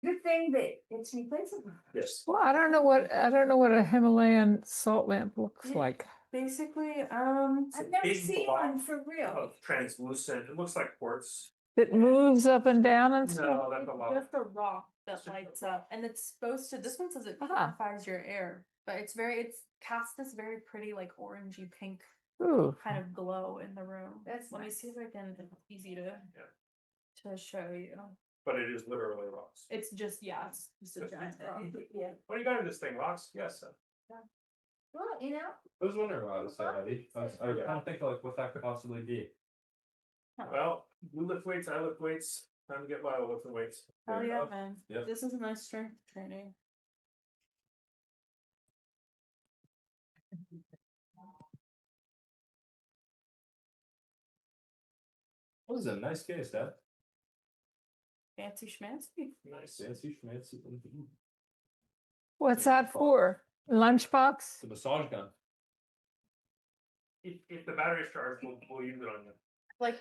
Good thing that it's replaceable. Yes. Well, I don't know what a Himalayan salt lamp looks Yeah. like. Basically, I've never big seen block one for real. Of translucent, it looks like quartz. It moves up and down and stuff. No, that's a lot. just a rock that lights up, and it's supposed to. This one says it Ah. purifies your air, but it's cast this very pretty, like orangey pink Ooh, kind of glow in the room. That's Let me nice. see if I can. It's easy to show you. But it is literally rocks. It's just it's just a giant rock. Yeah. What do you got in this thing, rocks? Yes. Well, you know, I was wondering why it was so heavy. I don't think like what that could possibly be. Well, you lift weights, I lift weights. Time to get by with lifting weights. Oh Fair yeah, enough. man. Yep. This is a nice strength training. What is a nice case, Dad? Fancy schmancy. Nice. Fancy schmancy. what's that for? Lunchbox? It's a massage gun. If the battery's charged, we'll use it on you. Like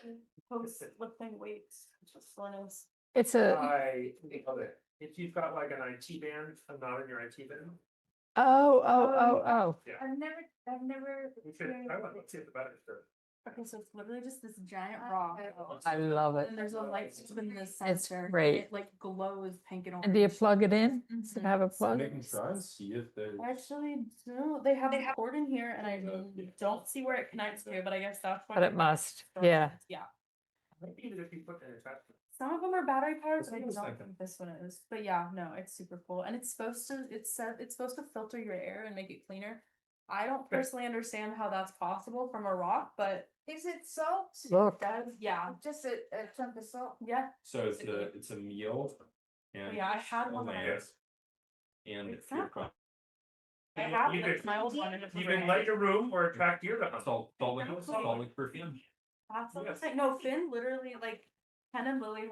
post lifting weights. Just nice. It's a, I love it. If you've got like an IT band, I'm not in your IT band. oh. Yeah. I've never. We should, let's see if the battery's charged. Okay, so it's literally just this giant rock. I love it. And there's a light in the center. It's great. It like glows pink and orange. And do you plug it in? Does it have a plug? We can try and see if there's. Actually, no, they have a cord in here, and I don't see where it connects to, but I guess that's why. But it must, yeah. Yeah. Maybe even if you put an attachment. Some of them are battery powered, but I That's what I don't was think this one is. But yeah, no, it's super cool, and it's supposed to filter your air and make it cleaner. I don't personally understand how that's possible from a rock, but Is it salt? Look. yeah, Just a chunk of salt. yeah, So it's a meal. And yeah. I had one. When I lamp was, and Exactly. I have You it. could- My old one. in the You can fridge. light your room or attract deer to hunt. salt like perfume. That's what I'm Yes. saying. No, Finn literally like Ken and Lily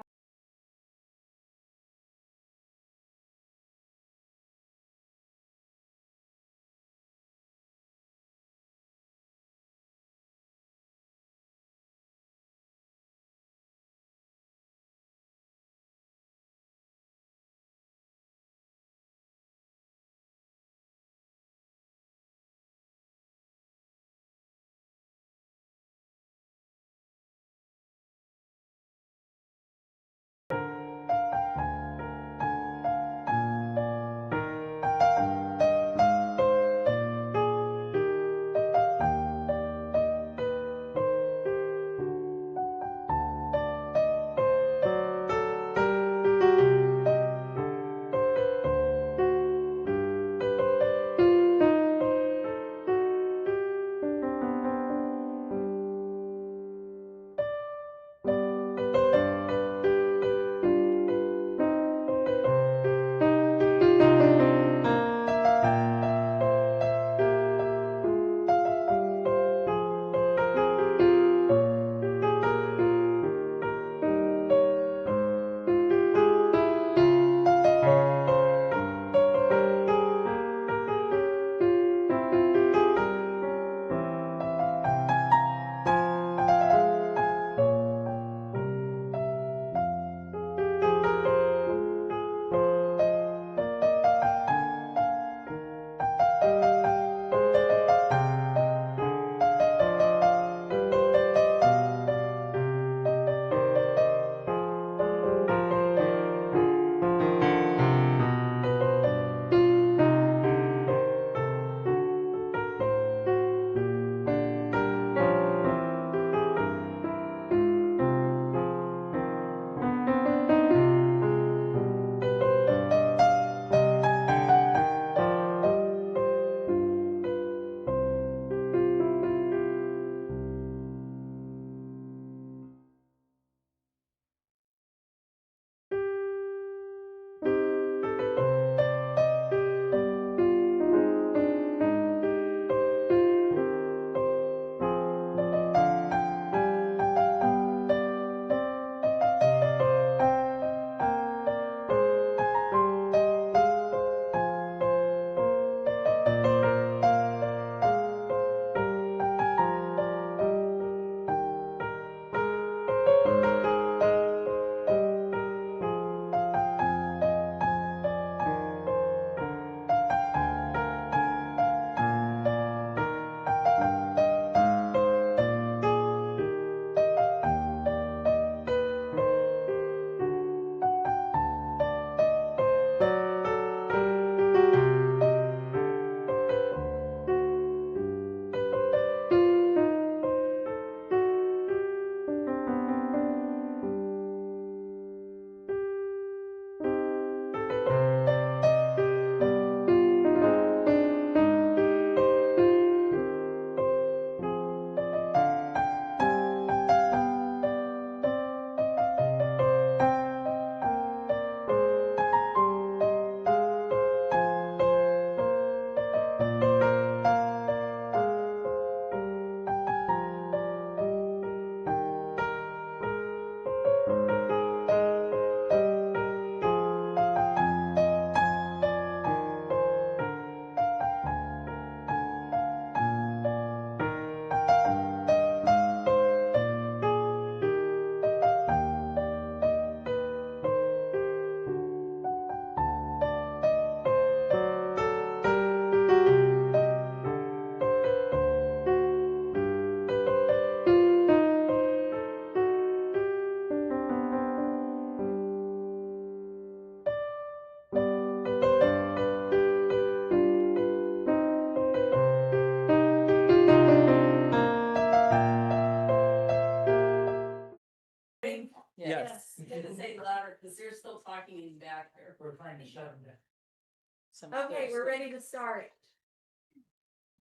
Okay, we're ready to start.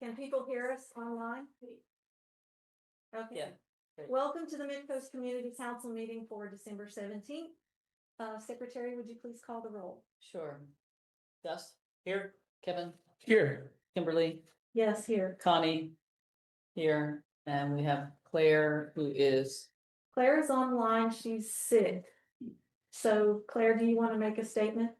Can people hear us online? Okay. Yeah, great. Welcome to the Midcoast Community Council meeting for December 17th. Secretary, would you please call the roll? Sure. Gus? Here. Kevin? Here. Kimberly? Yes, here. Connie? Here, and we have Claire, who is, Claire is online. She's sick. So Claire, do you want to make a statement?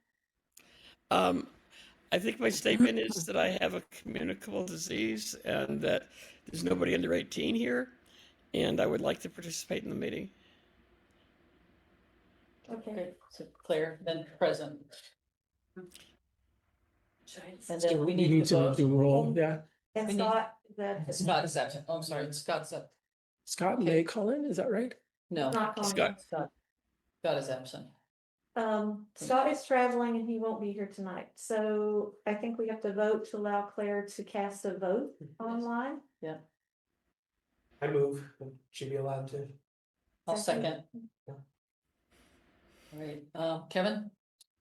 I think my statement is that I have a communicable disease and that there's nobody under 18 here, and I would like to participate in the meeting. Okay. okay, so Claire, then present. And then we need to vote. roll, yeah. And We need- Scott, that Scott is absent. Oh, I'm sorry, Scott's up. Scott may call in, is that right? No, not calling. Scott. Scott is absent. Scott is traveling and he won't be here tonight. So I think we have to vote to allow Claire to cast a vote online. I move, should be allowed to. I'll Second. second. All right, Kevin?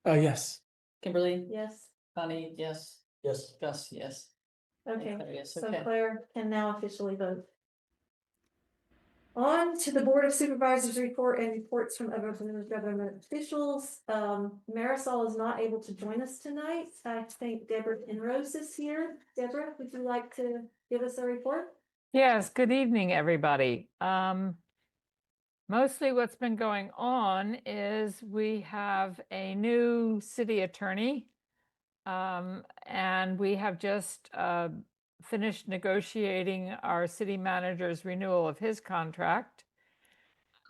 Yes. Kimberly? Yes. Connie, yes. Yes. Gus, yes. Okay. Claire, yes, So okay. Claire can now officially vote. On to the Board of Supervisors report and reports from other government officials. Marisol is not able to join us tonight. I think Deborah Penrose is here. Deborah, would you like to give us a report? Yes, good evening, everybody. Mostly what's been going on is we have a new city attorney. And we have just finished negotiating our city manager's renewal of his contract.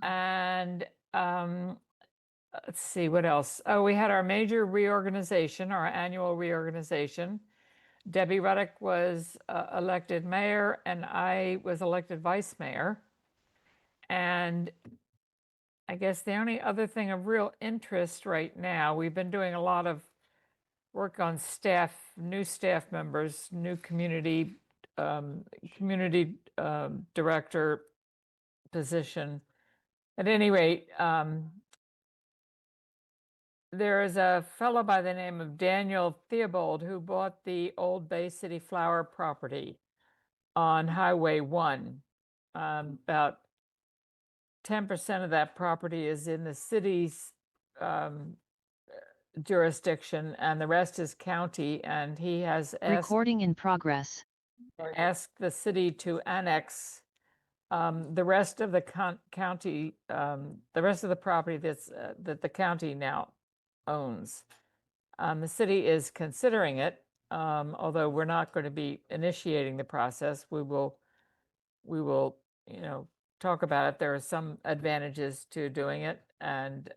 And let's see, what else? Oh, we had our major reorganization, our annual reorganization. Debbie Ruddock was elected mayor and I was elected vice mayor. And I guess the only other thing of real interest right now, we've been doing a lot of work on staff, new staff members, new community director position. At any rate, there is a fellow by the name of Daniel Theobald who bought the old Bay City Flower property on Highway 1. About 10% of that property is in the city's jurisdiction and the rest is county, and he has Recording in progress. asked the city to annex the rest of the county, the rest of the property that the county now owns. The city is considering it, although we're not going to be initiating the process. We will, talk about it. There are some advantages to doing it, and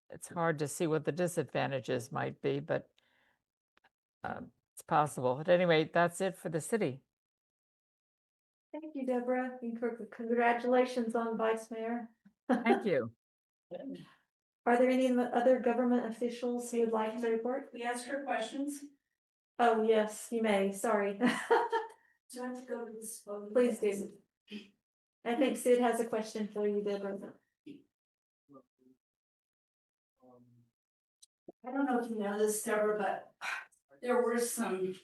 it's hard to see what the disadvantages might be, but it's possible. At any rate, that's it for the city. Thank you, Deborah. And congratulations on vice mayor. Thank you. Are there any other government officials who would like to report? We asked her questions. Oh, yes, you may. Sorry. Do I have to go to this? Please do. I think Sid has a question for you, Deborah. I don't know if you know this, Deborah, but there were some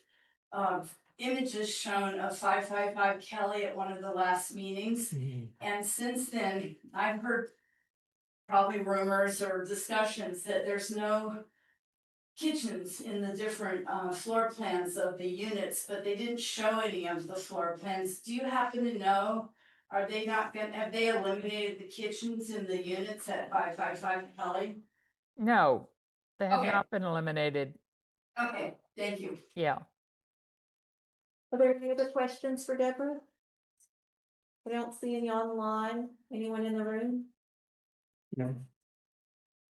images shown of 555 Kelly at one of the last meetings. And since then, I've heard probably rumors or discussions that there's no kitchens in the different floor plans of the units, but they didn't show any of the floor plans. Do you happen to know? Are they not gonna, have they eliminated the kitchens in the units at 555 Kelly? No, they have Okay. not been eliminated. Okay, thank you. Yeah. Are there any other questions for Deborah? I don't see any online. Anyone in the room? No.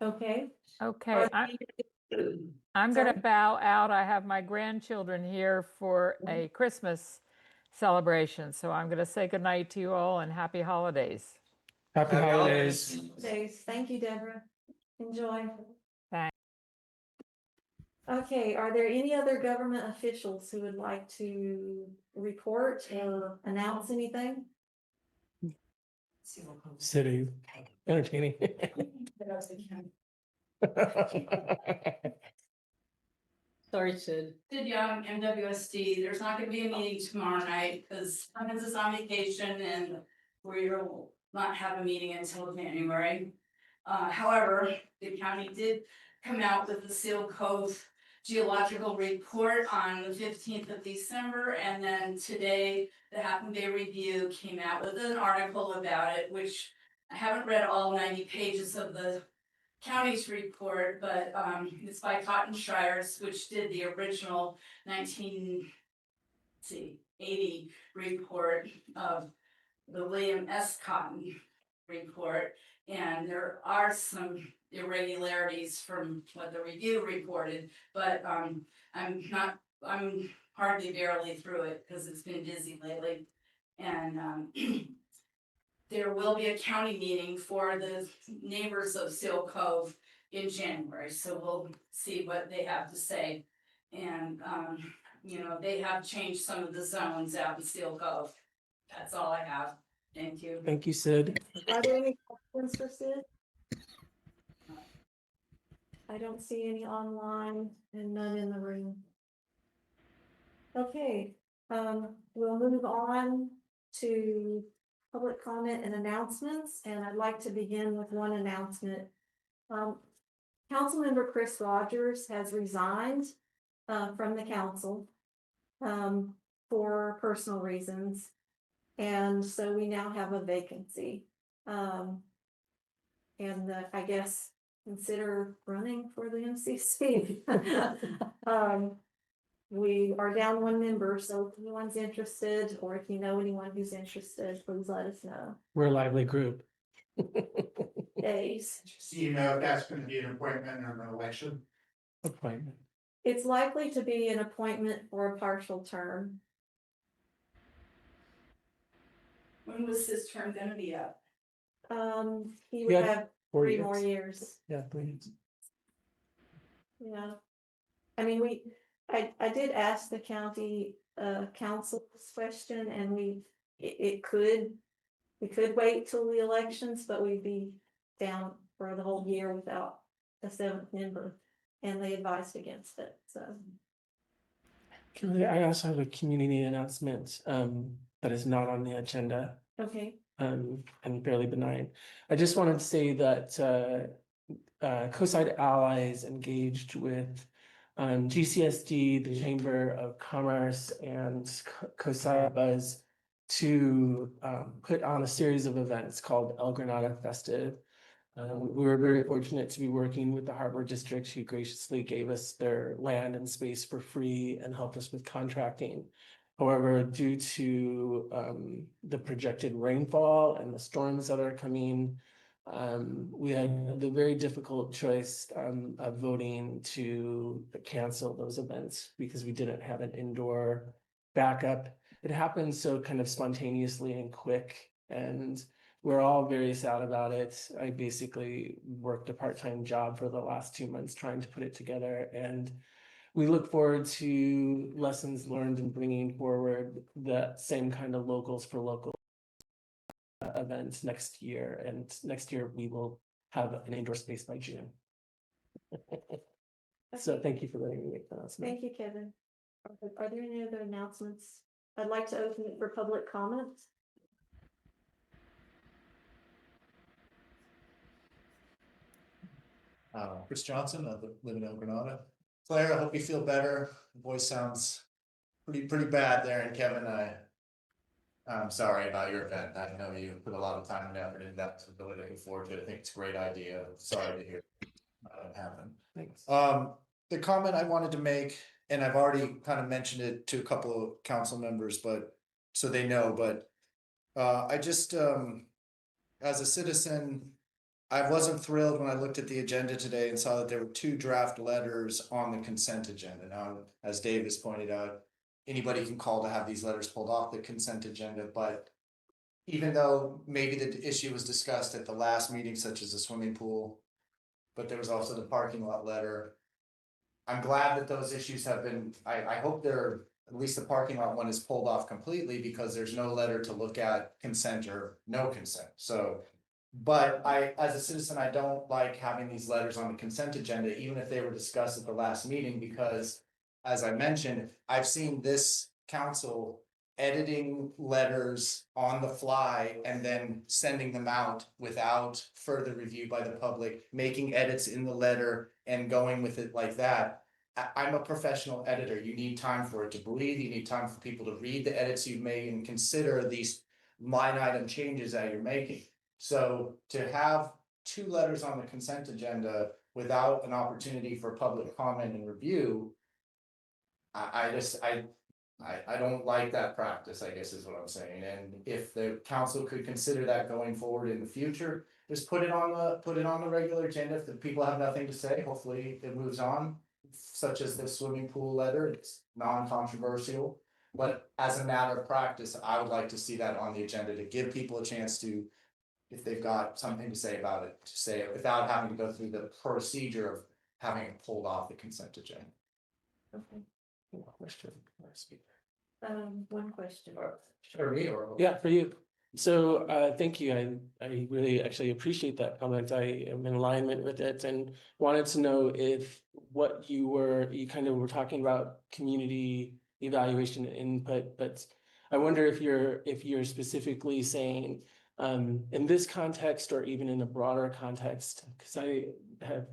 Okay. Okay, Are I'm going to Sorry? bow out. I have my grandchildren here for a Christmas celebration, so I'm going to say goodnight to you all and happy holidays. Happy holidays. Thank you, Deborah. Enjoy. Thanks. Okay, are there any other government officials who would like to report or announce anything? City entertaining. Sorry, Sid. Sid Young, MWSD, there's not gonna be a meeting tomorrow night, because Clemens is on vacation and we will not have a meeting until January. However, the county did come out with the Seal Cove geological report on the 15th of December, and then today, the Half Moon Bay Review came out with an article about it, which I haven't read all 90 pages of the county's report, but it's by Cotton Shires, which did the original 1980 report of the William S. Cotton report. And there are some irregularities from what the review reported, but I'm hardly barely through it because it's been busy lately. And there will be a county meeting for the neighbors of Seal Cove in January, so we'll see what they have to say. And, you know, they have changed some of the zones out in Seal Cove. That's all I have. Thank you. Thank you, Sid. Are there any questions for Sid? I don't see any online and none in the room. Okay, we'll move on to public comment and announcements, and I'd like to begin with one announcement. Councilmember Chris Rogers has resigned from the council for personal reasons. And so we now have a vacancy. I guess consider running for the MCC. We are down one member, so if anyone's interested, or if you know anyone who's interested, please let us know. We're a lively group. Days. So you know if that's gonna be an appointment or an election? Appointment. It's likely to be an appointment for a partial term. When was this term gonna be up? He would Yeah, have 3 more years. Yeah, please. Yeah. I mean, I did ask the county council this question, and we could wait till the elections, but we'd be down for the whole year without a 7th member, and they advised against it, so. Kimberly, I also have a community announcement that is not on the agenda Okay, and fairly benign. I just wanted to say that Coastside Allies engaged with GCSD, the Chamber of Commerce, and Coastside Buzz to put on a series of events called El Granada Festive. We were very fortunate to be working with the Harbor District, who graciously gave us their land and space for free and helped us with contracting. However, due to the projected rainfall and the storms that are coming, we had the very difficult choice of voting to cancel those events because we didn't have an indoor backup. It happened so kind of spontaneously and quick, and we're all very sad about it. I basically worked a part-time job for the last 2 months trying to put it together, and we look forward to lessons learned and bringing forward the same kind of locals for local events next year. And next year we will have an indoor space by June. So thank you for letting me make that announcement. thank you, Kevin. Are there any other announcements? I'd like to open it for public comment. Chris Johnson, I live in El Granada. Claire, I hope you feel better. The voice sounds pretty bad there, and Kevin, I'm sorry about your event. I know you put a lot of time and effort into that, so really looking forward to it. I think it's a great idea. Sorry to hear that happen. Thanks. The comment I wanted to make, and I've already kind of mentioned it to a couple of council members, but so they know, but I just as a citizen, I wasn't thrilled when I looked at the agenda today and saw that there were 2 draft letters on the consent agenda. Now, as Dave has pointed out, anybody can call to have these letters pulled off the consent agenda, but even though maybe the issue was discussed at the last meeting, such as the swimming pool, but there was also the parking lot letter. I'm glad that those issues have been, I hope they're, at least the parking lot one is pulled off completely, because there's no letter to look at consent or no consent. So, but as a citizen, I don't like having these letters on the consent agenda, even if they were discussed at the last meeting, because as I mentioned, I've seen this council editing letters on the fly and then sending them out without further review by the public, making edits in the letter and going with it like that. I'm a professional editor. You need time for it to breathe. You need time for people to read the edits you've made and consider these line item changes that you're making. So to have 2 letters on the consent agenda without an opportunity for public comment and review, I don't like that practice, I guess is what I'm saying. And if the council could consider that going forward in the future, just put it on the regular agenda. If the people have nothing to say, hopefully it moves on, such as the swimming pool letter. It's non-controversial. But as a matter of practice, I would like to see that on the agenda to give people a chance to, if they've got something to say about it, to say it without having to go through the procedure of having it pulled off the consent agenda. Okay. Question. One question. Sure, me or? Yeah, for you. So thank you. I really actually appreciate that comment. I am in alignment with it and wanted to know if what you kind of were talking about community evaluation and input, but I wonder if you're specifically saying in this context or even in a broader context, because I have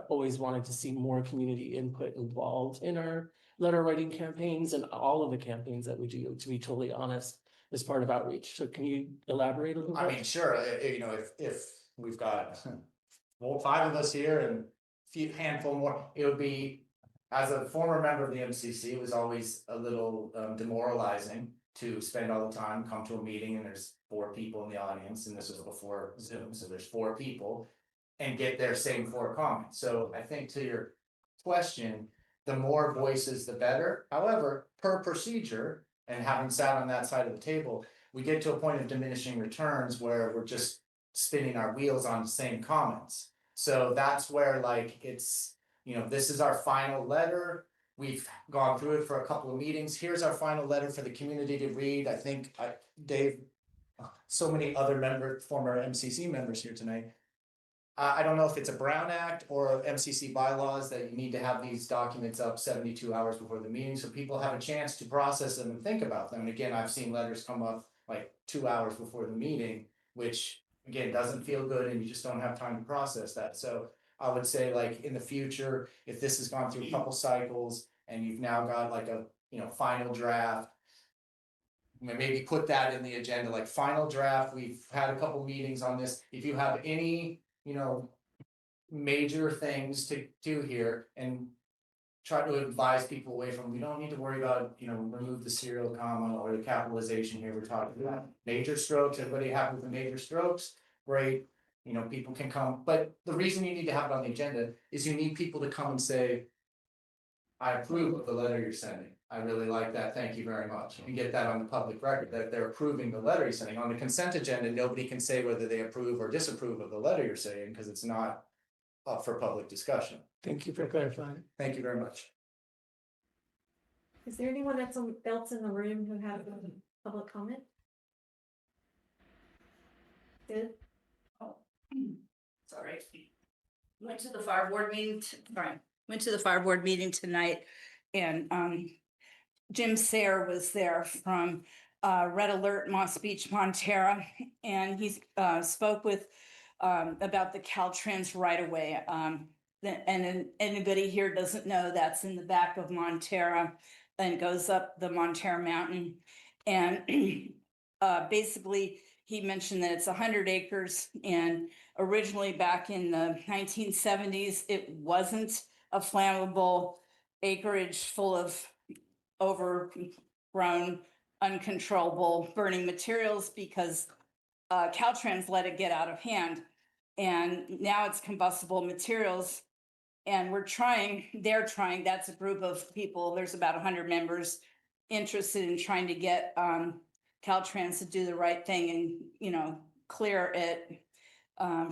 always wanted to see more community input involved in our letter writing campaigns and all of the campaigns that we do, to be totally honest, as part of outreach. So can you elaborate a little bit? I mean, sure, you know, if we've got, well, 5 of us here and a few handful more, it would be, as a former member of the MCC, it was always a little demoralizing to spend all the time, come to a meeting and there's 4 people in the audience, and this was before Zoom, so there's 4 people, and get their same 4 comments. So I think to your question, the more voices, the better. However, per procedure, and having sat on that side of the table, we get to a point of diminishing returns where we're just spinning our wheels on the same comments. So that's where, like, it's, you know, this is our final letter. We've gone through it for a couple of meetings. Here's our final letter for the community to read. I think Dave, so many other former MCC members here tonight. I don't know if it's a Brown Act or MCC bylaws that you need to have these documents up 72 hours before the meeting, so people have a chance to process them and think about them. And again, I've seen letters come up like 2 hours before the meeting, which again, doesn't feel good, and you just don't have time to process that. So I would say, like, in the future, if this has gone through a couple cycles and you've now got like a, you know, final draft, maybe put that in the agenda, like final draft. We've had a couple meetings on this. If you have any, you know, major things to do here, and try to advise people away from, we don't need to worry about, you know, remove the serial comma or the capitalization here. We're talking about major strokes. Everybody happy with the major strokes? Great. You know, people can come, but the reason you need to have it on the agenda is you need people to come and say, I approve of the letter you're sending. I really like that. Thank you very much. And get that on the public record that they're approving the letter you're sending. On the consent agenda, nobody can say whether they approve or disapprove of the letter you're saying, because it's not up for public discussion. Thank you for clarifying. Thank you very much. Is there anyone else in the room who have public comment? Good. Oh, sorry. Went to the fire board meeting, went to the fire board meeting tonight, and Jim Sayre was there from Red Alert, Moss Beach, Montera, and he spoke with about the Caltrans right away. And anybody here doesn't know, that's in the back of Montera and goes up the Montera Mountain. And basically, he mentioned that it's 100 acres, and originally back in the 1970s, it wasn't a flammable acreage full of overgrown, uncontrollable burning materials, because Caltrans let it get out of hand. And now it's combustible materials. And they're trying, that's a group of people, there's about 100 members interested in trying to get Caltrans to do the right thing and, you know, clear it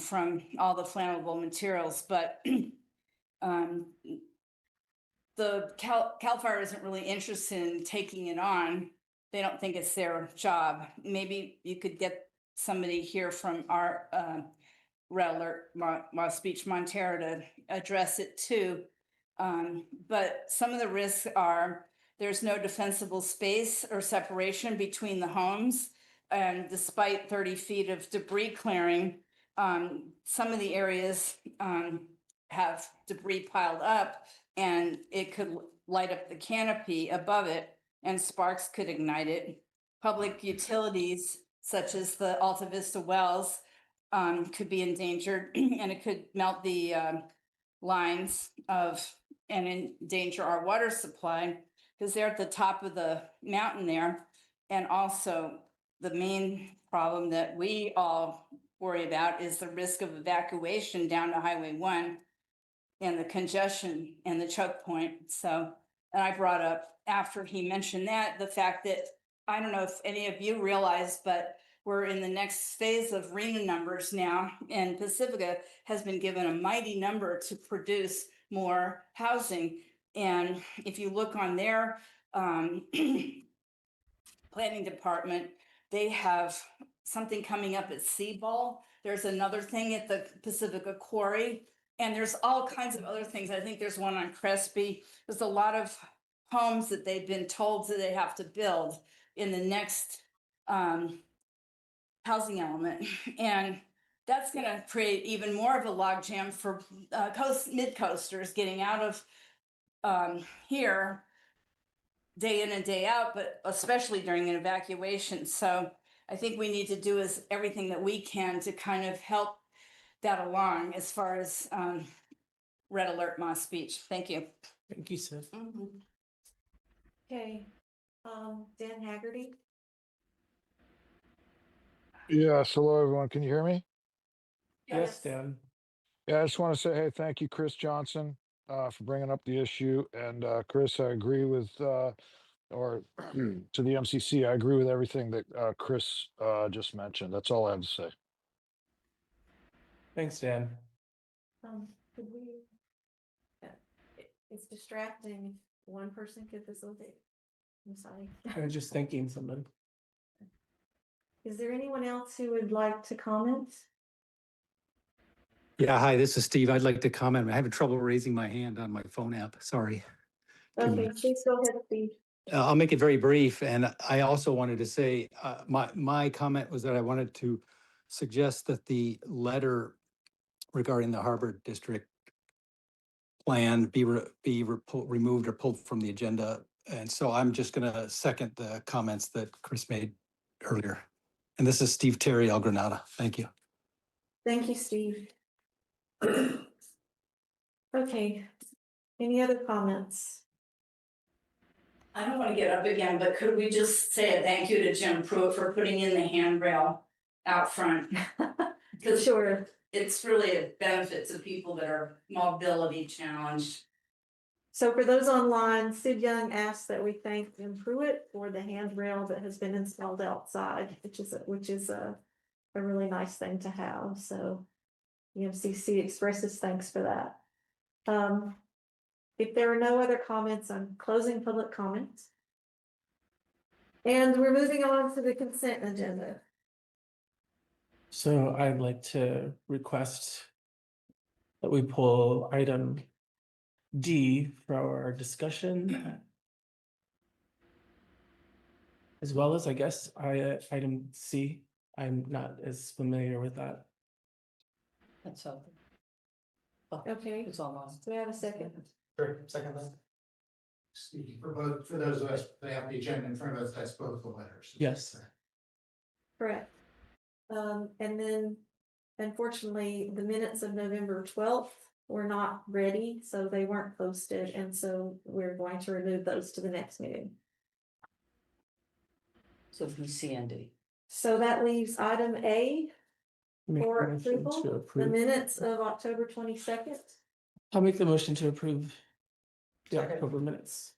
from all the flammable materials. But the Cal Fire isn't really interested in taking it on. They don't think it's their job. Maybe you could get somebody here from our Red Alert, Moss Beach, Montera to address it too. But some of the risks are there's no defensible space or separation between the homes. And despite 30 feet of debris clearing, some of the areas have debris piled up and it could light up the canopy above it and sparks could ignite it. Public utilities such as the Alta Vista wells could be endangered and it could melt the lines and endanger our water supply because they're at the top of the mountain there. And also the main problem that we all worry about is the risk of evacuation down to Highway 1 and the congestion and the choke point. So, and I brought up after he mentioned that, the fact that, I don't know if any of you realize, but we're in the next phase of RENA numbers now, and Pacifica has been given a mighty number to produce more housing. And if you look on their planning department, they have something coming up at Seaball. There's another thing at the Pacifica Quarry, and there's all kinds of other things. I think there's one on Crespi. There's a lot of homes that they've been told that they have to build in the next housing element. And that's going to create even more of a logjam for mid-coasters getting out of here day in and day out, but especially during an evacuation. So I think we need to do is everything that we can to kind of help that along as far as Red Alert Moss Beach. Thank you. Thank you, Seth. Okay, Dan Haggerty. Yes, hello everyone. Can you hear me? Yes, Dan. Yeah, I just want to say, hey, thank you, Chris Johnson, for bringing up the issue. And Chris, I agree with, or to the MCC, I agree with everything that Chris just mentioned. That's all I have to say. Thanks, Dan. Could we? It's distracting. One person could facilitate. I'm sorry. I was just thinking something. Is there anyone else who would like to comment? Yeah, hi, this is Steve. I'd like to comment. I'm having trouble raising my hand on my phone app. Sorry. Okay, please go ahead, Steve. I'll make it very brief. And I also wanted to say, my comment was that I wanted to suggest that the letter regarding the Harbor District plan be removed or pulled from the agenda. And so I'm just going to second the comments that Chris made earlier. And this is Steve Terry, El Granada. Thank you. Thank you, Steve. Okay, any other comments? I don't want to get up again, but could we just say a thank you to Jim Pruitt for putting in the handrail out front? Because Sure. it's really a benefit to people that are mobility challenged. So for those online, Sid Young asked that we thank Jim Pruitt for the handrail that has been installed outside, which is a really nice thing to have. So the MCC expresses thanks for that. If there are no other comments, I'm closing public comments. And we're moving on to the consent agenda. So I'd like to request that we pull item D for our discussion. As well as, I guess, item C. I'm not as familiar with that. That's something. Okay, It's almost. do we have a second? Sure, second that. Steve, for those of us, they have the agenda in front of us, that's both the letters. Yes. Correct. And then unfortunately, the minutes of November 12th were not ready, so they weren't posted, and so we're going to remove those to the next meeting. So B, C, and D. So that leaves item A Make for a motion to approval, the approve. minutes of October 22nd. I'll make the motion to approve the October minutes.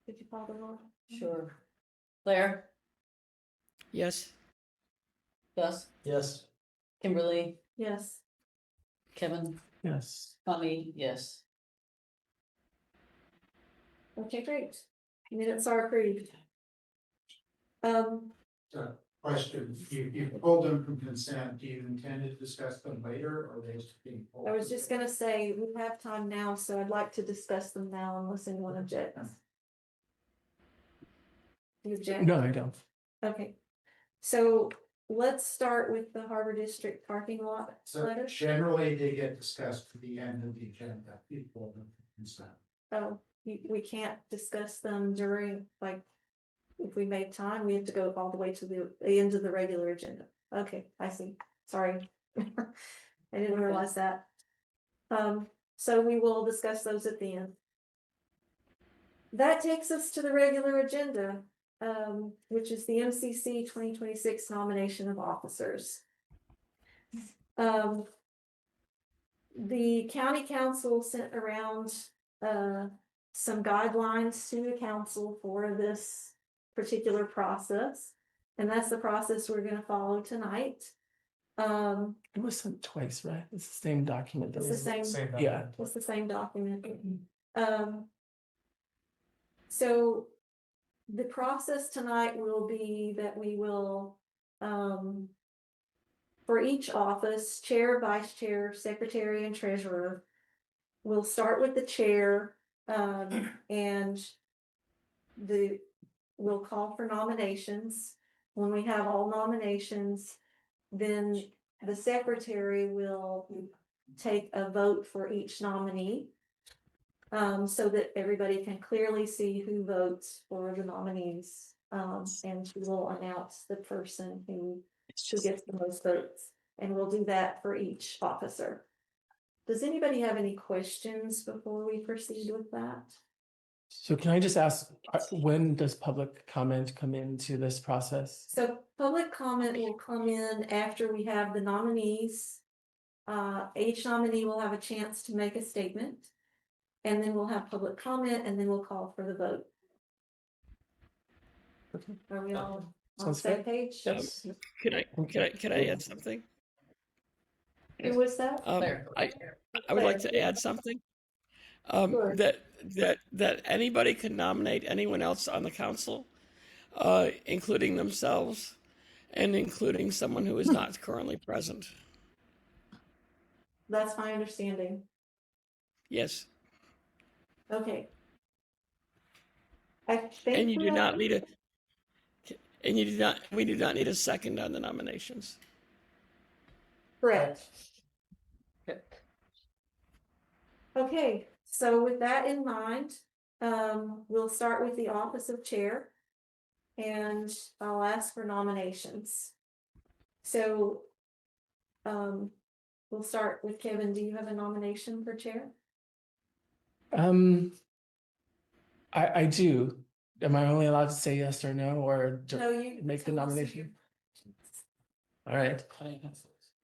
Did you call the roll? Sure. Claire? Yes. Gus? Yes. Kimberly? Yes. Kevin? Yes. Tommy? Yes. Okay, great. Minutes are approved. question, you pulled them from consent, do you intend to discuss them later, or are they just being pulled? I was just gonna say, we have time now, so I'd like to discuss them now unless anyone objects. Do you object? No, I don't. Okay, so let's start with the Harbor District parking lot So letter. generally, they get discussed at the end of the agenda, you pull them from consent. Oh, we can't discuss them during, like, if we made time, we have to go all the way to the end of the regular agenda. Okay, I see. Sorry. I didn't realize that. So we will discuss those at the end. That takes us to the regular agenda, which is the MCC 2026 nomination of officers. The county council sent around some guidelines to the council for this particular process, and that's the process we're going to follow tonight. It was sent twice, right? It's the same document. It's the same. Yeah. It's the same document. So the process tonight will be that we will, for each office, chair, vice chair, secretary, and treasurer, we'll start with the chair, and we'll call for nominations. When we have all nominations, then the secretary will take a vote for each nominee, so that everybody can clearly see who votes for the nominees. And she will announce the person who gets the most votes, and we'll do that for each officer. Does anybody have any questions before we proceed with that? So can I just ask, when does public comment come into this process? So public comment will come in after we have the nominees. Each nominee will have a chance to make a statement, and then we'll have public comment, and then we'll call for the vote. Okay. Are we all on the Sounds same good. page? Yes. Can I add something? Who was that? I would like to add something. Sure. That anybody can nominate anyone else on the council, including themselves, and including someone who is not currently present. That's my understanding. Yes. Okay. I think. And you do not need we do not need a second on the nominations. Correct. Okay, so with that in mind, we'll start with the office of chair. And I'll ask for nominations. So, we'll start with Kevin. Do you have a nomination for chair? I do. Am I only allowed to say yes or no, or No, you make the tell us who nomination? you- All right.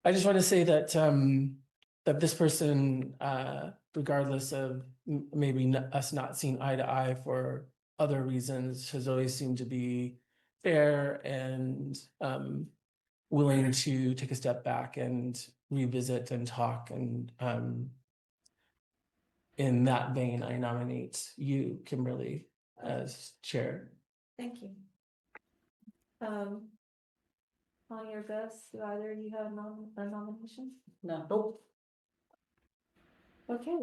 I just want to say that that this person, regardless of maybe us not seeing eye to eye for other reasons, has always seemed to be fair and willing to take a step back and revisit and talk. And in that vein, I nominate you, Kimberly, as chair. Thank you. On your best, do either of you have a nomination? No. Nope. Okay,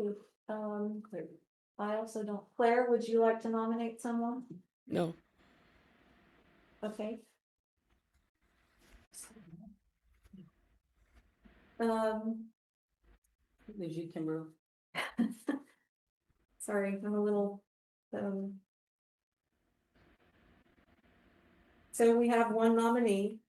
I also don't. Claire, would you like to nominate someone? No. Okay. Leaves you, Kimberly. Sorry, I'm a little, so we have one nominee.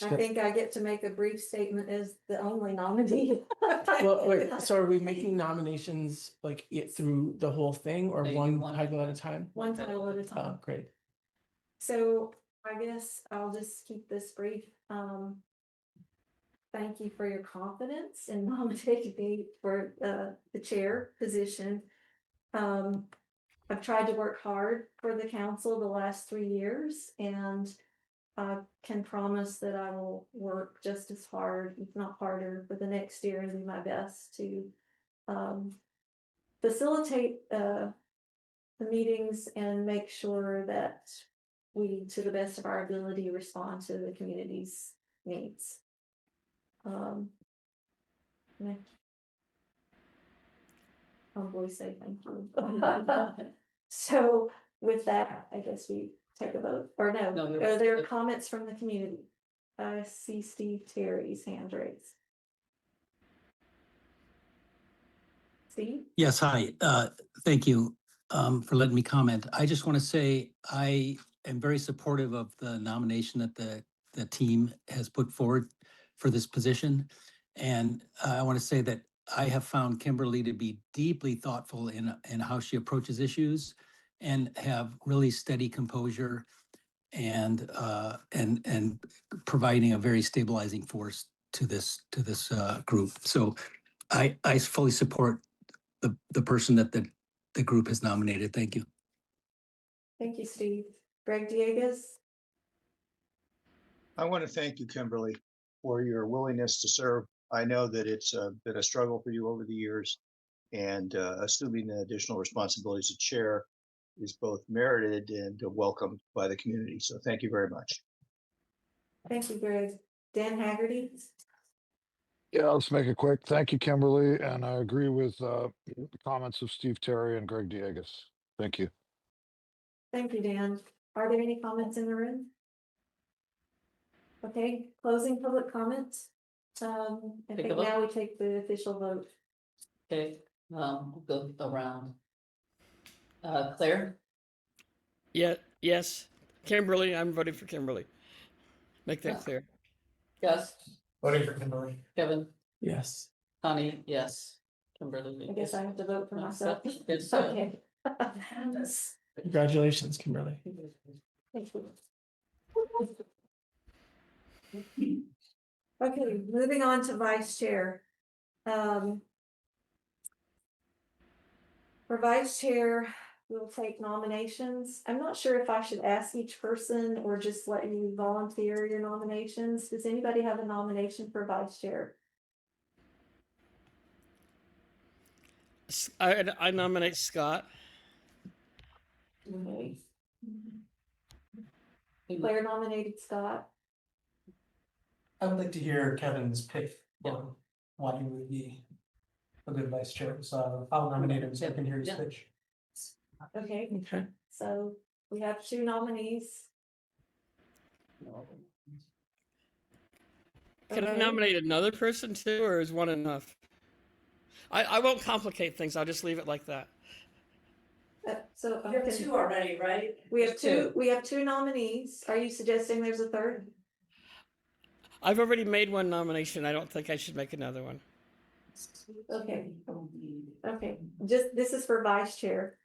I think I get to make a brief statement as the only nominee. Well, wait, so are we making nominations like it through the whole thing or No, you do one one title at a time? One title at a time. Oh, great. So I guess I'll just keep this brief. Thank you for your confidence in nominating me for the chair position. I've tried to work hard for the council the last 3 years, and I can promise that I will work just as hard, if not harder, for the next year and do my best to facilitate the meetings and make sure that we, to the best of our ability, respond to the community's needs. Yeah. Humbly say thank you. So with that, I guess we take a vote, or no, No, are there comments from the community? I see Steve Terry's hand raised. Steve? Yes, hi. Thank you for letting me comment. I just want to say I am very supportive of the nomination that the team has put forward for this position. And I want to say that I have found Kimberly to be deeply thoughtful in how she approaches issues and have really steady composure and providing a very stabilizing force to this group. So I fully support the person that the group has nominated. Thank you. Thank you, Steve. Greg Diegas? I want to thank you, Kimberly, for your willingness to serve. I know that it's been a struggle for you over the years, and assuming the additional responsibilities as chair is both merited and welcomed by the community. So thank you very much. Thank you, Greg. Dan Haggerty? Yeah, let's make it quick. Thank you, Kimberly, and I agree with the comments of Steve Terry and Greg Diegas. Thank you. Thank you, Dan. Are there any comments in the room? Okay, closing public comments. I Take a think vote. now we take the official vote. Okay, we'll go around. Claire? Yeah, yes. Kimberly, I'm voting for Kimberly. Make that clear. Gus? Voting for Kimberly. Kevin? Yes. Connie? Yes. Kimberly? I guess I have to vote for myself. Yes, so. Okay. Congratulations, Kimberly. Thank you. Okay, moving on to vice chair. For vice chair, we'll take nominations. I'm not sure if I should ask each person or just let you volunteer your nominations. Does anybody have a nomination for vice chair? I nominate Scott. Okay. Claire nominated Scott. I would like to hear Kevin's pick on why he would be a good vice chair. So I'll nominate him so I can hear his Yeah. pitch. Okay, Okay. so we have two nominees. Can I Okay. nominate another person too, or is one enough? I won't complicate things. I'll just leave it like that. So You have two already, right? we have two nominees. Are you suggesting there's a third? I've already made one nomination. I don't think I should make another one. Okay. Okay, just, this is for vice chair.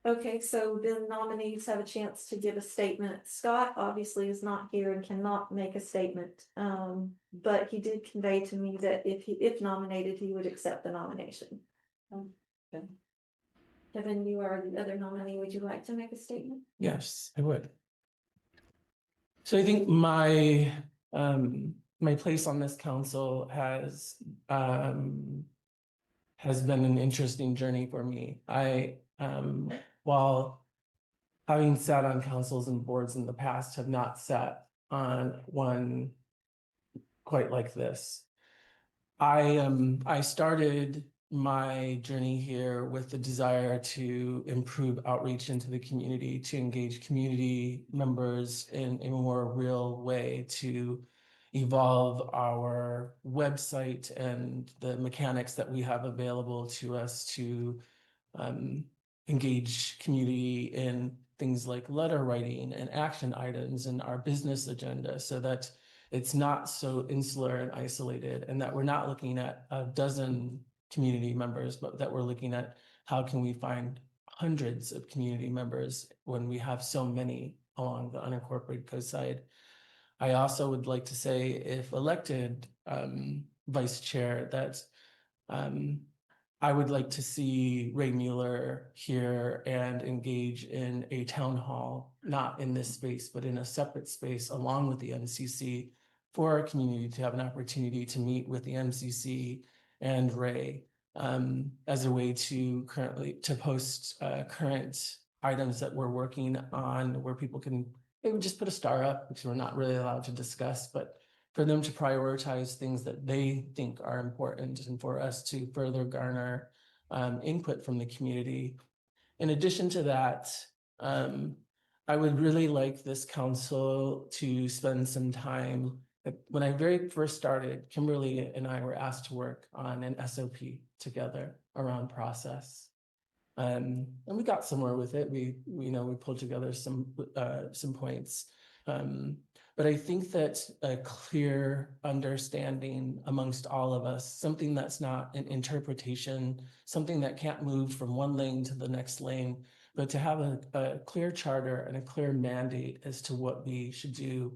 Okay, so the nominees have a chance to give a statement. Scott obviously is not here and cannot make a statement. But he did convey to me that if nominated, he would accept the nomination. Okay. Kevin, you are the other nominee. Would you like to make a statement? Yes, I would. So I think my my place on this council has been an interesting journey for me. I while having sat on councils and boards in the past, have not sat on one quite like this. I started my journey here with the desire to improve outreach into the community, to engage community members in a more real way, to evolve our website and the mechanics that we have available to us to engage community in things like letter writing and action items and our business agenda, so that it's not so insular and isolated, and that we're not looking at a dozen community members, but that we're looking at how can we find hundreds of community members when we have so many along the unincorporated coast side. I also would like to say, if elected vice chair, that I would like to see Ray Mueller here and engage in a town hall, not in this space, but in a separate space along with the MCC, for our community to have an opportunity to meet with the MCC and Ray as a way to post current items that we're working on, where people can maybe just put a star up, because we're not really allowed to discuss, but for them to prioritize things that they think are important, and for us to further garner input from the community. In addition to that, I would really like this council to spend some time. When I very first started, Kimberly and I were asked to work on an SOP together around process. And we got somewhere with it. We pulled together some points. But I think that a clear understanding amongst all of us, something that's not an interpretation, something that can't move from one lane to the next lane, but to have a clear charter and a clear mandate as to what we should do.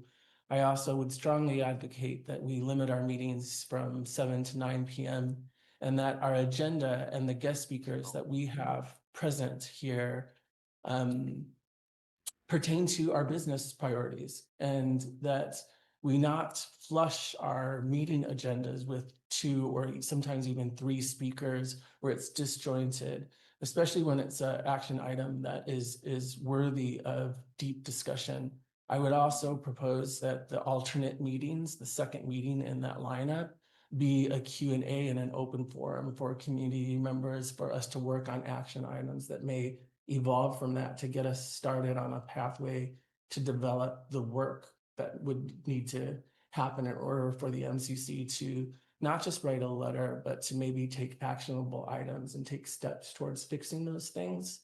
I also would strongly advocate that we limit our meetings from 7 to 9 p.m. and that our agenda and the guest speakers that we have present here pertain to our business priorities, and that we not flush our meeting agendas with 2 or sometimes even 3 speakers where it's disjointed, especially when it's an action item that is worthy of deep discussion. I would also propose that the alternate meetings, the second meeting in that lineup, be a Q&A and an open forum for community members, for us to work on action items that may evolve from that, to get us started on a pathway to develop the work that would need to happen in order for the MCC to not just write a letter, but to maybe take actionable items and take steps towards fixing those things.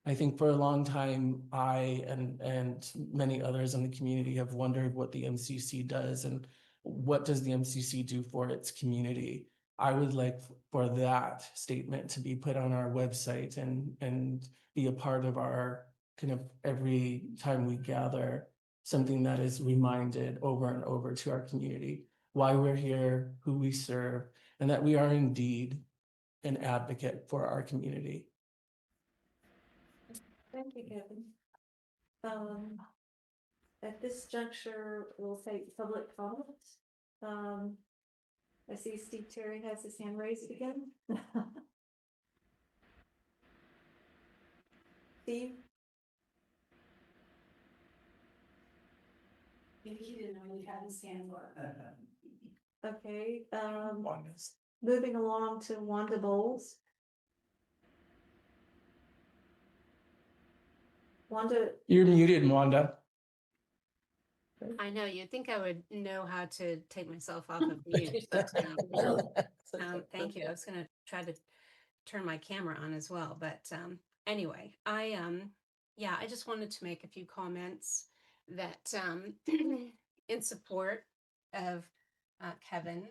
I think for a long time, I and many others in the community have wondered what the MCC does and what does the MCC do for its community. I would like for that statement to be put on our website and be a part of our kind of every time we gather, something that is reminded over and over to our community, why we're here, who we serve, and that we are indeed an advocate for our community. Thank you, Kevin. At this juncture, we'll take public comments. I see Steve Terry has his hand raised again. Steve? Maybe he didn't know you had his hand up. Okay, moving along to Wanda Bowles. Wanda, you're muted, Wanda. I know, you'd think I would know how to take myself off of mute, but thank you. I was gonna try to turn my camera on as well, but anyway, I just wanted to make a few comments that in support of Kevin.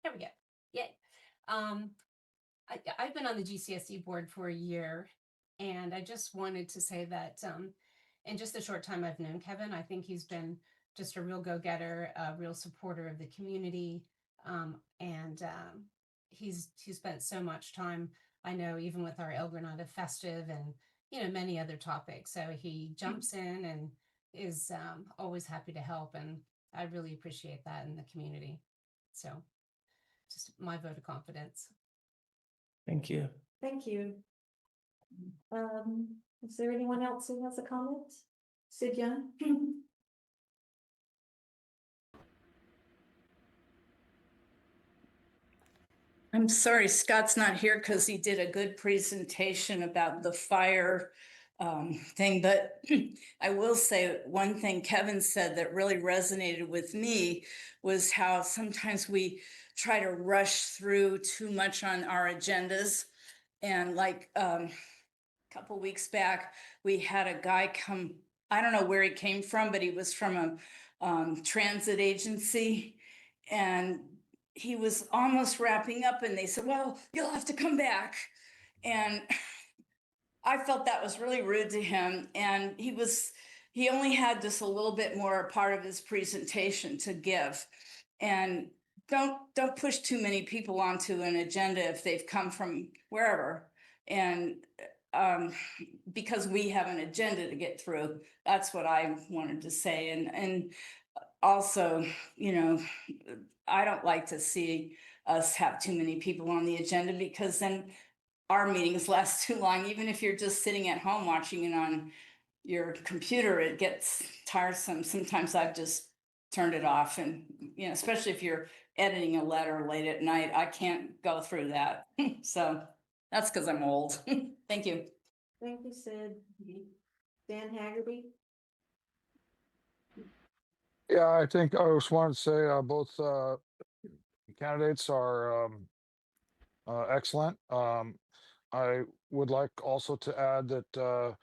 There we go. Yay. I've been on the GCSE board for a year, and I just wanted to say that in just the short time I've known Kevin, I think he's been just a real go-getter, a real supporter of the community. And he's spent so much time, I know, even with our El Granada festive and, many other topics. So he jumps in and is always happy to help. And I really appreciate that in the community. So just my vote of confidence. Thank you. thank you. Is there anyone else who has a comment? Sid Young? I'm sorry, Scott's not here because he did a good presentation about the fire thing, but I will say one thing Kevin said that really resonated with me was how sometimes we try to rush through too much on our agendas. And like a couple weeks back, we had a guy come, I don't know where he came from, but he was from a transit agency, and he was almost wrapping up, and they said, well, you'll have to come back. And I felt that was really rude to him. And he only had just a little bit more part of his presentation to give. And don't push too many people onto an agenda if they've come from wherever. And because we have an agenda to get through, that's what I wanted to say. And also, I don't like to see us have too many people on the agenda, because then our meetings last too long. Even if you're just sitting at home watching it on your computer, it gets tiresome. Sometimes I've just turned it off, and, you know, especially if you're editing a letter late at night, I can't go through that. So that's because I'm old. Thank you. Thank you, Sid. Dan Haggerty? Yeah, I think I just wanted to say both candidates are excellent. I would like also to add that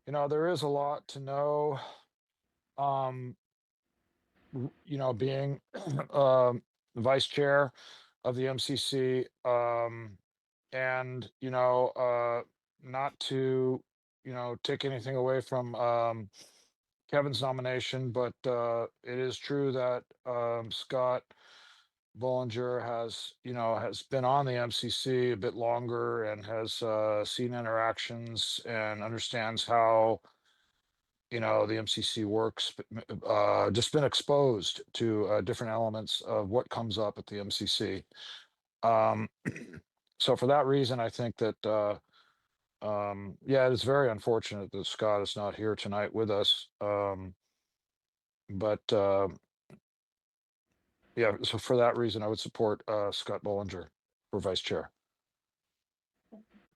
you know, there is a lot to know. You know, being vice chair of the MCC, and you know, not to, you know, take anything away from Kevin's nomination, but it is true that Scott Bollinger has, you know, has been on the MCC a bit longer and has seen interactions and understands how, you know, the MCC works, just been exposed to different elements of what comes up at the MCC. So for that reason, I think that yeah, it's very unfortunate that Scott is not here tonight with us. But yeah, so for that reason, I would support Scott Bollinger for vice chair.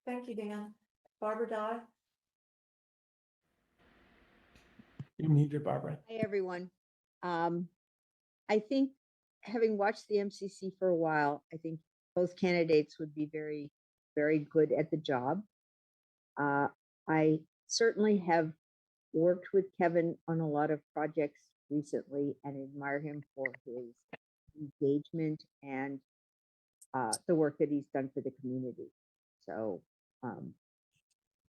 Thank you, Dan. Barbara Dye? You're muted, Barbara. Hi, everyone. I think, having watched the MCC for a while, I think both candidates would be very, very good at the job. I certainly have worked with Kevin on a lot of projects recently and admire him for his engagement and the work that he's done for the community. So I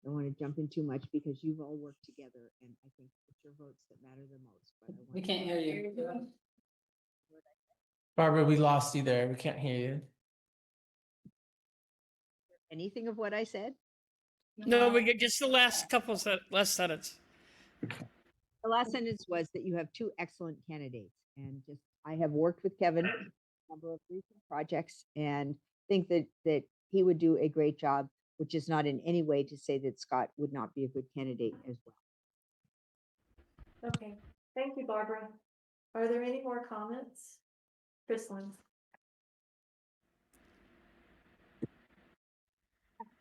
don't want to jump in too much because you've all worked together, and I think it's your votes that matter the most. But I We can't hear you. Barbara, we lost you there. We can't hear you. Anything of what I said? No, we get just the last couple last sentence. The last sentence was that you have two excellent candidates, and just I have worked with Kevin on a number of recent projects and think that he would do a great job, which is not in any way to say that Scott would not be a good candidate as well. Okay, thank you, Barbara. Are there any more comments? Chrislyn?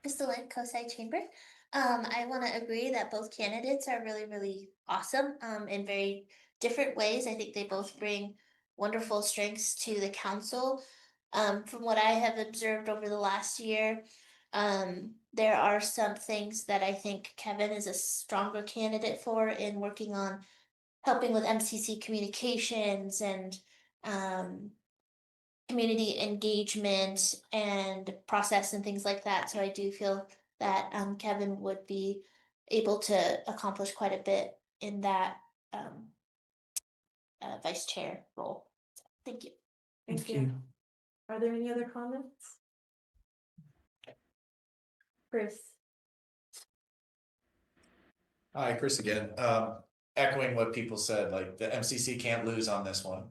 Crystal Lynn, COSI Chamber. I want to agree that both candidates are really, really awesome in very different ways. I think they both bring wonderful strengths to the council. From what I have observed over the last year, there are some things that I think Kevin is a stronger candidate for in working on helping with MCC communications and community engagement and process and things like that. So I do feel that Kevin would be able to accomplish quite a bit in that vice chair role. So, thank you. Thank you. Are there any other comments? Chris? Hi, Chris again. Echoing what people said, like the MCC can't lose on this one.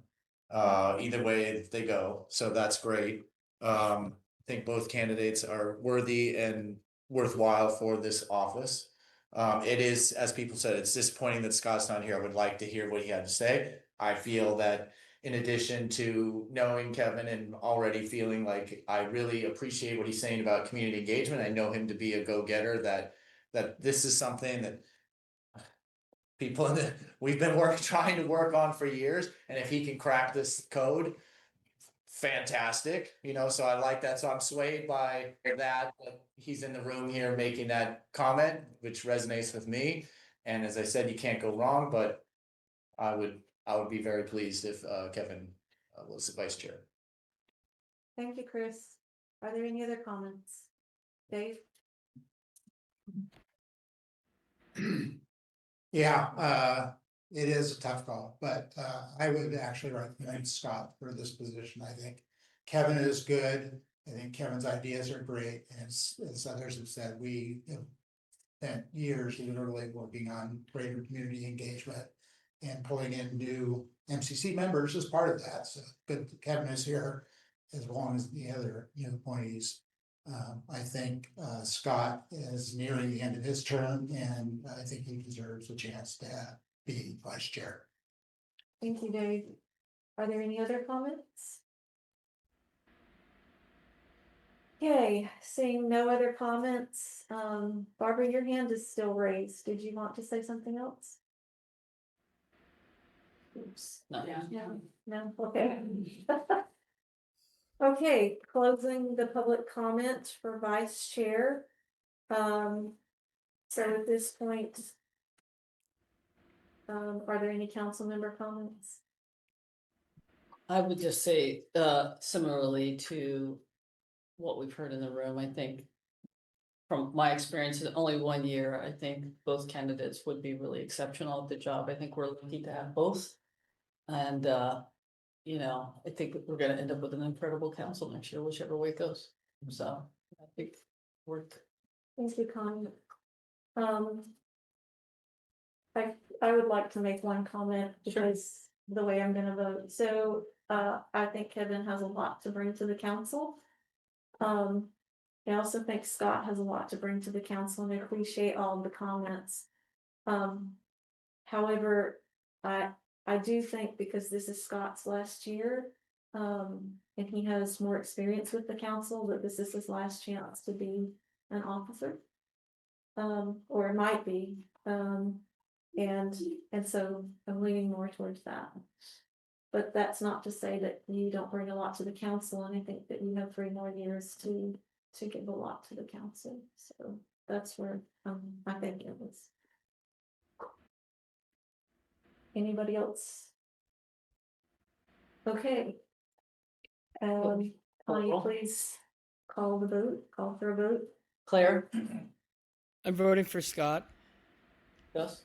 Either way they go, so that's great. I think both candidates are worthy and worthwhile for this office. It is, as people said, it's disappointing that Scott's not here. I would like to hear what he had to say. I feel that in addition to knowing Kevin and already feeling like I really appreciate what he's saying about community engagement, I know him to be a go-getter, that this is something that people we've been trying to work on for years, and if he can crack this code, fantastic, you know. So I like that. So I'm swayed by that he's in the room here making that comment, which resonates with me. And as I said, you can't go wrong. But I would be very pleased if Kevin was the vice chair. Thank you, Chris. Are there any other comments? Dave? Yeah, it is a tough call, but I would actually recommend Scott for this position. I think Kevin is good. I think Kevin's ideas are great. And as others have said, we have spent years literally working on greater community engagement and pulling in new MCC members as part of that. So good that Kevin is here. as long as the other new appointees. I think Scott is nearing the end of his term, and I think he deserves a chance to be vice chair. Thank you, Dave. Are there any other comments? Okay, seeing no other comments, Barbara, your hand is still raised. Did you want to say something else? Oops, no. No, okay. Okay, closing the public comment for vice chair. So at this point, are there any council member comments? I would just say, similarly to what we've heard in the room, I think from my experience in only 1 year, I think both candidates would be really exceptional at the job. I think we're lucky to have both. And, you know, I think we're gonna end up with an incredible council next year, whichever way it goes. So I think work. Thank you, Connie. I would like to make one comment because the way I'm gonna vote. So I think Kevin has a lot to bring to the council. I also think Scott has a lot to bring to the council, and I appreciate all of the comments. However, I do think because this is Scott's last year, and he has more experience with the council, that this is his last chance to be an officer. Or it might be, and so I'm leaning more towards that. But that's not to say that you don't bring a lot to the council, and I think that you have 3 more years to give a lot to the council. So that's where I think it was. Anybody else? Okay. Connie, please call for a vote. Claire? I'm voting for Scott. Yes.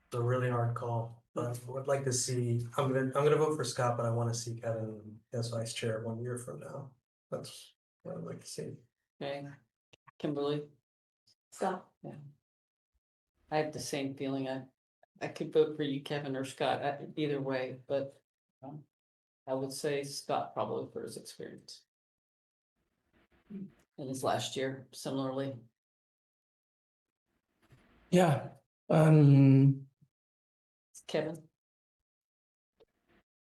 It's a really hard call, but I would like to see, I'm gonna vote for Scott, but I want to see Kevin as vice chair 1 year from now. That's what I'd like to see. Okay. Kimberly? Scott. Yeah. I have the same feeling. I could vote for you, Kevin or Scott, either way, but I would say Scott probably for his experience. In his last year, similarly. Yeah. Kevin?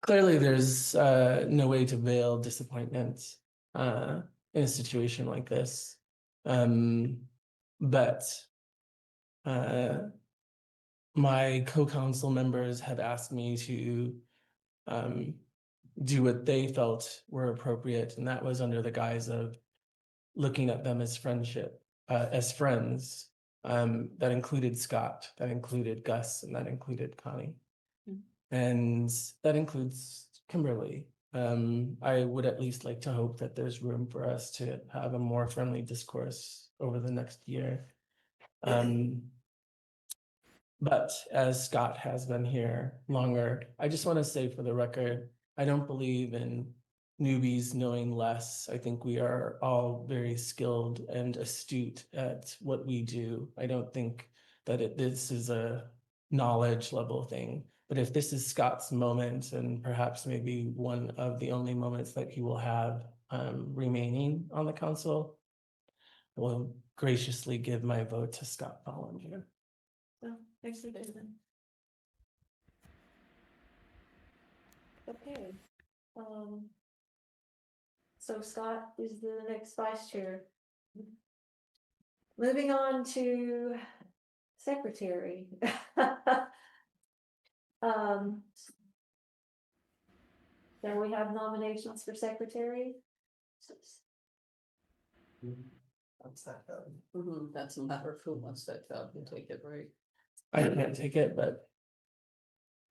Clearly, there's no way to veil disappointment in a situation like this. But my co-council members have asked me to do what they felt were appropriate, and that was under the guise of looking at them as as friends. That included Scott, that included Gus, and that included Connie. And that includes Kimberly. I would at least like to hope that there's room for us to have a more friendly discourse over the next year. But as Scott has been here longer, I just want to say for the record, I don't believe in newbies knowing less. I think we are all very skilled and astute at what we do. I don't think that this is a knowledge level thing. But if this is Scott's moment, and perhaps maybe one of the only moments that he will have remaining on the council, I will graciously give my vote to Scott Bollinger. So thanks for David. Okay. So Scott is the next vice chair. Moving on to secretary. Then we have nominations for secretary. That's that. That's a matter of who wants that job and take it, right? I can't take it, but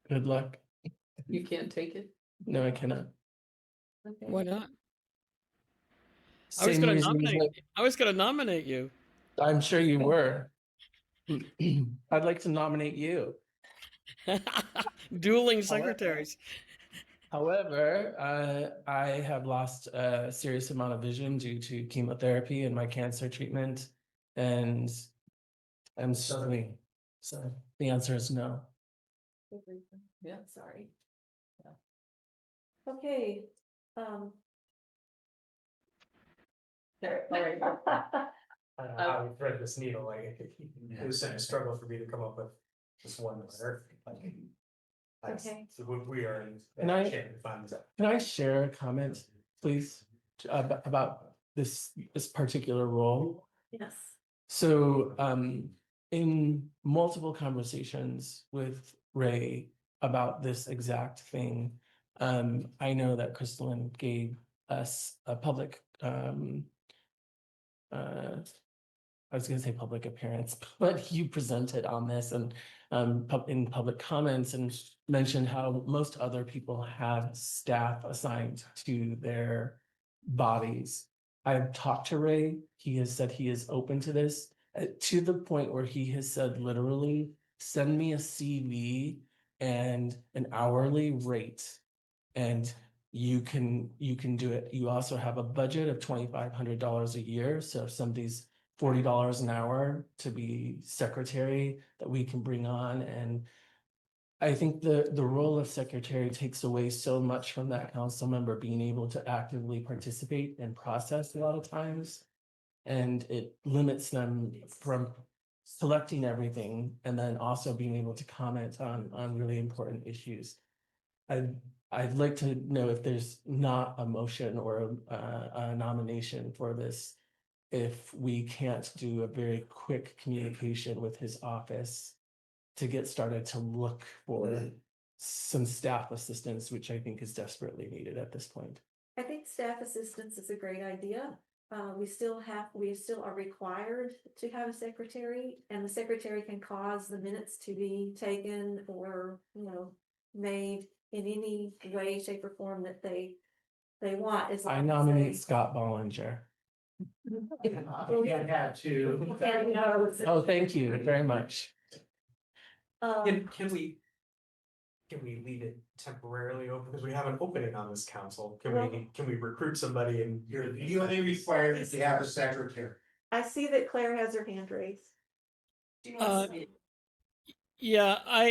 good luck. You can't take it? No, I cannot. Okay. Why not? I Same reason as I was gonna nominate you. I'm sure you were. I'd like to nominate you. Dueling secretaries. However, I have lost a serious amount of vision due to chemotherapy and my cancer treatment, and I'm struggling. So the answer is no. Yeah, sorry. Yeah. Okay, I don't know how we thread this needle, like, it was such a struggle for me to come up with just one letter. Like, Okay. So we are in. Can I- shape to find this out. Can I share a comment, please, about this particular role? Yes. So, in multiple conversations with Ray about this exact thing, I know that Crystalline gave us a public, I was gonna say public appearance, but you presented on this and in public comments and mentioned how most other people have staff assigned to their bodies. I've talked to Ray. He has said he is open to this to the point where he has said literally, send me a CV and an hourly rate and you can do it. You also have a budget of $2,500 a year. So if somebody's $40 an hour to be secretary that we can bring on. And I think the role of secretary takes away so much from that council member being able to actively participate and process a lot of times. And it limits them from selecting everything and then also being able to comment on really important issues. I'd like to know if there's not a motion or a nomination for this, if we can't do a very quick communication with his office to get started to look for some staff assistance, which I think is desperately needed at this point. I think staff assistance is a great idea. We still are required to have a secretary, and the secretary can cause the minutes to be taken or, made in any way, shape, or form that they want. As I long as nominate they- Scott Bollinger. Yeah, that too. Oh, thank you very much. Can we leave it temporarily open, because we have an opening on this council? Can we recruit somebody and? You only require that you have a secretary. I see that Claire has her hand raised. Yeah,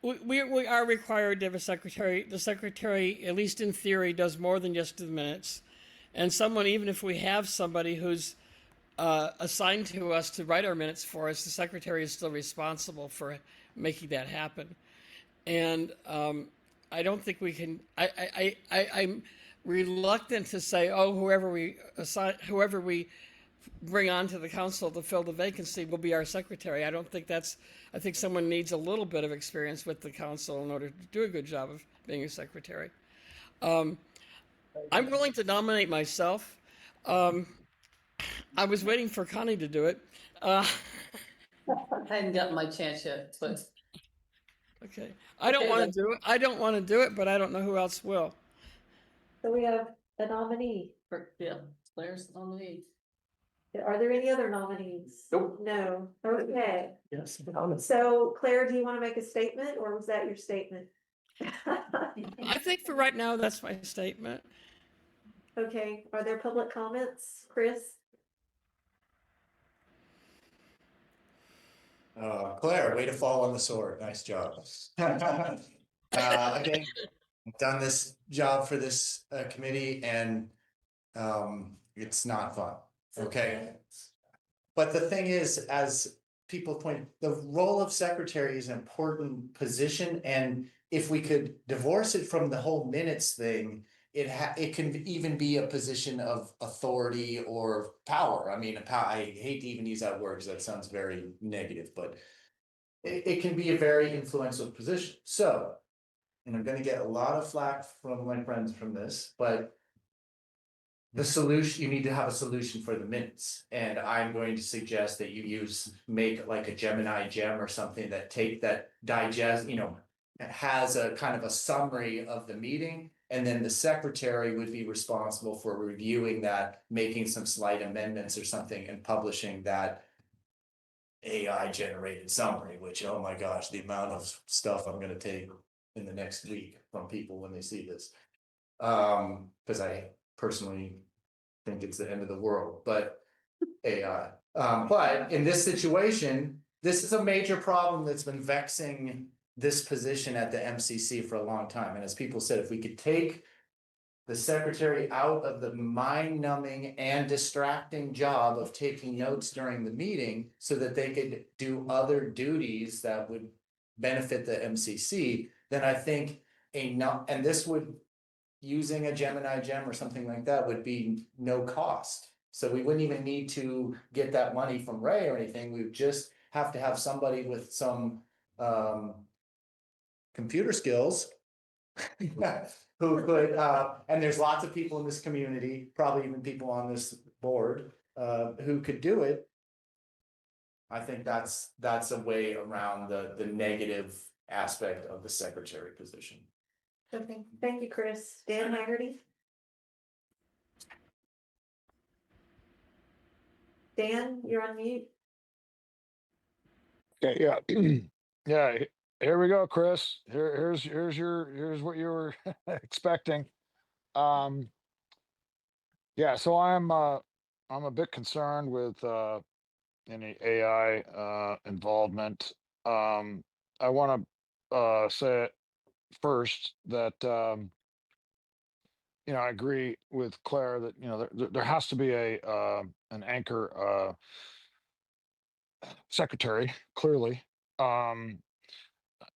we are required to have a secretary. The secretary, at least in theory, does more than just do the minutes. And someone, even if we have somebody who's assigned to us to write our minutes for us, the secretary is still responsible for making that happen. And I don't think we can. I'm reluctant to say, oh, whoever we bring onto the council to fill the vacancy will be our secretary. I don't think that's. I think someone needs a little bit of experience with the council in order to do a good job of being a secretary. I'm willing to nominate myself. I was waiting for Connie to do it. I hadn't gotten my chance yet, but. Okay. I don't want to do it. I don't want to do it, but I don't know who else will. So we have a nominee. Yeah, Claire's the nominee. Are there any other nominees? Nope. No. Okay. Yes. So Claire, do you want to make a statement, or was that your statement? I think for right now, that's my statement. Okay. Are there public comments, Chris? Claire, way to fall on the sword. Nice job. Again, I've done this job for this committee and it's not fun. Okay. But the thing is, as people point, the role of secretary is an important position. And if we could divorce it from the whole minutes thing, it can even be a position of authority or power. I mean, I hate to even use that word because that sounds very negative, but it can be a very influential position. So, and I'm going to get a lot of flack from my friends from this, but the solution, you need to have a solution for the minutes. And I'm going to suggest that you make like a Gemini gem or something that digest, has a kind of a summary of the meeting. And then the secretary would be responsible for reviewing that, making some slight amendments or something and publishing that AI generated summary, which, oh my gosh, the amount of stuff I'm going to take in the next week from people when they see this. Because I personally think it's the end of the world, but AI. But in this situation, this is a major problem that's been vexing this position at the MCC for a long time. And as people said, if we could take the secretary out of the mind numbing and distracting job of taking notes during the meeting so that they could do other duties that would benefit the MCC, then I think and this would, using a Gemini gem or something like that would be no cost. So we wouldn't even need to get that money from Ray or anything. We would just have to have somebody with some computer skills who could, and there's lots of people in this community, probably even people on this board, who could do it. I think that's a way around the negative aspect of the secretary position. Okay, thank you, Chris. Dan Haggerty? Dan, you're on mute. Okay, yeah. Yeah, here we go, Chris. Here's what you were expecting. Yeah, so I'm a bit concerned with any AI involvement. I want to say it first that I agree with Claire that there has to be an anchor secretary, clearly.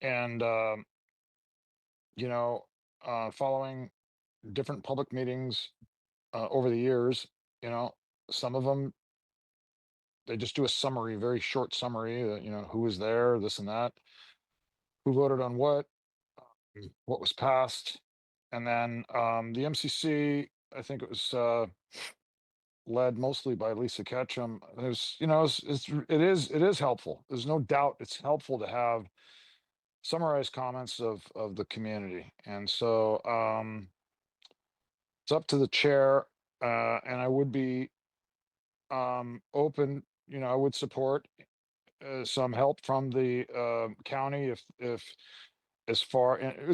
And following different public meetings over the years, some of them they just do a summary, very short summary, who was there, this and that, who voted on what was passed. And then the MCC, I think it was led mostly by Lisa Ketchum. It is helpful. There's no doubt it's helpful to have summarized comments of the community. And so it's up to the chair, and I would be open, I would support some help from the county if and it's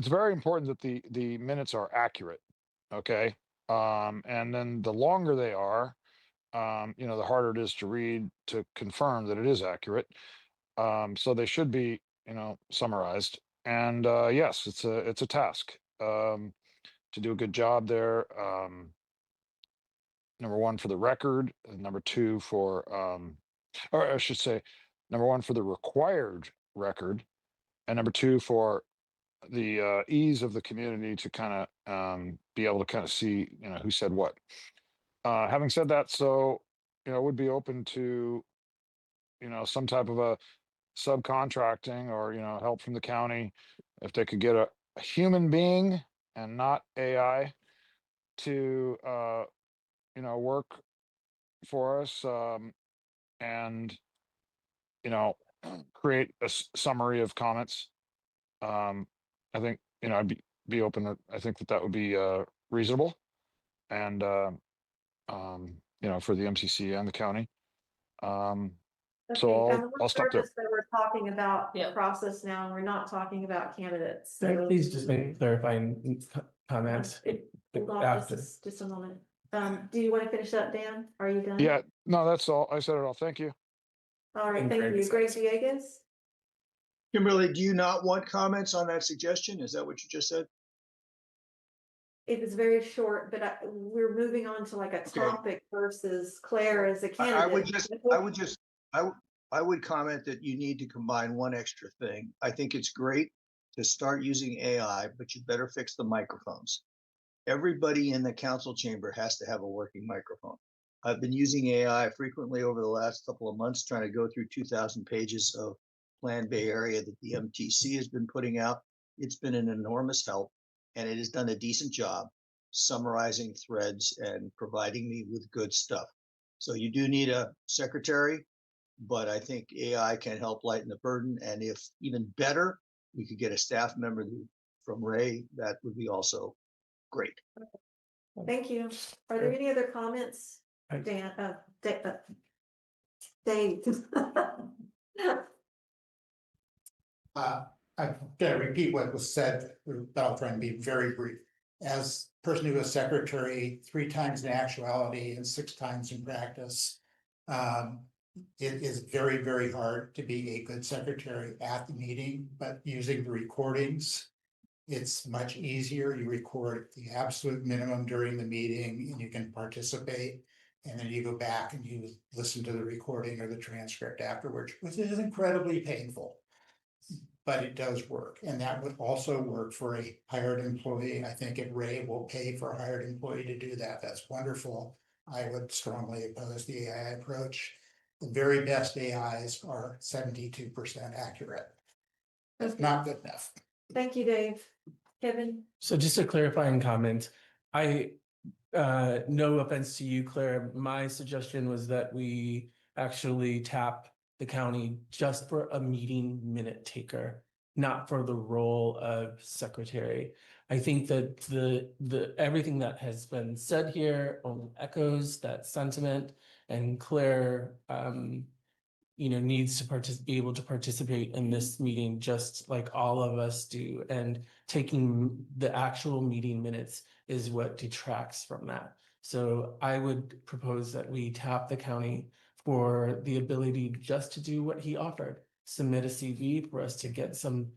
very important that the minutes are accurate. Okay. And then the longer they are, the harder it is to read to confirm that it is accurate. So they should be, summarized. And yes, it's a task to do a good job there. Number one for the record, and number two for or I should say, number one for the required record, and number two for the ease of the community to kind of be able to kind of see, who said what. Having said that, so would be open to some type of a subcontracting or help from the county if they could get a human being and not AI to work for us, and create a summary of comments. I think I'd be open to, I think that would be reasonable, and for the MCC and the county. So Okay, and I'll stop there. that we're talking about Yeah. process now, and we're not talking about candidates. Can I So please just make a clarifying comment hold on after? just a moment. Do you want to finish up, Dan? Are you done? Yeah, no, that's all. I said it all. Thank you. All right, And thank Greg you. Greg Villegas? Kimberly, do you not want comments on that suggestion? Is that what you just said? It was very short, but we're moving on to like a topic versus Claire as a candidate. I would comment that you need to combine one extra thing. I think it's great to start using AI, but you better fix the microphones. Everybody in the council chamber has to have a working microphone. I've been using AI frequently over the last couple of months, trying to go through 2,000 pages of Plan Bay Area that the MTC has been putting out. It's been an enormous help, and it has done a decent job summarizing threads and providing me with good stuff. So you do need a secretary, but I think AI can help lighten the burden. And if even better, we could get a staff member from Ray, that would be also great. Thank you. Are there any other comments? Dan, Dave. I'm gonna repeat what was said, but I'll try and be very brief. As person who was secretary 3 times in actuality and 6 times in practice, it is very, very hard to be a good secretary at the meeting, but using the recordings It's much easier. You record the absolute minimum during the meeting and you can participate. And then you go back and you listen to the recording or the transcript afterwards, which is incredibly painful. But it does work, and that would also work for a hired employee. I think if Ray will pay for a hired employee to do that, that's wonderful. I would strongly oppose the AI approach. The very best AIs are 72% accurate. That's Okay. not good enough. Thank you, Dave. Kevin? So just a clarifying comment, no offense to you, Claire, my suggestion was that we actually tap the county just for a meeting minute taker, not for the role of secretary. I think that the everything that has been said here only echoes that sentiment, and Claire needs to be able to participate in this meeting just like all of us do. And taking the actual meeting minutes is what detracts from that. So I would propose that we tap the county for the ability just to do what he offered, submit a CV for us to get some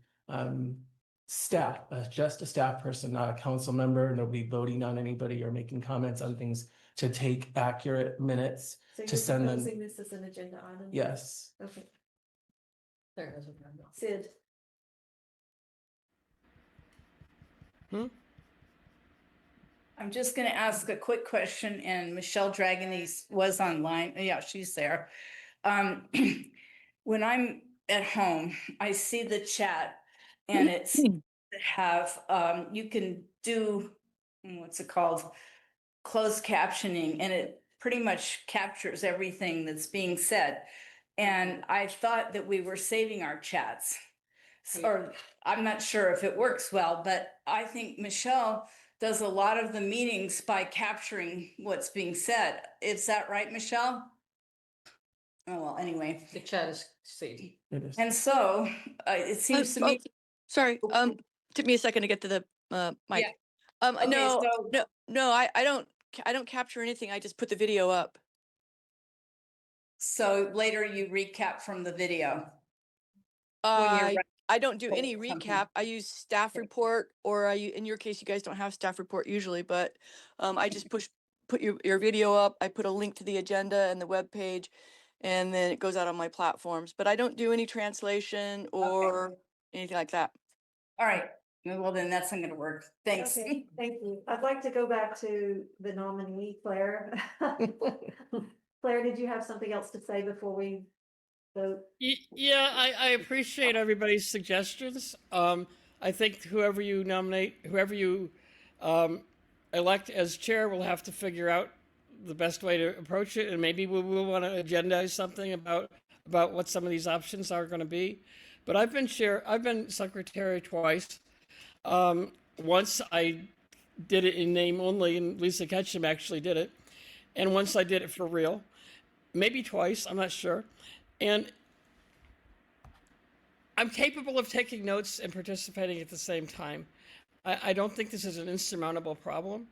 staff, just a staff person, not a council member, nobody voting on anybody or making comments on things, to take accurate minutes So to you're send them. proposing this as an agenda item? Yes. Okay. There has a hand up. Sid? I'm just gonna ask a quick question, and Michelle Dragonese was online. Yeah, she's there. When I'm at home, I see the chat and it's you can do, what's it called? Closed captioning, and it pretty much captures everything that's being said. And I thought that we were saving our chats. Or I'm not sure if it works well, but I think Michelle does a lot of the meetings by capturing what's being said. Is that right, Michelle? Oh, well, anyway. The chat is saved. And so it seems to me. Sorry, took me a second to get to the mic. Yeah. Okay, No, so- no, I don't capture anything. I just put the video up. So later you recap from the video. When you're I don't do any something. recap. I use staff report, or in your case, you guys don't have staff report usually, but I just put your video up. I put a link to the agenda and the web page, and then it goes out on my platforms. But I don't do any translation or anything like that. All right. Well, then that's not gonna work. Thanks. Okay, thank you. I'd like to go back to the nominee, Claire. Claire, did you have something else to say before we vote? Yeah, I appreciate everybody's suggestions. I think whoever you nominate, whoever you elect as chair, will have to figure out the best way to approach it, and maybe we'll want to agendize something about what some of these options are going to be. But I've been secretary twice. Once I did it in name only, and Lisa Ketchum actually did it, and once I did it for real. Maybe twice, I'm not sure. And I'm capable of taking notes and participating at the same time. I don't think this is an insurmountable problem.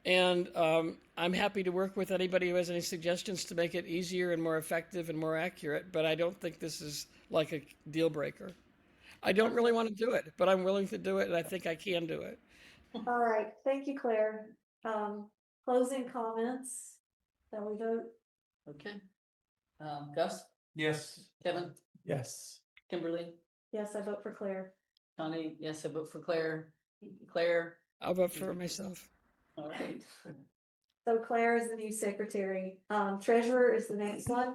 And I'm happy to work with anybody who has any suggestions to make it easier and more effective and more accurate, but I don't think this is like a deal breaker. I don't really want to do it, but I'm willing to do it, and I think I can do it. All right, thank you, Claire. Closing comments, shall we vote? Okay. Gus? Yes. Kevin? Yes. Kimberly? Yes, I vote for Claire. Connie? Yes, I vote for Claire. Claire? I'll vote for myself. All right. So Claire is the new secretary. Treasurer is the next one.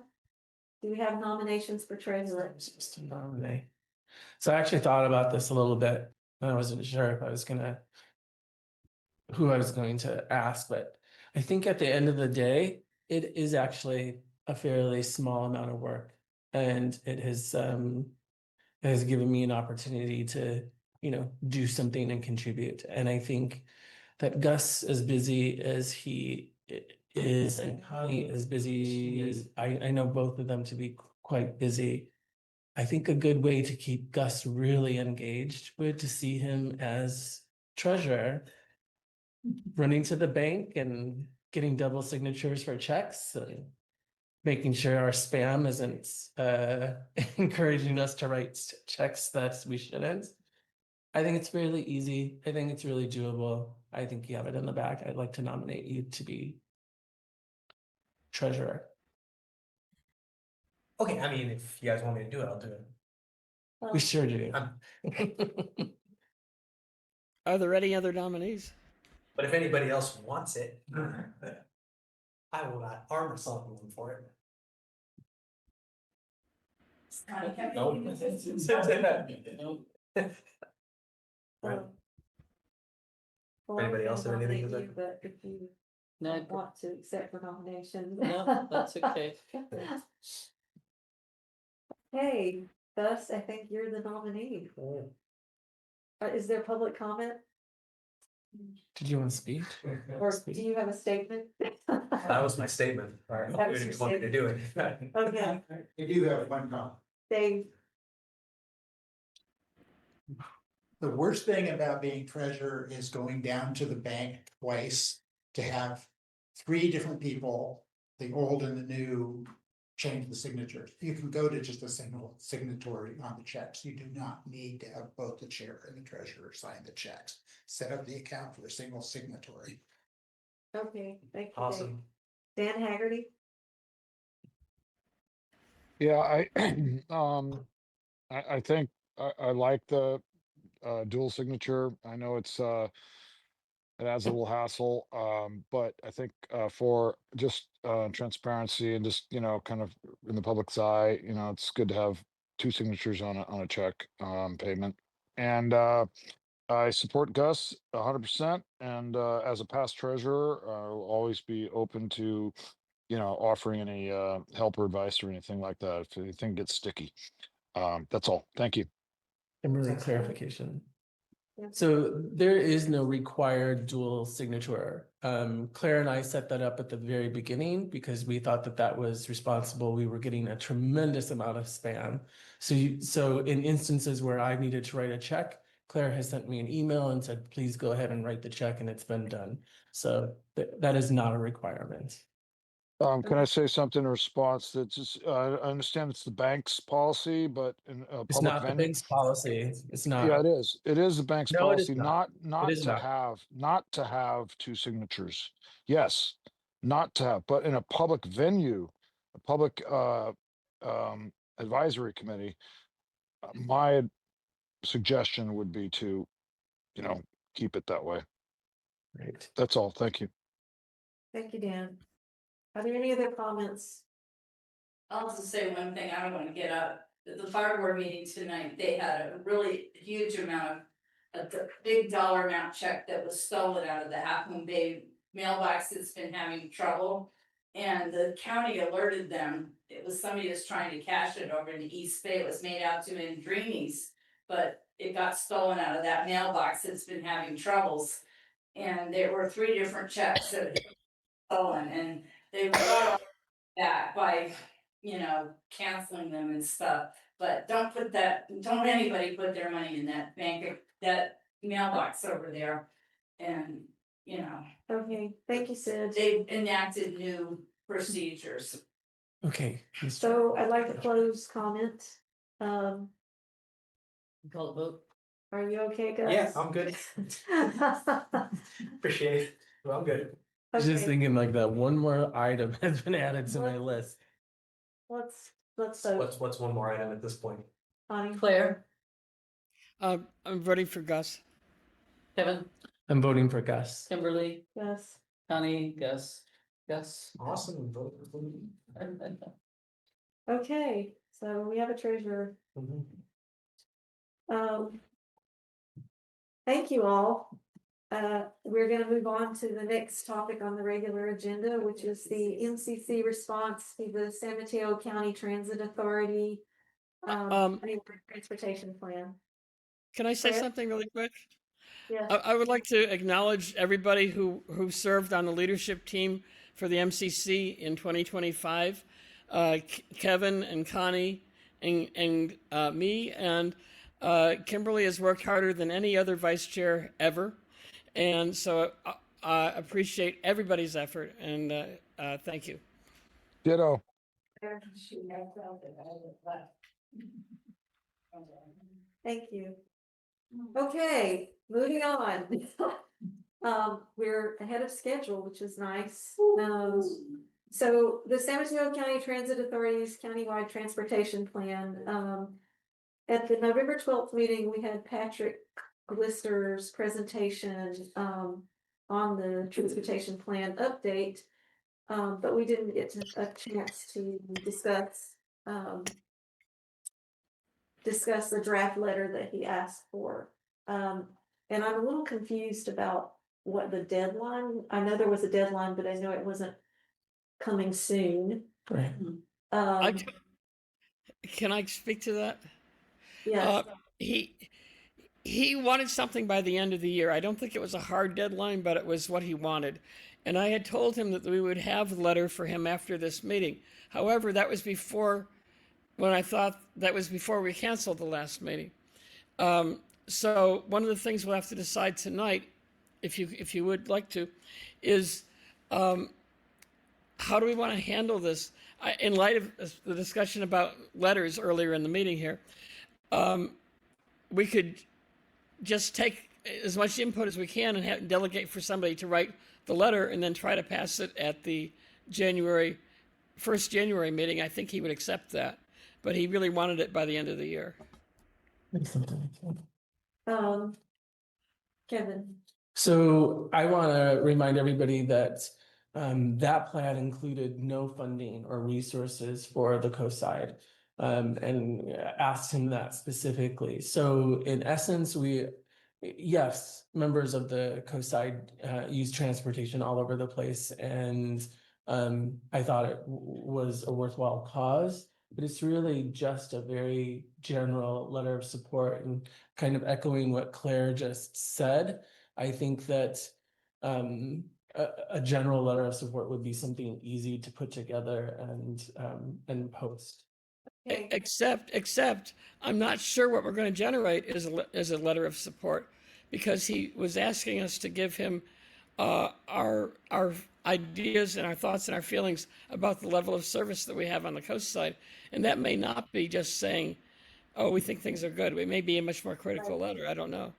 Do we have nominations for treasurer? Just to nominate. So I actually thought about this a little bit, and I wasn't sure if who I was going to ask, but I think at the end of the day, it is actually a fairly small amount of work, and it has given me an opportunity to, do something and contribute. And I think that Gus, as busy as he is, and Connie, as busy as I know both of them to be quite busy. I think a good way to keep Gus really engaged would to see him as treasurer, running to the bank and getting double signatures for checks, and making sure our spam isn't encouraging us to write checks that we shouldn't. I think it's fairly easy. I think it's really doable. I think you have it in the back. I'd like to nominate you to be treasurer. Okay, I mean, if you guys want me to do it, I'll do it. We sure do. Are there any other nominees? But if anybody else wants it, I will not arm wrestle them for it. Right. Well, Anybody I'm else gonna have anything to nominate say? you, but if you No, don't want to accept the nomination. No, that's okay. Hey, Gus, I think you're the nominee. Is there public comment? Did you want to speak? Or do you have a statement? That was my statement. All right, That you was your didn't want me to do it. Okay, I do have one comment. Dave, The worst thing about being treasurer is going down to the bank twice to have 3 different people, the old and the new, change the signatures. You can go to just a single signatory on the checks. You do not need to have both the chair and the treasurer sign the checks. Set up the account for a single signatory. okay, thank you, Dave. Awesome. Dan Haggerty? Yeah, I think I like the dual signature. I know it's it adds a little hassle, but I think for just transparency and just, you know, kind of in the public's eye, you know, it's good to have 2 signatures on a check payment. And I support Gus 100%. And as a past treasurer, I'll always be open to, you know, offering any help or advice or anything like that if anything gets sticky. That's all. Thank you. And really clarification. Yeah. So there is no required dual signature. Claire and I set that up at the very beginning because we thought that that was responsible. We were getting a tremendous amount of spam. So in instances where I needed to write a check, Claire has sent me an email and said, please go ahead and write the check, and it's been done. So that is not a requirement. Can I say something in response? That's just, I understand it's the bank's policy, but in a It's public not the venue. bank's policy. It's not. Yeah, it is. It is the bank's No, it is policy not. not It is not. not to have 2 signatures. Yes, not to have, but in a public venue, a public advisory committee, my suggestion would be to, you know, keep it that way. Right. That's all. Thank you. Thank you, Dan. Are there any other comments? I'll just say one thing, I don't wanna get up, at the fire board meeting tonight, they had a really huge amount of, a big dollar amount check that was stolen out of the Half Moon Bay mailbox that's been having trouble. And the county alerted them, it was somebody that's trying to cash it over in the East Bay, it was made out to in Dreamies. But it got stolen out of that mailbox that's been having troubles. And there were 3 different checks that had stolen, and they got that by, you know, canceling them and stuff. But don't anybody put their money in that bank, that mailbox over there. And, you know, Okay, thank you, Sid. they've enacted new procedures. Okay. So I'd like to close comment. Um, Call the vote. are you okay, Gus? Yeah, I'm good. Appreciate it. Well, I'm good. Just Okay, thinking like that one more item has been added to my list. let's vote. What's one more item at this point? Connie? Claire, I'm voting for Gus. Kevin, I'm voting for Gus. Kimberly, Yes. Connie, Gus, Gus. Awesome. Vote for me. Okay, so we have a treasurer. Thank you all. We're gonna move on to the next topic on the regular agenda, which is the MCC response to the San Mateo County Transit Authority. Transportation plan. Can I say Fred? something really quick? Yes. I would like to acknowledge everybody who served on the leadership team for the MCC in 2025. Kevin and Connie and me, and Kimberly has worked harder than any other vice chair ever. And so I appreciate everybody's effort, and thank you. Ditto. Thank you. Okay, moving on. We're ahead of schedule, which is nice. So the San Mateo County Transit Authority's countywide transportation plan, at the November 12th meeting, we had Patrick Glister's presentation, on the transportation plan update. But we didn't get a chance to discuss the draft letter that he asked for. And I'm a little confused about what the deadline, I know there was a deadline, but I know it wasn't coming soon. Right. Can I speak to that? Yes. He wanted something by the end of the year. I don't think it was a hard deadline, but it was what he wanted. And I had told him that we would have a letter for him after this meeting. However, that was before we canceled the last meeting. So one of the things we'll have to decide tonight, if you would like to, is how do we want to handle this? In light of the discussion about letters earlier in the meeting here, we could just take as much input as we can and delegate for somebody to write the letter and then try to pass it at the first January meeting. I think he would accept that, but he really wanted it by the end of the year. Kevin. So I want to remind everybody that that plan included no funding or resources for the coast side, and asked him that specifically. So in essence, yes, members of the coast side use transportation all over the place, and I thought it was a worthwhile cause. But it's really just a very general letter of support, and kind of echoing what Claire just said. I think that a general letter of support would be something easy to put together and post. Except I'm not sure what we're going to generate is a letter of support, because he was asking us to give him our ideas and our thoughts and our feelings about the level of service that we have on the coast side. And that may not be just saying, oh, we think things are good. It may be a much more critical letter. I don't know.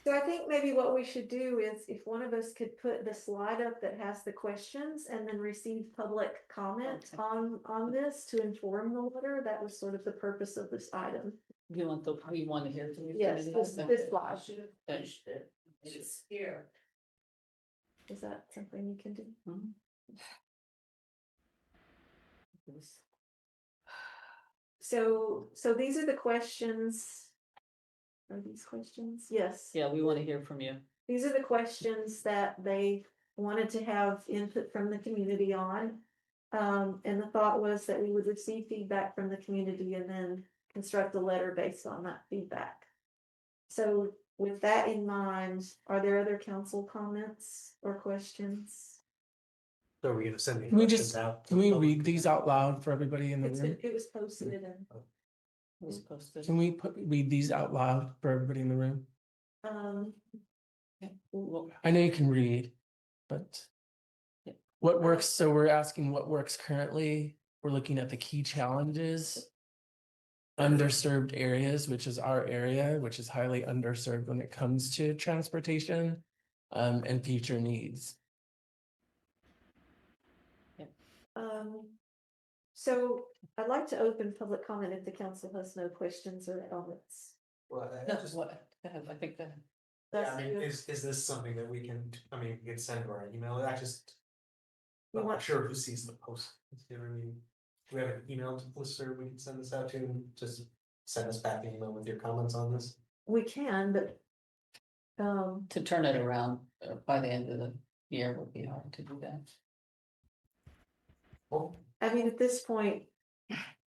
So I think maybe what we should do is if one of us could put the slide up that has the questions and then receive public comment on this to inform the letter, that was sort of the purpose of this item. You want to hear from you? Yes, this slide. Finished it. It's here. Is that something you can do? So these are the questions. Are these questions? Yes. Yeah, we want to hear from you. These are the questions that they wanted to have input from the community on. And the thought was that we would receive feedback from the community and then construct a letter based on that feedback. So with that in mind, are there other council comments or questions? So are we gonna send the Can we questions out? can we read these out loud for everybody in the room? It was posted and. It was posted. Can we read these out loud for everybody in the room? I know you can read, but what works? So we're asking what works currently. We're looking at the key challenges, underserved areas, which is our area, which is highly underserved when it comes to transportation, and future needs. So I'd like to open public comment if the council has no questions or comments. Well, That's what, I think that. yeah, I mean, is this something that we can send to our email? I just. I'm not sure who sees the post. You know what I mean? Do we have an email listener we can send this out to, and just send us back an email with your comments on this? We can, but. To turn it around by the end of the year would be hard to do that. I mean, at this point,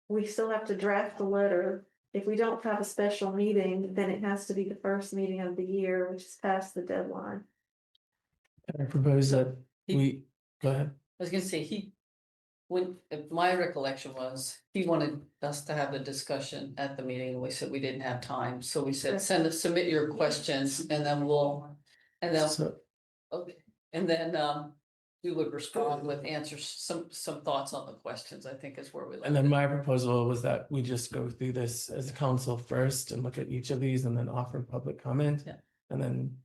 we still have to draft the letter. If we don't have a special meeting, then it has to be the first meeting of the year, which is past the deadline. I propose that we go ahead. I was gonna say my recollection was he wanted us to have a discussion at the meeting, and we said we didn't have time, so we said submit your questions and then okay, and then we would respond with answers, some thoughts on the questions, I think is where we. And then my proposal was that we just go through this as a council first and look at each of these and then offer public comment. Yeah. And then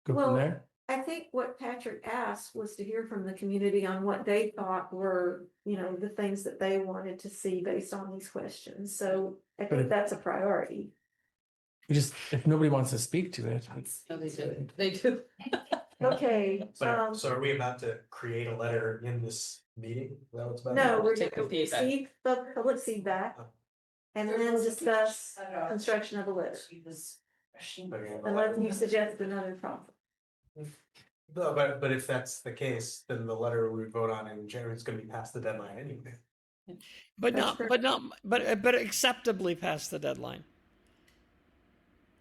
go Well, from there. I think what Patrick asked was to hear from the community on what they thought were, the things that they wanted to see based on these questions. So I But think if- that's a priority. We just, if nobody wants to speak to it, No, they do, they do. Okay, But so are we about to create a letter in this meeting? Is that what's about? no, we're Take going the to feedback. receive the public feedback and then discuss construction of a letter. Unless you suggest another problem. No, but if that's the case, then the letter we vote on in January is gonna be past the deadline anyway. But That's but acceptably past the deadline.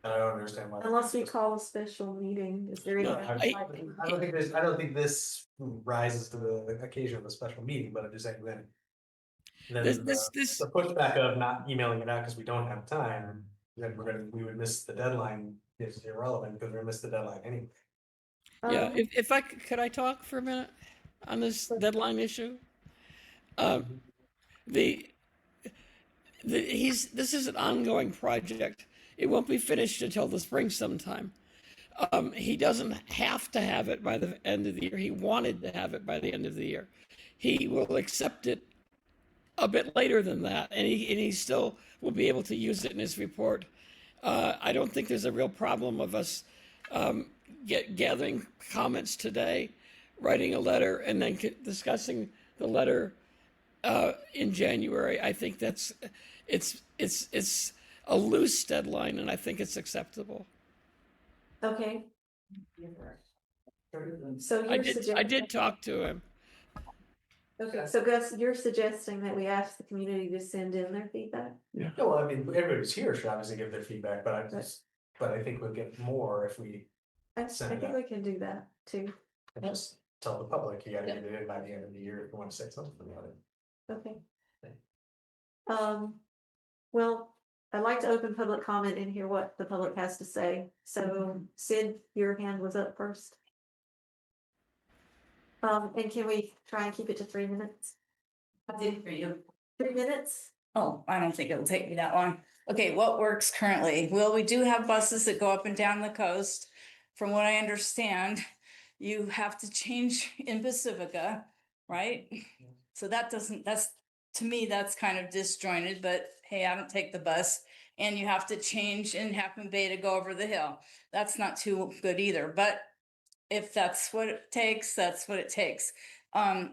And I don't understand why. Unless we call a special meeting, is there any? No, I don't think this rises to the occasion of a special meeting, but I'm just saying then. The pushback of not emailing it out because we don't have time, then we would miss the deadline. It's irrelevant because we missed the deadline anyway. Yeah, if I could I talk for a minute on this deadline issue? This is an ongoing project. It won't be finished until the spring sometime. He doesn't have to have it by the end of the year. He wanted to have it by the end of the year. He will accept it a bit later than that, and he still will be able to use it in his report. I don't think there's a real problem of us gathering comments today, writing a letter, and then discussing the letter in January. I think it's a loose deadline, and I think it's acceptable. Okay. So you're I did talk to him. Okay, so Gus, you're suggesting that we ask the community to send in their feedback? Yeah. No, well, I mean, everybody's here should obviously give their feedback, but I think we'll get more if we I send it think out. we can do that too. And just tell the public, you gotta get it in by the end of the year if you want to say something about it. Okay. Well, I'd like to open public comment and hear what the public has to say. So Sid, your hand was up first. And can we try and keep it to 3 minutes? I did for you. 3 minutes? Oh, I don't think it'll take me that long. Okay, what works currently? Well, we do have buses that go up and down the coast. From what I understand, you have to change in Pacifica, right? So that's, to me, that's kind of disjointed, but hey, I don't take the bus. And you have to change in Half Bay to go over the hill. That's not too good either, but if that's what it takes, that's what it takes. At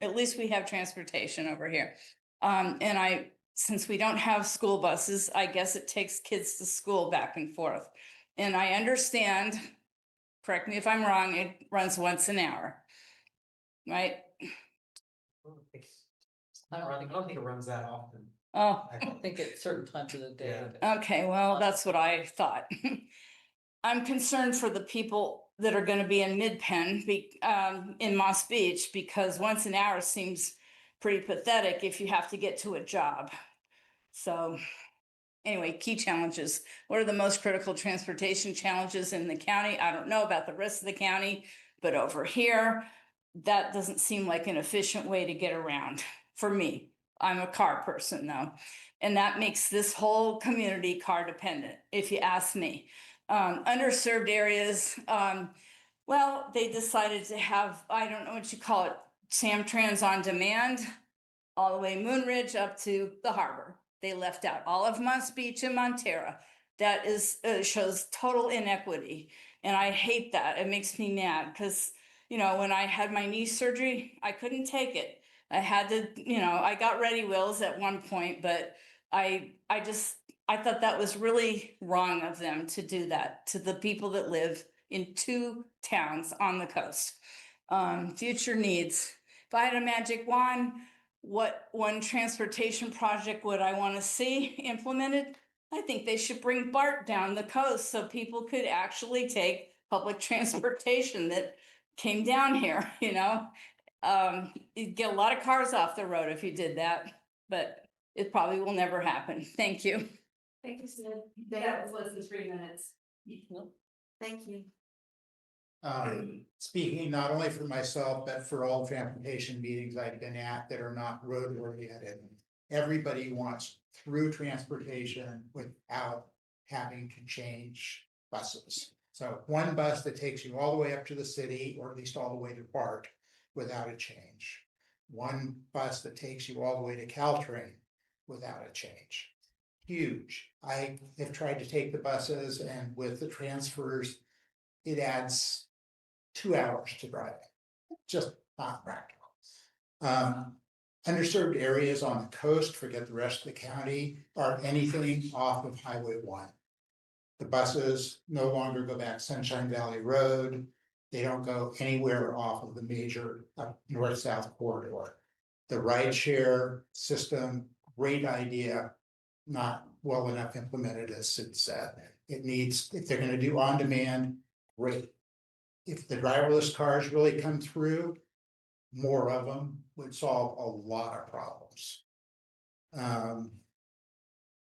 least we have transportation over here. And since we don't have school buses, I guess it takes kids to school back and forth. And I understand, correct me if I'm wrong, it runs once an hour, right? I don't think it runs that often. Oh, I think at certain times of the day. okay, well, that's what I thought. I'm concerned for the people that are gonna be in Mid-Penn, in Moss Beach, because once an hour seems pretty pathetic if you have to get to a job. So anyway, key challenges. What are the most critical transportation challenges in the county? I don't know about the rest of the county, but over here, that doesn't seem like an efficient way to get around for me. I'm a car person though, and that makes this whole community car dependent, if you ask me. Underserved areas, well, they decided to have, I don't know what you call it, Samtrans on demand, all the way Moonridge up to the harbor. They left out all of Moss Beach and Montera. That is, shows total inequity. And I hate that. It makes me mad because, when I had my knee surgery, I couldn't take it. I had to, I got Ready Wills at one point, but I thought that was really wrong of them to do that to the people that live in 2 towns on the coast. Future needs. If I had a magic wand, what one transportation project would I want to see implemented? I think they should bring BART down the coast so people could actually take public transportation that came down here, You'd get a lot of cars off the road if you did that, but it probably will never happen. Thank you. Thank you, Sid. That was less than 3 minutes. Thank you. Speaking not only for myself, but for all transportation meetings I've been at that are not road oriented. Everybody wants through transportation without having to change buses. So one bus that takes you all the way up to the city, or at least all the way to BART without a change. One bus that takes you all the way to Caltrain without a change. Huge. I have tried to take the buses, and with the transfers, it adds 2 hours to drive. Just not practical. Underserved areas on the coast, forget the rest of the county, are anything off of Highway 1. The buses no longer go back Sunshine Valley Road. They don't go anywhere off of the major north-south corridor. The rideshare system, great idea, not well enough implemented, as Sid said. It needs, if they're gonna do on-demand, great. If the driverless cars really come through, more of them would solve a lot of problems.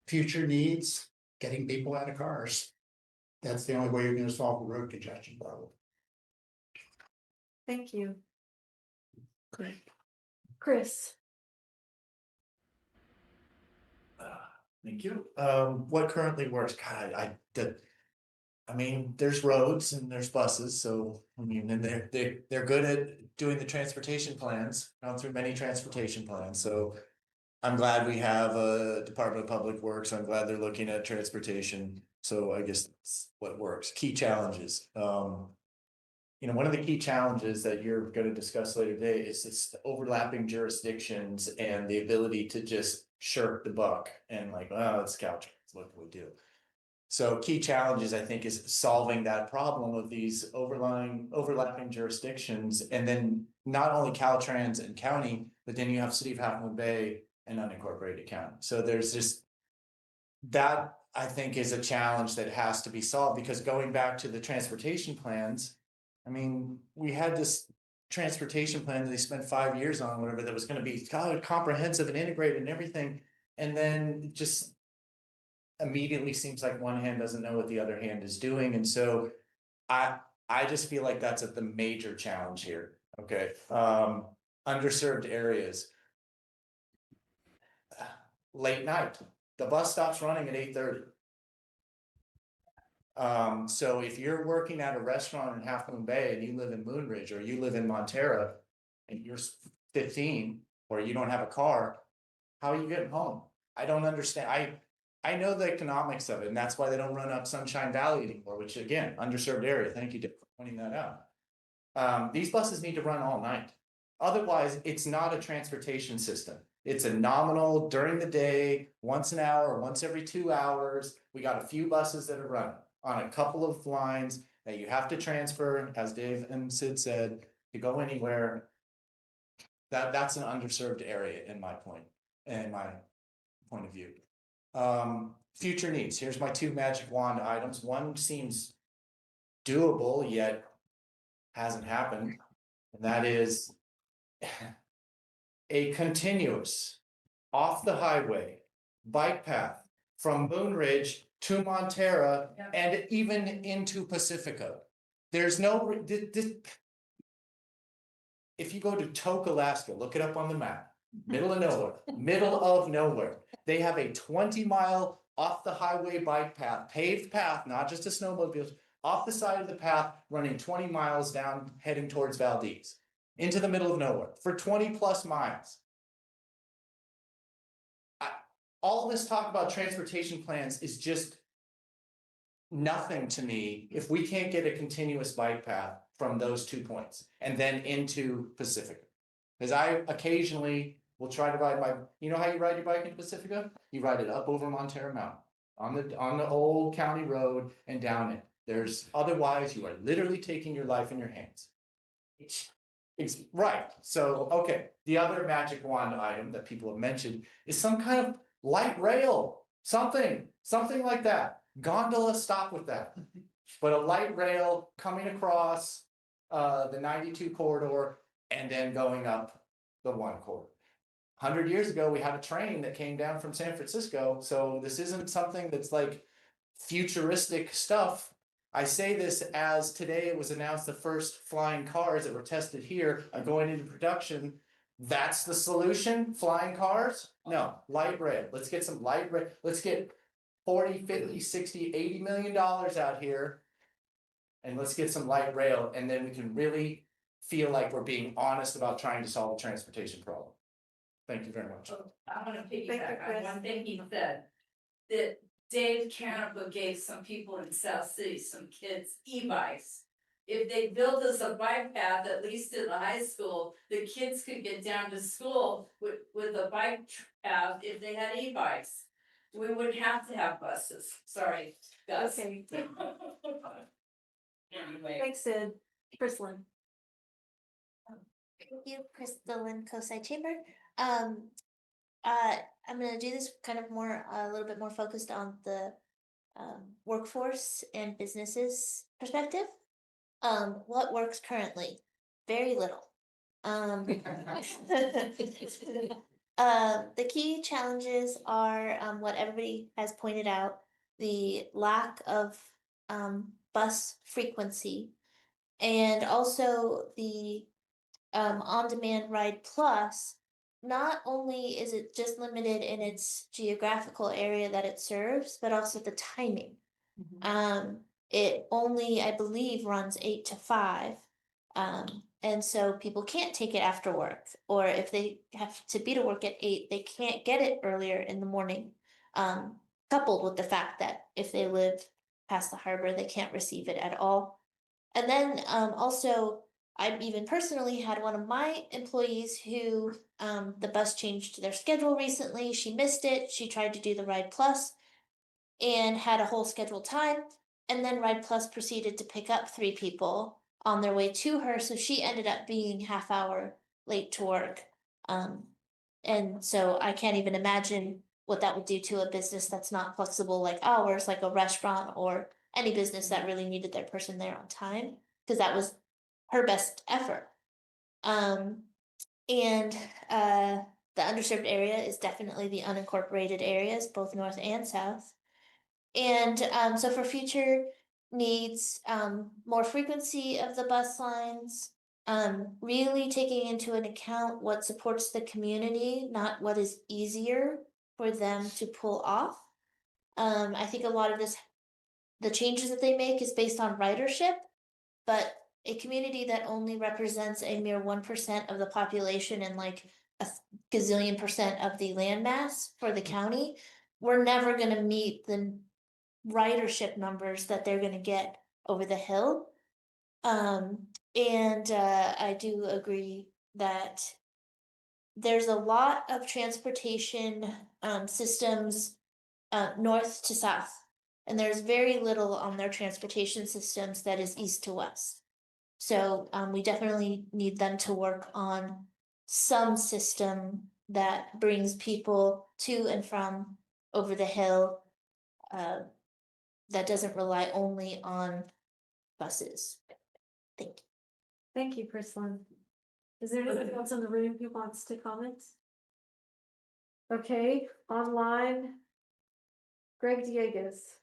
Future needs, getting people out of cars. That's the only way you're gonna solve the road congestion problem. Thank you. Great. Chris. Thank you. What currently works? God, I mean, there's roads and there's buses, so I mean, and they're good at doing the transportation plans, gone through many transportation plans, so I'm glad we have a Department of Public Works. I'm glad they're looking at transportation. So I guess that's what works. Key challenges. You know, one of the key challenges that you're going to discuss later today is this overlapping jurisdictions and the ability to just shirk the buck and like, oh, it's Caltrans, what can we do? So key challenges, I think, is solving that problem of these overlapping jurisdictions, and then not only Caltrans and county, but then you have City of Half Moon Bay and unincorporated county. So there's just that, I think, is a challenge that has to be solved, because going back to the transportation plans, I mean, we had this transportation plan that they spent 5 years on, whatever, that was going to be comprehensive and integrated and everything, and then just immediately seems like one hand doesn't know what the other hand is doing. And so I just feel like that's the major challenge here. Okay. Underserved areas. Late night, the bus stops running at 8:30. So if you're working at a restaurant in Half Moon Bay and you live in Moonridge, or you live in Montera and you're 15, or you don't have a car, how are you getting home? I don't understand. I know the economics of it, and that's why they don't run up Sunshine Valley anymore, which again, underserved area. Thank you for pointing that out. These buses need to run all night. Otherwise, it's not a transportation system. It's a nominal during the day, once an hour, once every 2 hours. We got a few buses that are running on a couple of lines that you have to transfer, as Dave and Sid said, to go anywhere. That's an underserved area in my point of view. Future needs. Here's my 2 magic wand items. One seems doable, yet hasn't happened, and that is a continuous off the highway bike path from Moonridge to Montera and even into Pacifica. There's no, if you go to Tok, Alaska, look it up on the map, middle of nowhere, they have a 20-mile off the highway bike path, paved path, not just a snowmobile, off the side of the path, running 20 miles down, heading towards Valdez, into the middle of nowhere for 20 plus miles. All this talk about transportation plans is just nothing to me if we can't get a continuous bike path from those 2 points and then into Pacifica. Because I occasionally will try to ride my, you know how you ride your bike into Pacifica? You ride it up over Montera Mountain on the old county road and down it. Otherwise you are literally taking your life in your hands. It's right. So, okay. The other magic wand item that people have mentioned is some kind of light rail, something like that. Gondola, stop with that. But a light rail coming across the 92 corridor and then going up the 1 corridor. 100 years ago, we had a train that came down from San Francisco. So this isn't something that's like futuristic stuff. I say this as today it was announced the first flying cars that were tested here are going into production. That's the solution, flying cars? No, light rail. Let's get some light rail. Let's get 40, 50, 60, $80 million out here. And let's get some light rail, and then we can really feel like we're being honest about trying to solve the transportation problem. Thank you very much. I want to Thank you, piggyback on Chris. one thing he said. That Dave Canepa gave some people in South City, some kids, e-bikes. If they build us a bike path, at least at the high school, the kids could get down to school with a bike path if they had e-bikes. We wouldn't have to have buses. Sorry, Gus. Okay. Anyway. Thanks, Sid. Kristlyn. Thank you, Crystal and COSI Chamber. I'm gonna do this kind of more, a little bit more focused on the workforce and businesses perspective. What works currently? Very little. The key challenges are what everybody has pointed out, the lack of bus frequency, and also the on-demand ride plus. Not only is it just limited in its geographical area that it serves, but also the timing. It only, I believe, runs 8 to 5. And so people can't take it after work, or if they have to be to work at 8, they can't get it earlier in the morning. Coupled with the fact that if they live past the harbor, they can't receive it at all. And then also, I've even personally had one of my employees who the bus changed their schedule recently. She missed it. She tried to do the Ride Plus and had a whole scheduled time. And then Ride Plus proceeded to pick up 3 people on their way to her. So she ended up being half hour late to work. And so I can't even imagine what that would do to a business that's not flexible like ours, like a restaurant or any business that really needed their person there on time, because that was her best effort. And the underserved area is definitely the unincorporated areas, both north and south. And so for future needs, more frequency of the bus lines, really taking into an account what supports the community, not what is easier for them to pull off. I think a lot of this, the changes that they make is based on ridership, but a community that only represents a mere 1% of the population and like a gazillion percent of the landmass for the county, we're never going to meet the ridership numbers that they're going to get over the hill. I do agree that there's a lot of transportation systems north to south, and there's very little on their transportation systems that is east to west. So we definitely need them to work on some system that brings people to and from over the hill, that doesn't rely only on buses. Thank you. Thank you, Kristlyn. Is there anyone else in the room who wants to comment? Okay, online, Greg Diegues.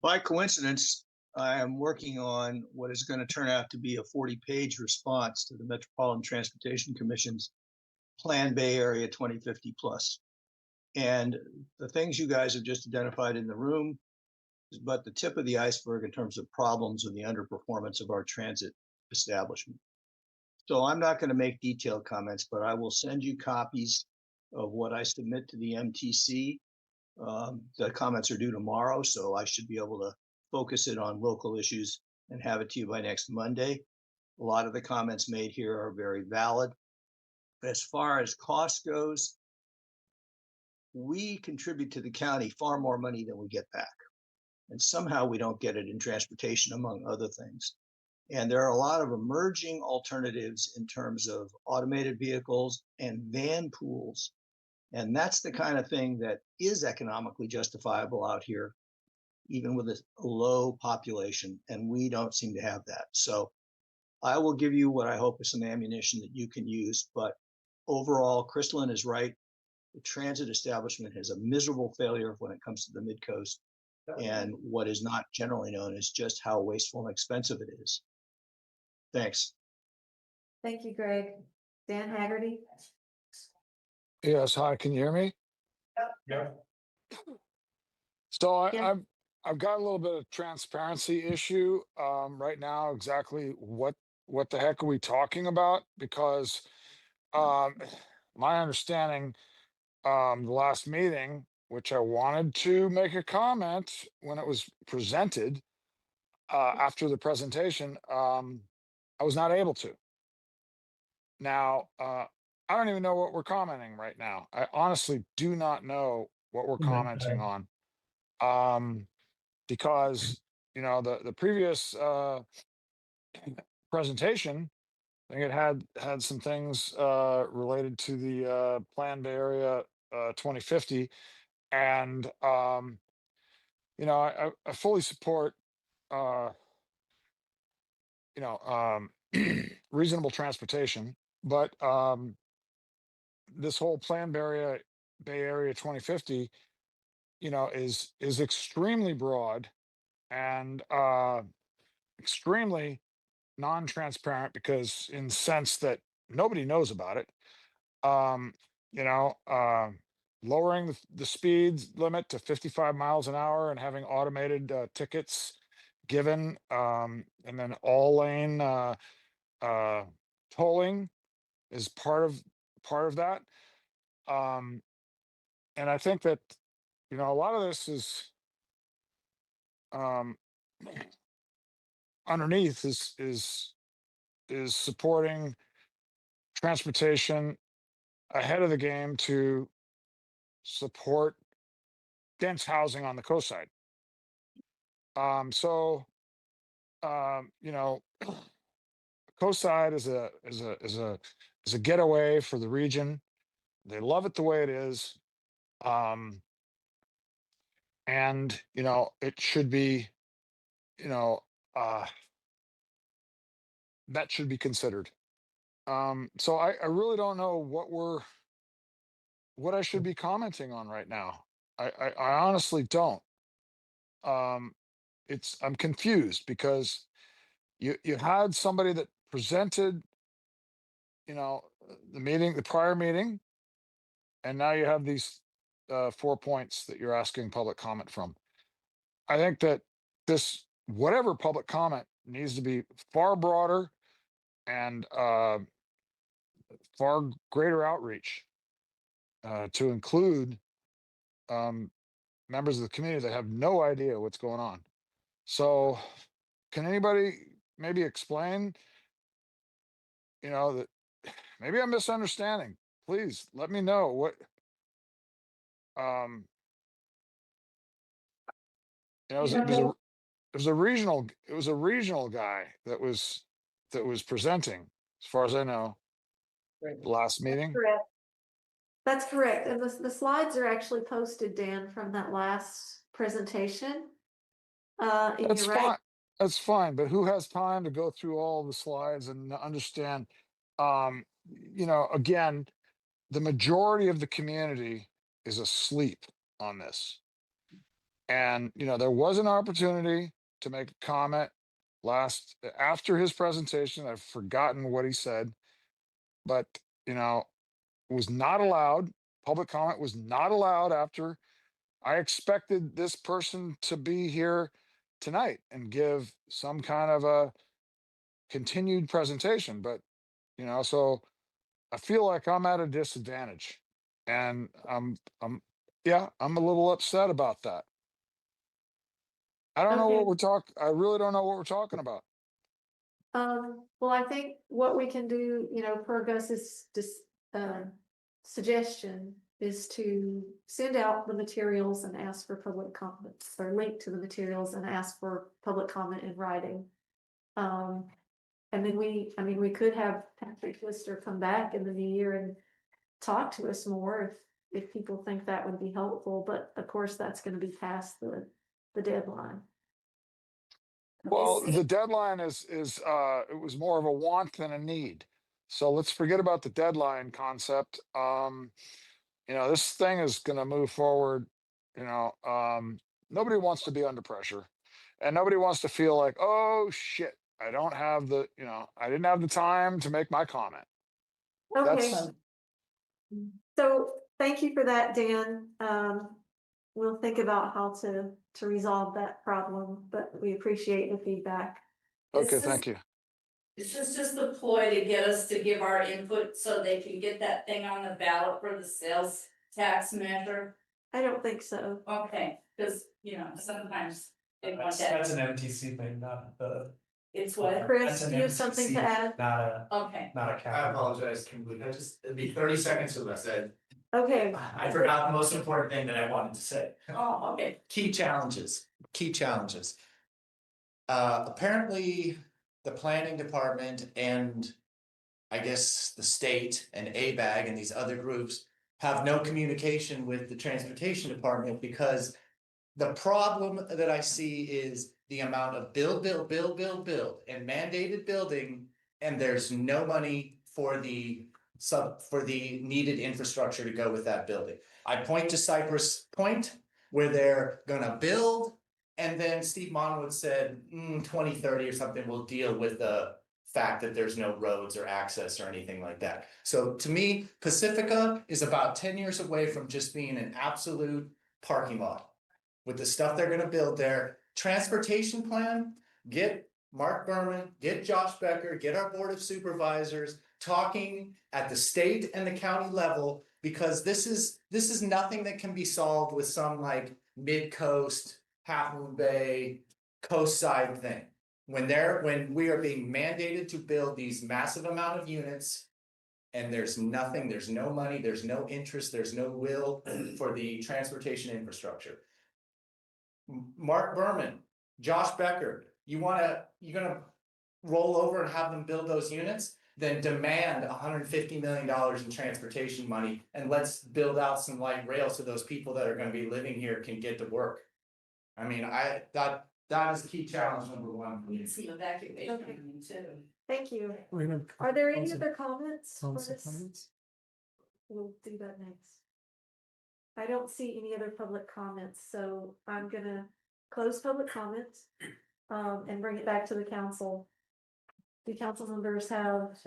By coincidence, I am working on what is going to turn out to be a 40-page response to the Metropolitan Transportation Commission's Plan Bay Area 2050 plus. And the things you guys have just identified in the room is but the tip of the iceberg in terms of problems with the underperformance of our transit establishment. So I'm not going to make detailed comments, but I will send you copies of what I submit to the MTC. The comments are due tomorrow, so I should be able to focus it on local issues and have it to you by next Monday. A lot of the comments made here are very valid. As far as cost goes, we contribute to the county far more money than we get back. And somehow we don't get it in transportation, among other things. And there are a lot of emerging alternatives in terms of automated vehicles and van pools. And that's the kind of thing that is economically justifiable out here, even with a low population. And we don't seem to have that. So I will give you what I hope is some ammunition that you can use. But overall, Kristlyn is right. The transit establishment has a miserable failure when it comes to the Midcoast. and what is not generally known is just how wasteful and expensive it is. Thanks. Thank you, Greg. Dan Haggerty? Yes, hi, can you hear me? Yeah. So Yeah. I've got a little bit of transparency issue right now. Exactly what the heck are we talking about? Because my understanding, the last meeting, which I wanted to make a comment when it was presented after the presentation, I was not able to. Now, I don't even know what we're commenting right now. I honestly do not know what we're commenting on. Because, you know, the previous presentation, I think it had some things related to the Plan Bay Area 2050. And, you know, I fully support, you know, reasonable transportation, but this whole Plan Bay Area 2050, you know, is extremely broad and extremely non-transparent, because in the sense that nobody knows about it. You know, lowering the speed limit to 55 miles an hour and having automated tickets given, and then all lane tolling is part of that. And I think that, you know, a lot of this is um underneath is supporting transportation ahead of the game to support dense housing on the coast side. So you know, coast side is a getaway for the region. They love it the way it is. Um, and you know, it should be, you know, that should be considered. So I really don't know what I should be commenting on right now. I honestly don't. Um, I'm confused because you had somebody that presented, you know, the prior meeting, and now you have these 4 points that you're asking public comment from. I think that this, whatever public comment, needs to be far broader and far greater outreach to include members of the community that have no idea what's going on. So can anybody maybe explain, you know, that maybe I'm misunderstanding? Please let me know what um you know, it was a regional guy that was presenting, as far as I know, last meeting. Correct. That's correct. And the slides are actually posted, Dan, from that last presentation. And That's you're right. fine. That's fine, but who has time to go through all the slides and understand? Um, you know, again, the majority of the community is asleep on this. And, you know, there was an opportunity to make a comment after his presentation. I've forgotten what he said, but, you know, it was not allowed. Public comment was not allowed after. I expected this person to be here tonight and give some kind of a continued presentation, but, you know, so I feel like I'm at a disadvantage, and yeah, I'm a little upset about that. I don't know Okay. what I really don't know what we're talking about. Well, I think what we can do, you know, per Gus's suggestion is to send out the materials and ask for public comments, or link to the materials and ask for public comment in writing. And then we could have Patrick Lister come back in the new year and talk to us more if people think that would be helpful, but of course, that's gonna be past the deadline. Well, the deadline is it was more of a want than a need. So let's forget about the deadline concept. You know, this thing is going to move forward, you know, nobody wants to be under pressure, and nobody wants to feel like, oh shit, I don't have the, I didn't have the time to make my comment. Okay, That's so thank you for that, Dan. We'll think about how to resolve that problem, but we appreciate the feedback. okay. This is- Thank you. This is just a ploy to get us to give our input so they can get that thing on the ballot for the sales tax measure. I don't think so. Okay, because, sometimes they want That's that. an MTC thing, not the. It's what? Chris, do you have something to add? Not Okay. a I cap. apologize, Kimberly. It'd be 30 seconds of what I said. Okay. I forgot the most important thing that I wanted to say. Oh, okay. Key challenges. Apparently, the planning department and I guess the state and ABAG and these other groups have no communication with the transportation department, because the problem that I see is the amount of build and mandated building, and there's no money for the needed infrastructure to go with that building. I point to Cypress Point, where they're gonna build, and then Steve Monwood said 2030 or something will deal with the fact that there's no roads or access or anything like that. So to me, Pacifica is about 10 years away from just being an absolute parking lot with the stuff they're gonna build there. Transportation plan, get Mark Berman, get Josh Becker, get our board of supervisors talking at the state and the county level, because this is nothing that can be solved with some like Midcoast, Half Moon Bay, coast side thing. When we are being mandated to build these massive amount of units, and there's nothing, there's no money, there's no interest, there's no will for the transportation infrastructure. Mark Berman, Josh Becker, you're gonna roll over and have them build those units? Then demand $150 million in transportation money, and let's build out some light rail so those people that are gonna be living here can get to work. I mean, that is key challenge number one. We need some evacuation too. Thank you. We're gonna- Are there any council- other comments for council this? comments? We'll do that next. I don't see any other public comments, so I'm gonna close public comments and bring it back to the council. Do council members have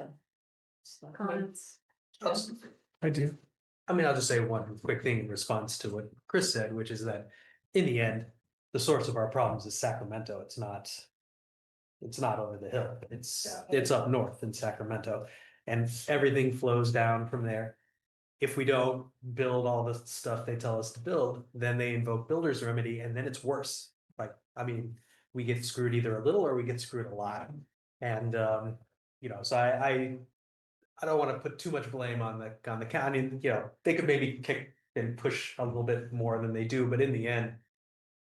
comments? I do. I mean, I'll just say one quick thing in response to what Chris said, which is that in the end, the source of our problems is Sacramento. It's not over the hill. It's up north in Sacramento, and everything flows down from there. If we don't build all the stuff they tell us to build, then they invoke builder's remedy, and then it's worse. Like, I mean, we get screwed either a little or we get screwed a lot. And so I don't want to put too much blame on the county. They could maybe kick and push a little bit more than they do, but in the end,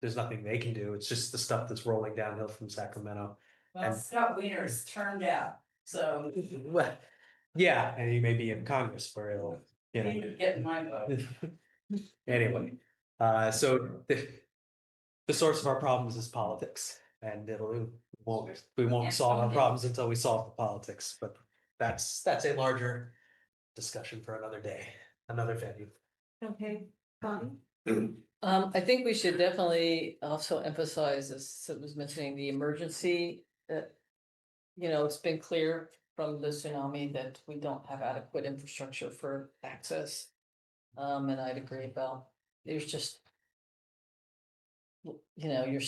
there's nothing they can do. It's just the stuff that's rolling downhill from Sacramento. Well, Scott Wiener's turned out, so. Well, yeah, and he may be in Congress where it'll, He would get my vote. Anyway, so the source of our problems is politics, and we won't solve our problems until we solve the politics. But that's a larger discussion for another day, another venue. Okay, Bonnie? I think we should definitely also emphasize, as it was mentioning, the emergency that, it's been clear from the tsunami that we don't have adequate infrastructure for access. And I'd agree about, there's just, you're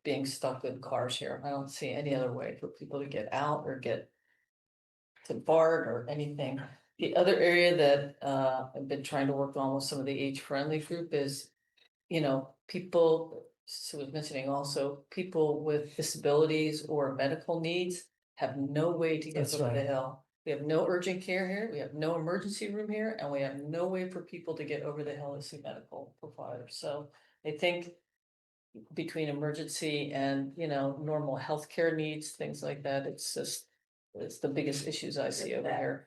being stuck with cars here. I don't see any other way for people to get out or get to BART or anything. The other area that I've been trying to work on with some of the age-friendly group is, people, so was mentioning also, people with disabilities or medical needs have no way to get That's over the right. hill. We have no urgent care here, we have no emergency room here, and we have no way for people to get over the hill to see medical providers. So I think between emergency and, normal healthcare needs, things like that, it's the biggest issues I see over here.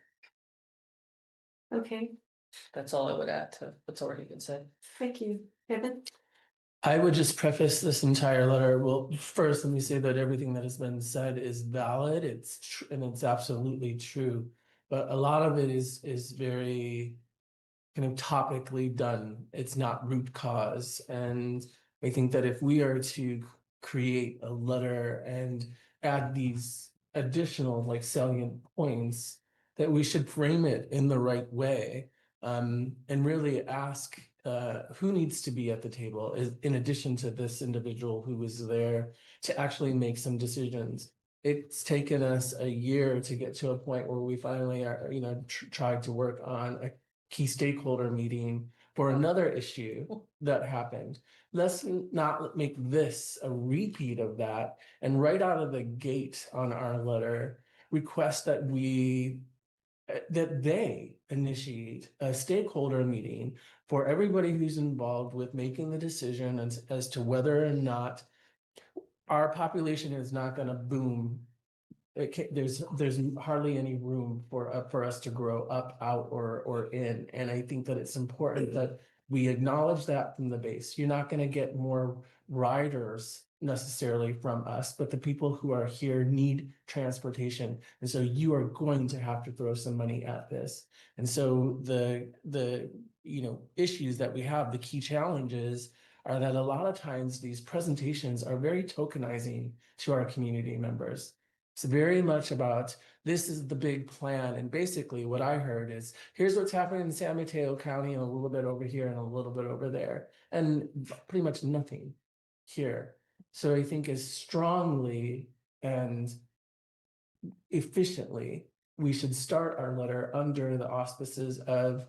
Okay, That's all I would add to what's already been said. thank you. Kevin? I would just preface this entire letter. Well, first, let me say that everything that has been said is valid. And it's absolutely true. But a lot of it is very kind of topically done. It's not root cause. And I think that if we are to create a letter and add these additional like salient points, that we should frame it in the right way, and really ask who needs to be at the table, is in addition to this individual who was there to actually make some decisions. It's taken us a year to get to a point where we finally are, tried to work on a key stakeholder meeting for another issue that happened. Let's not make this a repeat of that, and right out of the gate on our letter, request that they initiate a stakeholder meeting for everybody who's involved with making the decision as to whether or not our population is not going to boom. There's hardly any room for us to grow up, out, or in. And I think that it's important that we acknowledge that from the base. You're not going to get more riders necessarily from us, but the people who are here need transportation. And so you are going to have to throw some money at this. And so the issues that we have, the key challenges are that a lot of times these presentations are very tokenizing to our community members. It's very much about, this is the big plan. And basically what I heard is, here's what's happening in San Mateo County and a little bit over here and a little bit over there, and pretty much nothing here. So I think as strongly and efficiently, we should start our letter under the auspices of,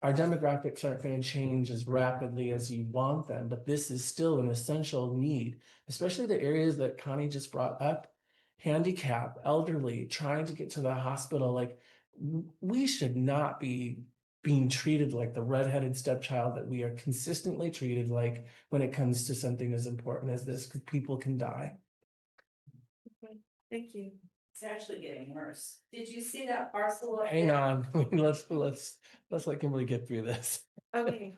our demographics aren't going to change as rapidly as you want them, but this is still an essential need, especially the areas that Connie just brought up. Handicap, elderly, trying to get to the hospital. Like, we should not be being treated like the redheaded stepchild that we are consistently treated like when it comes to something as important as this, because people can die. Okay, thank you. It's actually getting worse. Did you see that parcel? up Hang there? on, let's let Kimberly get through this. Okay,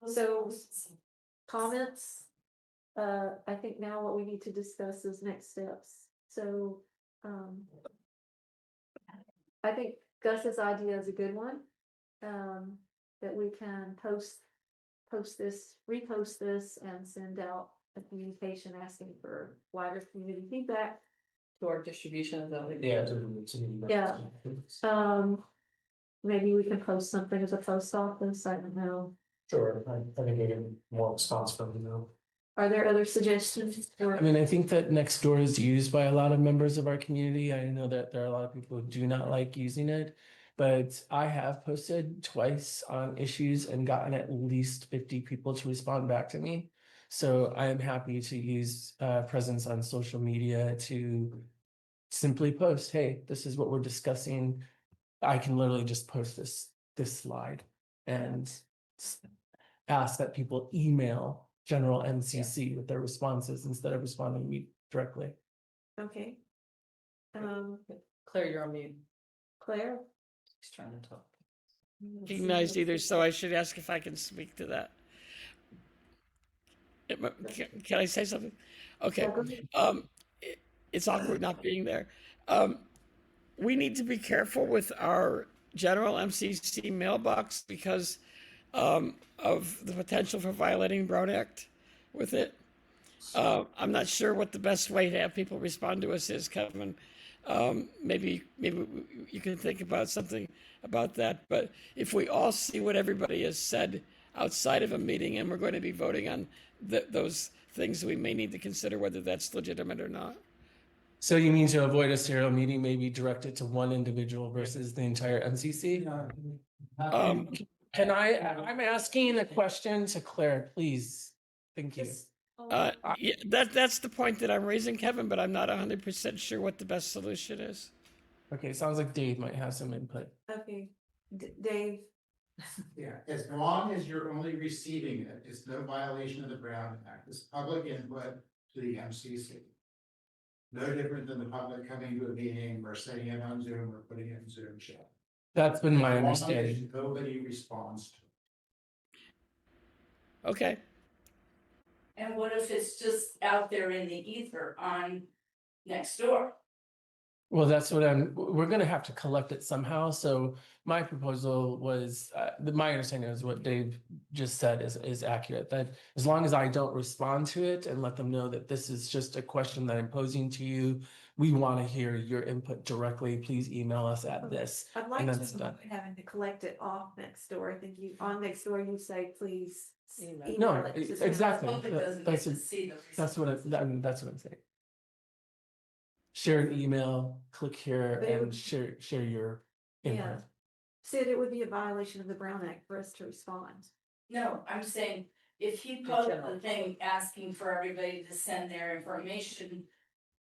so comments? I think now what we need to discuss is next steps. So, I think Gus's idea is a good one. That we can repost this and send out a communication asking for wider community feedback. To our distribution of the. Yeah. Maybe we can post something at the post office, I don't know. Sure, I think I get more response from you. Are there other suggestions? I mean, I think that Nextdoor is used by a lot of members of our community. I know that there are a lot of people who do not like using it, but I have posted twice on issues and gotten at least 50 people to respond back to me. So I am happy to use presence on social media to simply post, hey, this is what we're discussing. I can literally just post this slide and ask that people email General MCC with their responses instead of responding to me directly. Okay. Claire, you're on mute. Claire? She's trying to talk. Recognized either, so I should ask if I can speak to that. Can I say something? Okay. It's awkward not being there. We need to be careful with our general MCC mailbox because of the potential for violating Brown Act with it. I'm not sure what the best way to have people respond to us is, Kevin. Maybe you can think about something about that. But if we all see what everybody has said outside of a meeting and we're going to be voting on those things, we may need to consider whether that's legitimate or not. So you mean to avoid a serial meeting, maybe direct it to one individual versus the entire MCC? I'm asking a question to Claire, please. Thank you. Yeah, that's the point that I'm raising, Kevin, but I'm not 100% sure what the best solution is. Okay, sounds like Dave might have some input. Okay, Dave. Yeah, as long as you're only receiving it, it's no violation of the Brown Act, it's public input to the MCC. No different than the public coming to a meeting or setting it on Zoom or putting it in Zoom chat. That's been my As long as understanding. nobody responds to it. Okay. And what if it's just out there in the ether on Nextdoor? Well, that's what we're gonna have to collect it somehow, so my proposal was, my understanding is what Dave just said is accurate, that as long as I don't respond to it and let them know that this is just a question that I'm posing to you, we wanna hear your input directly, please email us at this, I'd and like that's to done. avoid having to collect it off next door. I think you, on next door, you say, please. No, email it to exactly, Public doesn't that's, get to see the that's what that's what I'm saying. Share an email, click here But it and would- share your Yeah. input. Said it would be a violation of the Brown Act for us to respond. No, I'm saying if he posted the thing asking for everybody to send their information,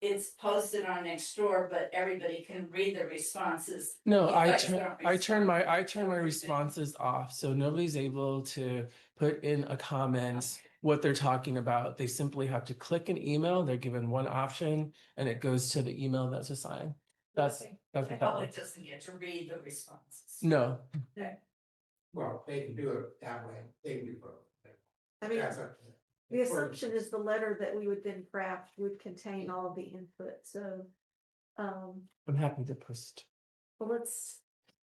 it's posted on Nextdoor, but everybody can read the responses. No, You I guys turn don't I turn my respond. responses off, so nobody's able to put in a comment what they're talking about. They simply have to click an email, they're given one option, and it goes to the email that's assigned. That's The what that public was. doesn't get to read the responses. No, Well, they can do it that way, they can do both. I mean, That's up to them. the assumption is the letter that we would then craft would contain all of the input, so. I'm happy to post. Well, let's,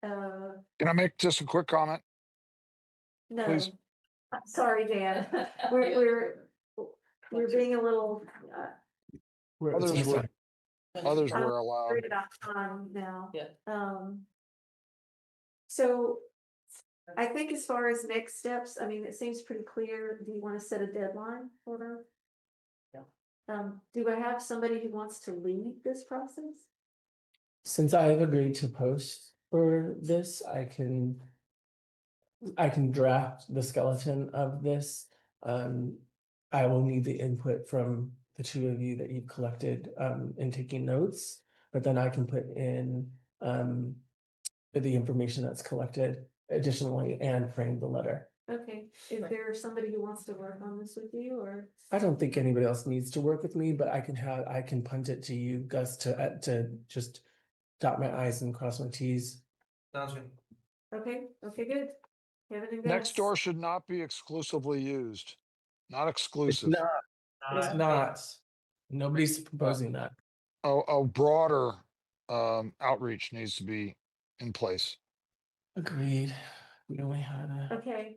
Can I make just a quick comment? no, Please. Sorry, Dan, we're being a little, It's Others almost were, done. others I'm were allowed. worried about time now. Yeah. So I think as far as next steps, I mean, it seems pretty clear. Do you want to set a deadline for them? Yeah. Do I have somebody who wants to lead this process? Since I have agreed to post for this, I can draft the skeleton of this. I will need the input from the two of you that you've collected in taking notes, but then I can put in the information that's collected additionally and frame the letter. Okay, is there somebody who wants to work on this with you, or? I don't think anybody else needs to work with me, but I can punt it to you, Gus, to just dot my i's and cross my t's. Sounds good. Okay, good. Kevin and Next Gus. door should not be exclusively used, not It's exclusive. not. It's not. Nobody's proposing that. A broader outreach needs to be in place. Agreed. We only had a. Okay,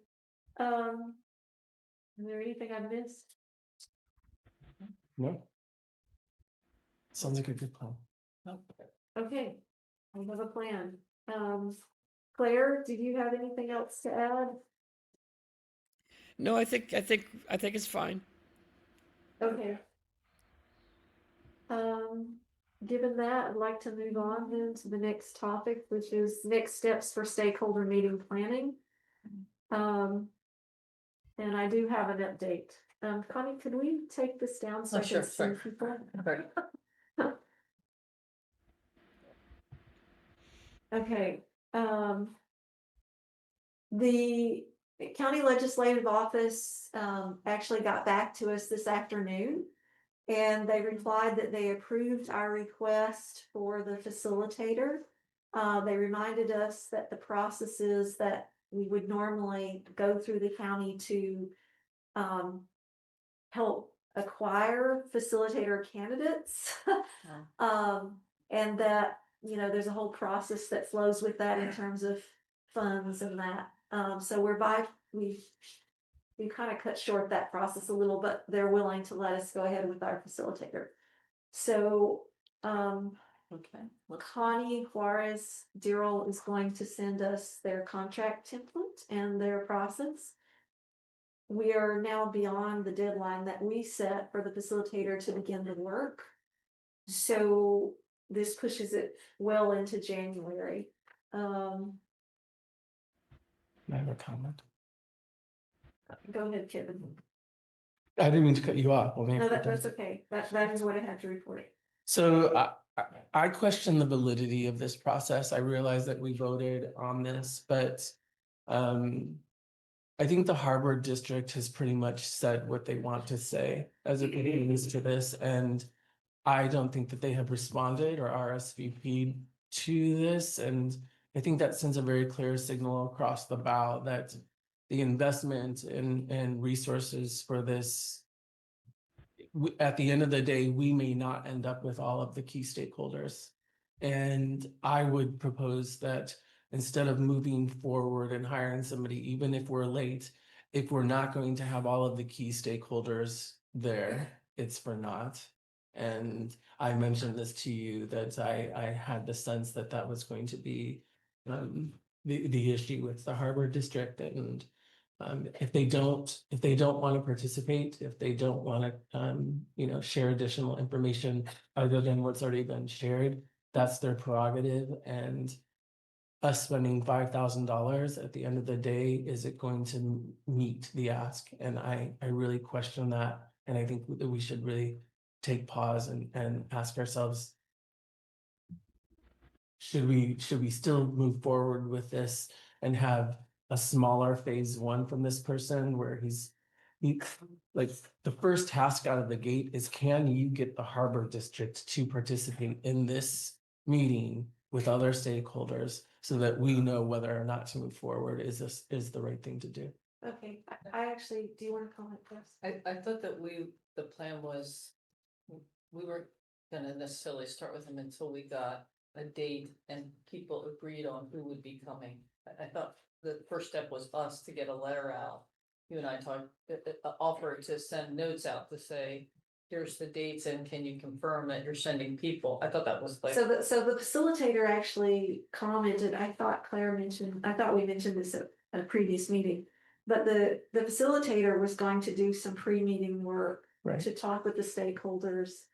is there anything I missed? No. Sounds like a good plan. Okay, I have a plan. Claire, do you have anything else to add? No, I think it's fine. Okay. Given that, I'd like to move on then to the next topic, which is next steps for stakeholder meeting planning. And I do have an update. Connie, could we take this down so I Sure, can see sure. people? Right. Okay, the county legislative office, actually got back to us this afternoon. And they replied that they approved our request for the facilitator. They reminded us that the processes that we would normally go through the county to, help acquire facilitator candidates. And that, you know, there's a whole process that flows with that in terms of funds and that. So we kind of cut short that process a little, but they're willing to let us go ahead with our facilitator. So, Okay. Connie Juarez Dirrell is going to send us their contract template and their process. We are now beyond the deadline that we set for the facilitator to begin the work. So this pushes it well into January. May I have a comment? Go ahead, Kevin. I didn't mean to cut you off. Well, maybe No, we're done. that's okay. That is what I have to report. So I question the validity of this process. I realize that we voted on this, but I think the Harbor District has pretty much said what they want to say as it pertains to this, and I don't think that they have responded or RSVP'd to this, and I think that sends a very clear signal across the bow that the investment in resources for this, at the end of the day, we may not end up with all of the key stakeholders. And I would propose that instead of moving forward and hiring somebody, even if we're late, if we're not going to have all of the key stakeholders there, it's for naught. And I mentioned this to you that I had the sense that that was going to be the issue with the Harbor District. And if they don't want to participate, if they don't want to share additional information other than what's already been shared, that's their prerogative. And us spending $5,000 at the end of the day, is it going to meet the ask? And I really question that. And I think that we should really take pause and ask ourselves, should we still move forward with this and have a smaller phase one from this person where he like the first task out of the gate is, can you get the Harbor District to participate in this meeting with other stakeholders so that we know whether or not to move forward? Is the right thing to do? Okay, I actually, do you want to comment first? I thought that the plan was, we weren't gonna necessarily start with him until we got a date and people agreed on who would be coming. I thought the first step was us to get a letter out. You and I talked, offer to send notes out to say, here's the dates and can you confirm that you're sending people? I thought that was like. So the facilitator actually commented, I thought we mentioned this at a previous meeting. But the facilitator was going to do some pre-meeting work to talk with the stakeholders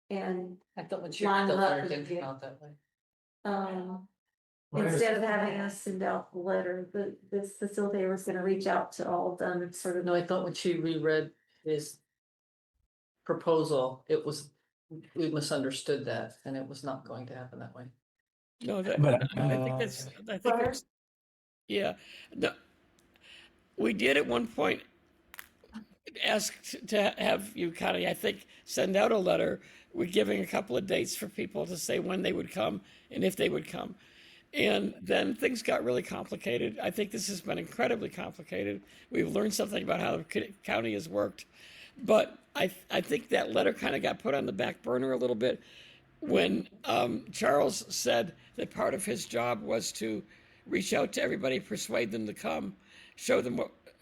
and I thought when she line the them up letter and didn't come get- out that way. Instead of having us send out the letter, this facilitator was gonna reach out to all of them and sort of. No, I thought when she reread his proposal, we misunderstood that and it was not going to happen that way. No, that, But I think it's, yeah, no, we did at one point ask to have you kind of, I think, send out a letter. We're giving a couple of dates for people to say when they would come and if they would come. And then things got really complicated. I think this has been incredibly complicated. We've learned something about how the county has worked. But I think that letter kind of got put on the back burner a little bit when Charles said that part of his job was to reach out to everybody, persuade them to come, show them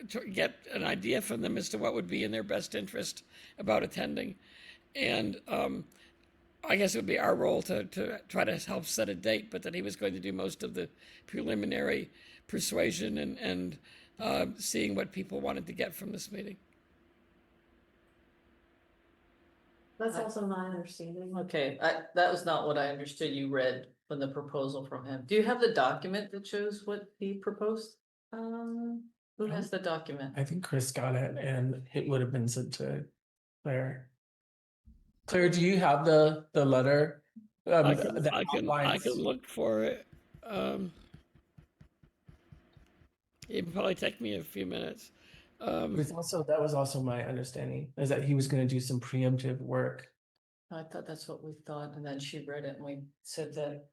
to get an idea from them as to what would be in their best interest about attending. And I guess it would be our role to try to help set a date, but that he was going to do most of the preliminary persuasion and seeing what people wanted to get from this meeting. That's also my understanding. Okay, that was not what I understood you read from the proposal from him. Do you have the document that shows what he proposed? Who has the document? I think Chris got it and it would have been sent to Claire. Claire, do you have the letter? I can look for it. It would probably take me a few minutes. That was also my understanding, is that he was going to do some preemptive work. I thought that's what we thought, and then she read it and we said that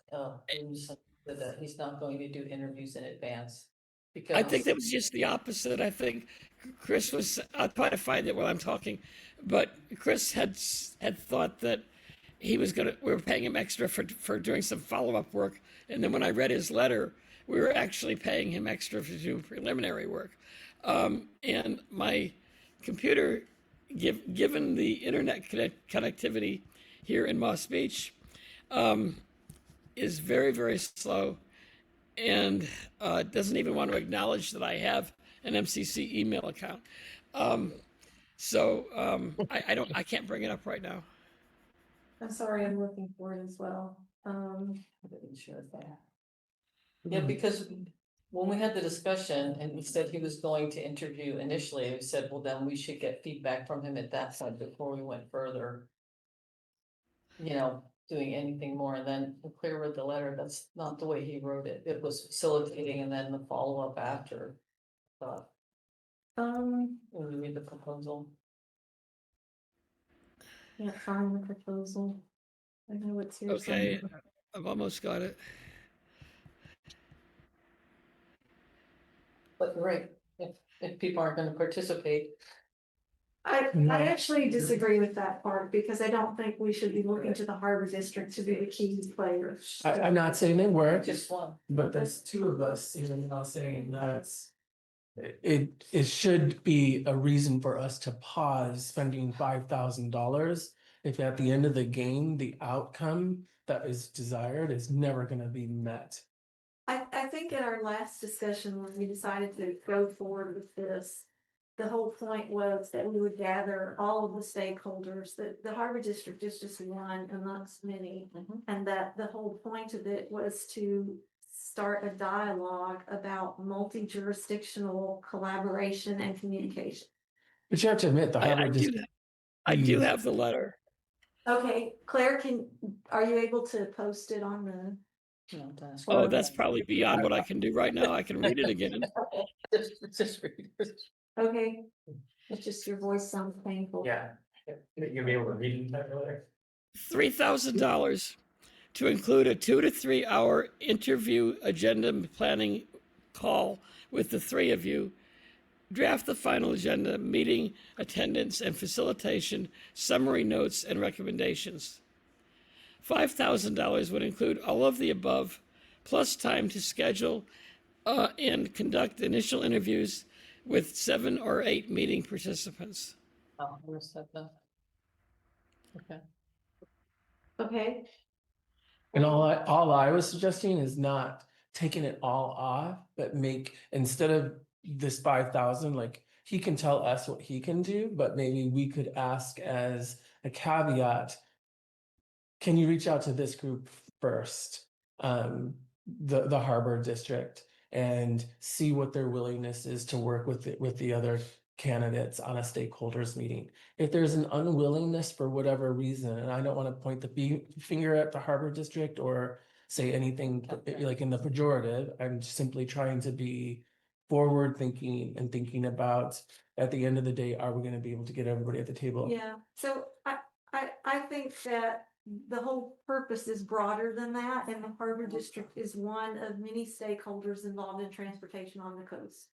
that he's not going to do interviews in advance. Because I think that was just the opposite. I think Chris was, I'll try to find it while I'm talking, but Chris had thought that we were paying him extra for doing some follow-up work. And then when I read his letter, we were actually paying him extra to do preliminary work. And my computer, given the internet connectivity here in Moss Beach, is very, very slow and doesn't even want to acknowledge that I have an MCC email account. I can't bring it up right now. I'm sorry, I'm looking for it as well. Yeah, because when we had the discussion and he said he was going to interview initially, we said, well, then we should get feedback from him at that point before we went further. Doing anything more. And then Claire read the letter. That's not the way he wrote it. It was facilitating and then the follow-up after. When we read the proposal. Can't find the proposal. I know it's here. Okay, somewhere. I've almost got it. But you're right, if people aren't gonna participate, I actually disagree with that part because I don't think we should be looking to the Harbor District to be the key player. I'm not saying they weren't, Just one. but there's two of us, even now saying that's. It should be a reason for us to pause spending $5,000 if at the end of the game, the outcome that is desired is never gonna be met. I think in our last discussion, when we decided to go forward with this, the whole point was that we would gather all of the stakeholders, that the Harbor District is just one amongst many. And that the whole point of it was to start a dialogue about multi-jurisdictional collaboration and communication. But you have to admit, the Harbor District. I do have the letter. Okay, Claire, are you able to post it on the? Oh, that's probably beyond what I can do right now. I can read it again. Just read it. Okay, it's just your voice sounds painful. Yeah, you'll be able to read it later. $3,000 to include a 2 to 3 hour interview agenda planning call with the three of you, draft the final agenda, meeting attendance and facilitation, summary notes and recommendations. $5,000 would include all of the above, plus time to schedule and conduct initial interviews with 7 or 8 meeting participants. Oh, where's that though? Okay. Okay. And all I was suggesting is not taking it all off, but instead of this 5,000, like he can tell us what he can do, but maybe we could ask as a caveat, can you reach out to this group first, the Harbor District, and see what their willingness is to work with the other candidates on a stakeholders meeting. If there's an unwillingness for whatever reason, and I don't want to point the finger at the Harbor District or say anything like in the pejorative, I'm simply trying to be forward thinking and thinking about at the end of the day, are we going to be able to get everybody at the table? Yeah, so I think that the whole purpose is broader than that, and the Harbor District is one of many stakeholders involved in transportation on the coast.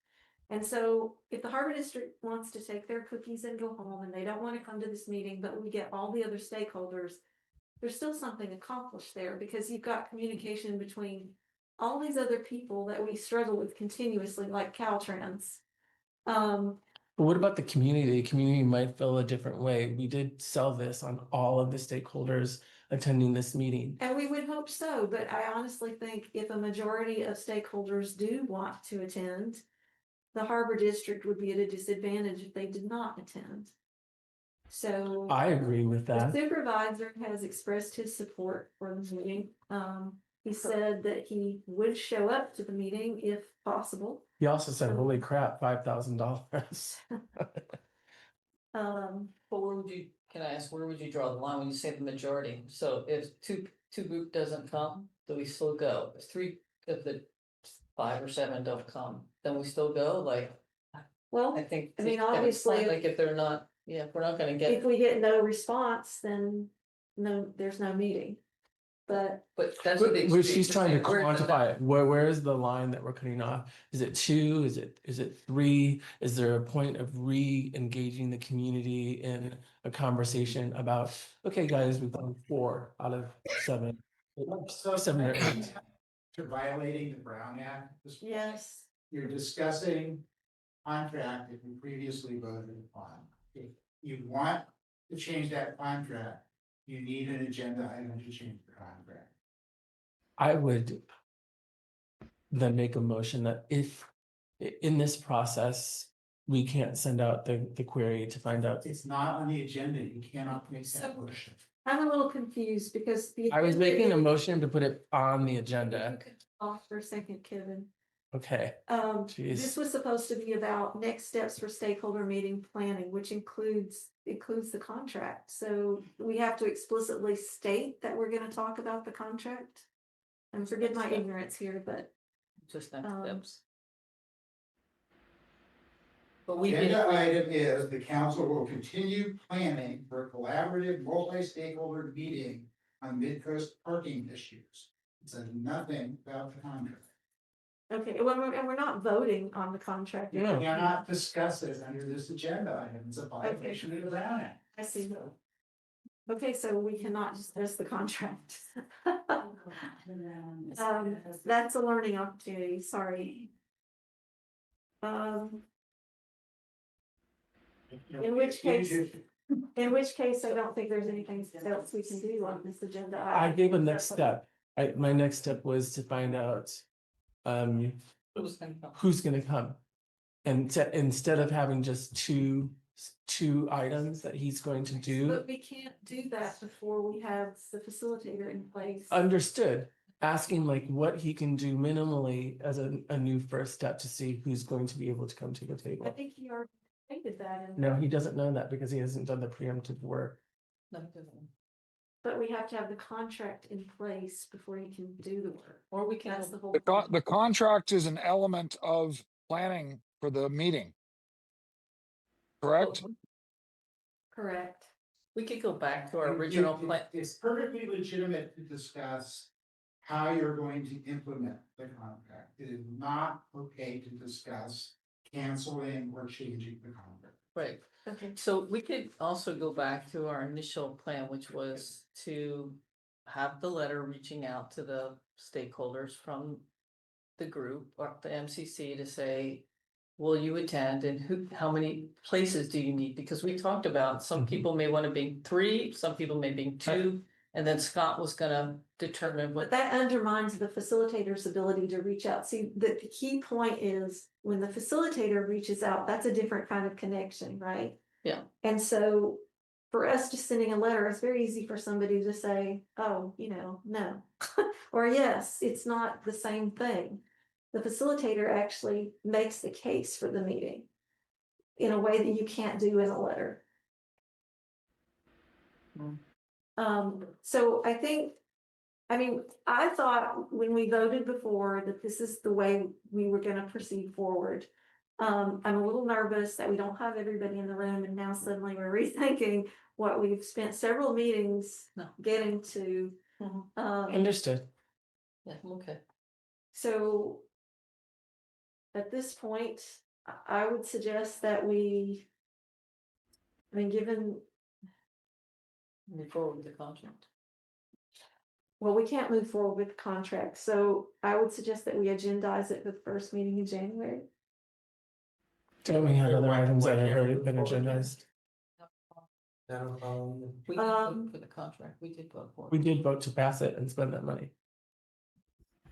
And so if the Harbor District wants to take their cookies and go home and they don't want to come to this meeting, but we get all the other stakeholders, there's still something accomplished there because you've got communication between all these other people that we struggle with continuously, like Caltrans. But what about the community? The community might feel a different way. We did sell this on all of the stakeholders attending this meeting. And we would hope so, but I honestly think if a majority of stakeholders do want to attend, the Harbor District would be at a disadvantage if they did not attend. So I agree with that. the supervisor has expressed his support for the meeting. He said that he would show up to the meeting if possible. He also said, holy crap, $5,000. But can I ask, where would you draw the line when you say the majority? So if two group doesn't come, do we still go? If the 5 or 7 don't come, then we still go? Like, well, I think. I mean, it's obviously, like if they're not, if we're not gonna get. if we get no response, then no, there's no meeting. But that's what But she's trying to quantify it. Where is the line that we're cutting off? Is it 2? Is it 3? Is there a point of re-engaging the community in a conversation about, okay, guys, we've done 4 out of 7. 7 or 8. To violating the Brown Act. yes, You're discussing contract that you previously voted upon. If you want to change that contract, you need an agenda item to change the contract. I would then make a motion that if in this process, we can't send out the query to find out. It's not on the agenda. You cannot make that motion. I'm a little confused because I was making a motion to put it on the agenda. off for a second, Kevin. Okay. This was supposed to be about next steps for stakeholder meeting planning, which includes the contract. So we have to explicitly state that we're going to talk about the contract. And forgive my ignorance here, but just next steps. But we agenda item is the council will continue planning for a collaborative multi-stakeholder meeting on Midcoast parking issues. It says nothing about the contract. Okay, well, and we're not voting on the contract. You cannot discuss it under this agenda item. It's a Okay. violation of the Brown Act. I see. Okay, so we cannot discuss the contract. That's a learning opportunity, sorry. In which case, I don't think there's anything else we can do on this agenda. I gave a next step. My next step was to find out who's gonna come. And instead of having just two items that he's going to do. But we can't do that before we have the facilitator in place. Understood. Asking like what he can do minimally as a new first step to see who's going to be able to come to the I table. think he already stated that. No, he doesn't know that because he hasn't done the preemptive work. But we have to have the contract in place before he can do the work. Or we can. That's the whole. The contract is an element of planning for the meeting. Correct? Correct. We could go back to our original plan. It's perfectly legitimate to discuss how you're going to implement the contract. It is not okay to discuss canceling or changing the contract. Right. Okay. So we could also go back to our initial plan, which was to have the letter reaching out to the stakeholders from the group or the MCC to say, will you attend and how many places do you need? Because we talked about some people may want to be 3, some people may be 2, and then Scott was gonna determine what. But that undermines the facilitator's ability to reach out. See, the key point is when the facilitator reaches out, that's a different kind of connection, right? Yeah. And so for us just sending a letter, it's very easy for somebody to say, oh, no, or yes, it's not the same thing. The facilitator actually makes the case for the meeting in a way that you can't do in a letter. So I thought when we voted before that this is the way we were going to proceed forward. I'm a little nervous that we don't have everybody in the room and now suddenly we're rethinking what we've spent several meetings getting to. Understood. Yeah, okay. So at this point, I would suggest that given. Move forward with the contract. Well, we can't move forward with the contract, so I would suggest that we agendize it for the first meeting in January. Don't we have other items that have already been agendized? We did vote for the contract. We did vote for it. We did vote to pass it and spend that money.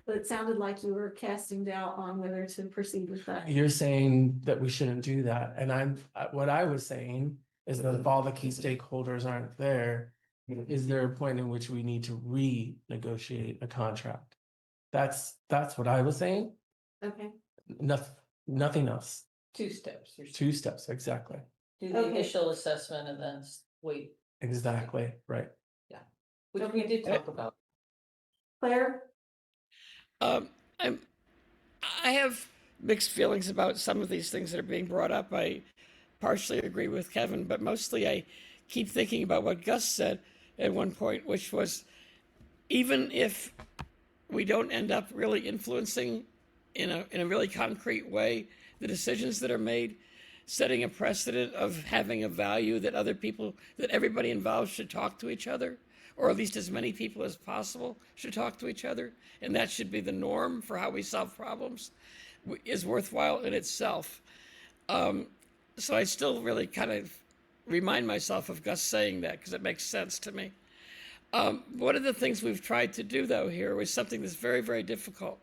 But it sounded like you were casting doubt on whether to proceed with that. You're saying that we shouldn't do that, and what I was saying is that if all the key stakeholders aren't there, is there a point in which we need to renegotiate a contract? That's what I was saying. Okay. Nothing else. 2 steps. There's 2 steps, exactly. do the initial assessment and then wait. Exactly, right. Yeah. Which we did talk about. Claire? I have mixed feelings about some of these things that are being brought up. I partially agree with Kevin, but mostly I keep thinking about what Gus said at one point, which was even if we don't end up really influencing in a really concrete way the decisions that are made, setting a precedent of having a value that that everybody involved should talk to each other, or at least as many people as possible should talk to each other, and that should be the norm for how we solve problems, is worthwhile in itself. So I still really kind of remind myself of Gus saying that because it makes sense to me. One of the things we've tried to do, though, here was something that's very, very difficult,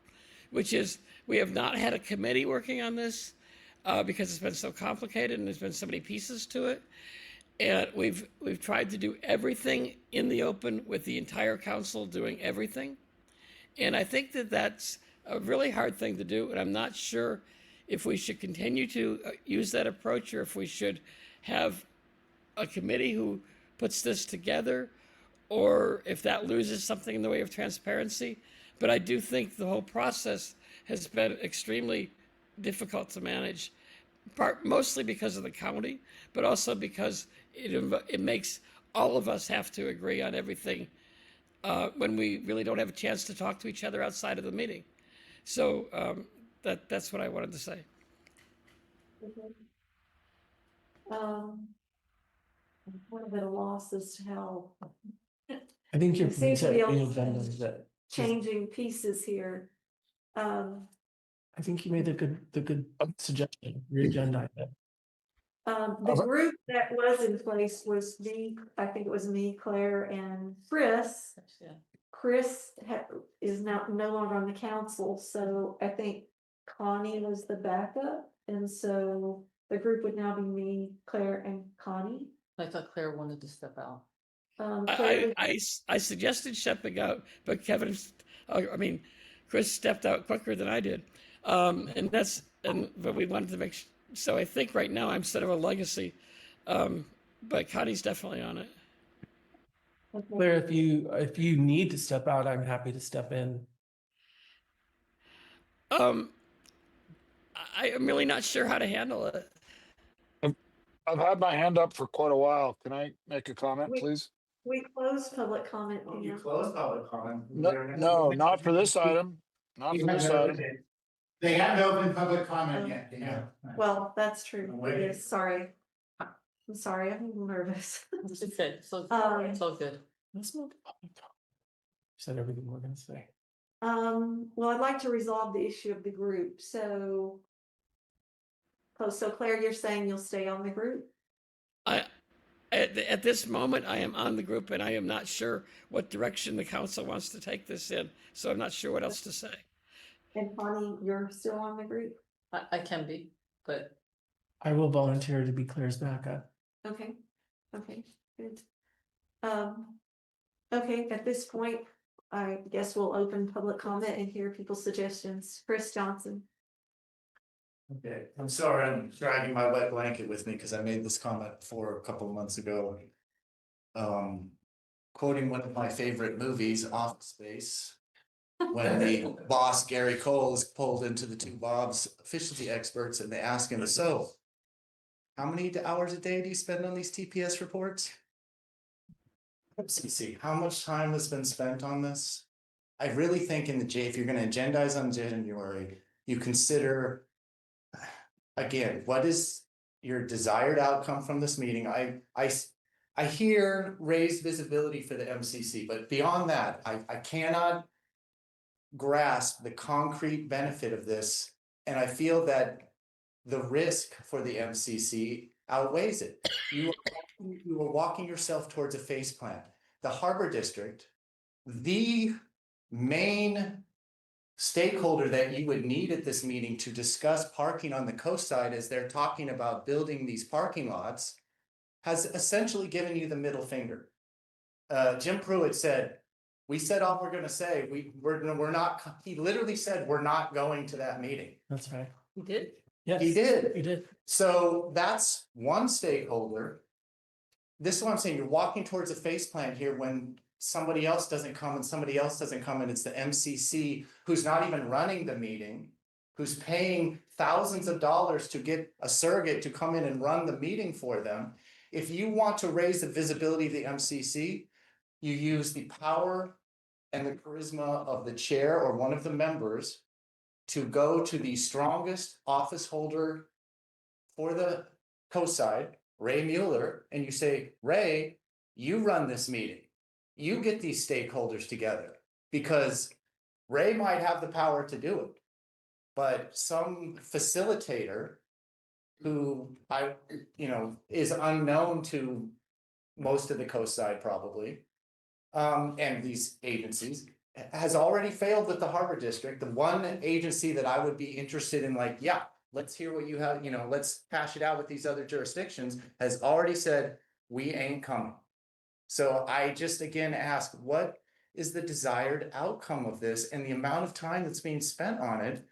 which is we have not had a committee working on this because it's been so complicated and there's been so many pieces to it. And we've tried to do everything in the open with the entire council doing everything. And I think that that's a really hard thing to do. And I'm not sure if we should continue to use that approach or if we should have a committee who puts this together, or if that loses something in the way of transparency. But I do think the whole process has been extremely difficult to manage, mostly because of the county, but also because it makes all of us have to agree on everything when we really don't have a chance to talk to each other outside of the meeting. So That's what I wanted to say. Okay. I'm a bit of loss as to how I think you're It seems to be a- agendas that changing pieces here. I think you made the good suggestion, re-agenda it. The group that was in place was me, I think it was me, Claire, and Chris. Yeah. Chris is now no longer on the council, so I think Connie was the backup, and so the group would now be me, Claire, and Connie. I thought Claire wanted to step out. Claire, I suggested stepping out, but Chris stepped out quicker than I did. But we wanted to so I think right now I'm sort of a legacy. But Connie's definitely on it. Claire, if you need to step out, I'm happy to step in. I am really not sure how to handle it. I've had my hand up for quite a while. Can I make a comment, please? we closed public comment. You closed public comment. No, not for this item. Not for this item. They haven't opened public comment yet, yeah. Well, that's true. It is. Sorry. I'm sorry, I'm a little nervous. It's okay. So it's all good. Let's move to public comment. Said everything we're gonna say. Well, I'd like to resolve the issue of the group, so. Oh, so Claire, you're saying you'll stay on the group? At this moment, I am on the group, and I am not sure what direction the council wants to take this in. So I'm not sure what else to say. And Connie, you're still on the group? I can be, but I will volunteer to be Claire's backup. Okay, good. Okay, at this point, I guess we'll open public comment and hear people's suggestions. Chris Johnson. Okay, I'm sorry, I'm dragging my wet blanket with me because I made this comment before a couple of months ago. Quoting one of my favorite movies, Office Space, when the boss Gary Cole is pulled into the two Bob's efficiency experts and they ask him, so how many hours a day do you spend on these TPS reports? MCC, how much time has been spent on this? I really think if you're gonna agendize on January, you consider again, what is your desired outcome from this meeting? I hear raised visibility for the MCC, but beyond that, I cannot grasp the concrete benefit of this. And I feel that the risk for the MCC outweighs it. You are walking yourself towards a face plant. The Harbor District, the main stakeholder that you would need at this meeting to discuss parking on the coast side as they're talking about building these parking lots, has essentially given you the middle finger. Jim Pruitt said, we said all we're gonna say, we're not, he literally said, we're not going to that meeting. That's right. you did. Yes, He did. He did. So that's one stakeholder. This is what I'm saying, you're walking towards a face plant here when somebody else doesn't come and somebody else doesn't come, and it's the MCC who's not even running the meeting, who's paying thousands of dollars to get a surrogate to come in and run the meeting for them. If you want to raise the visibility of the MCC, you use the power and the charisma of the chair or one of the members to go to the strongest office holder for the co-side, Ray Mueller, and you say, Ray, you run this meeting. You get these stakeholders together, because Ray might have the power to do it, but some facilitator who is unknown to most of the coast side probably, and these agencies, has already failed with the Harbor District. The one agency that I would be interested in, like, yeah, let's hear what you have, let's hash it out with these other jurisdictions, has already said, we ain't coming. So I just again ask, what is the desired outcome of this, and the amount of time that's being spent on it?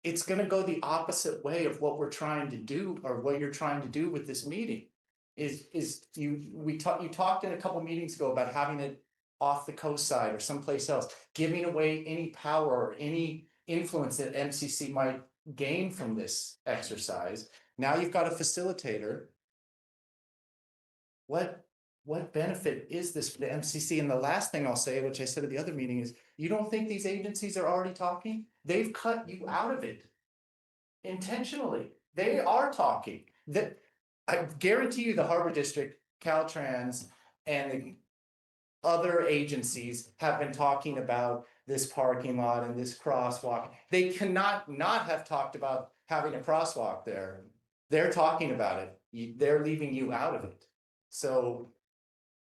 It's going to go the opposite way of what we're trying to do, or what you're trying to do with this meeting. You talked in a couple meetings ago about having it off the coast side or someplace else, giving away any power or any influence that MCC might gain from this exercise. Now you've got a facilitator. What what benefit is this for the MCC? And the last thing I'll say, which I said at the other meeting, is you don't think these agencies are already talking? They've cut you out of it intentionally. They are talking. That I guarantee you the Harbor District, Caltrans, and the other agencies have been talking about this parking lot and this crosswalk. They cannot not have talked about having a crosswalk there. They're talking about it. They're leaving you out of it. So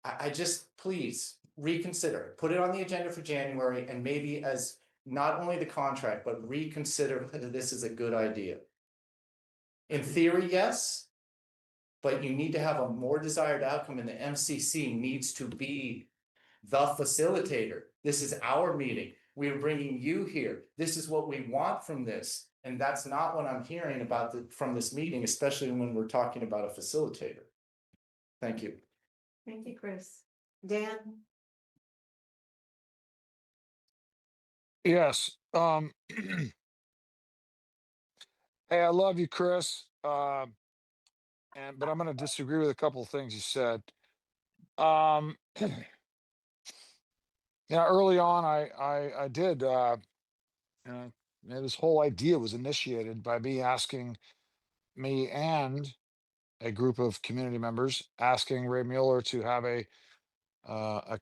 I just, please reconsider, put it on the agenda for January, and maybe as not only the contract, but reconsider whether this is a good idea. In theory, yes, but you need to have a more desired outcome, and the MCC needs to be the facilitator. This is our meeting. We're bringing you here. This is what we want from this. And that's not what I'm hearing about from this meeting, especially when we're talking about a facilitator. Thank you. Thank you, Chris. Dan? Yes, hey, I love you, Chris. But I'm gonna disagree with a couple of things you said. Yeah, early on, I did, this whole idea was initiated by me and a group of community members asking Ray Mueller to have a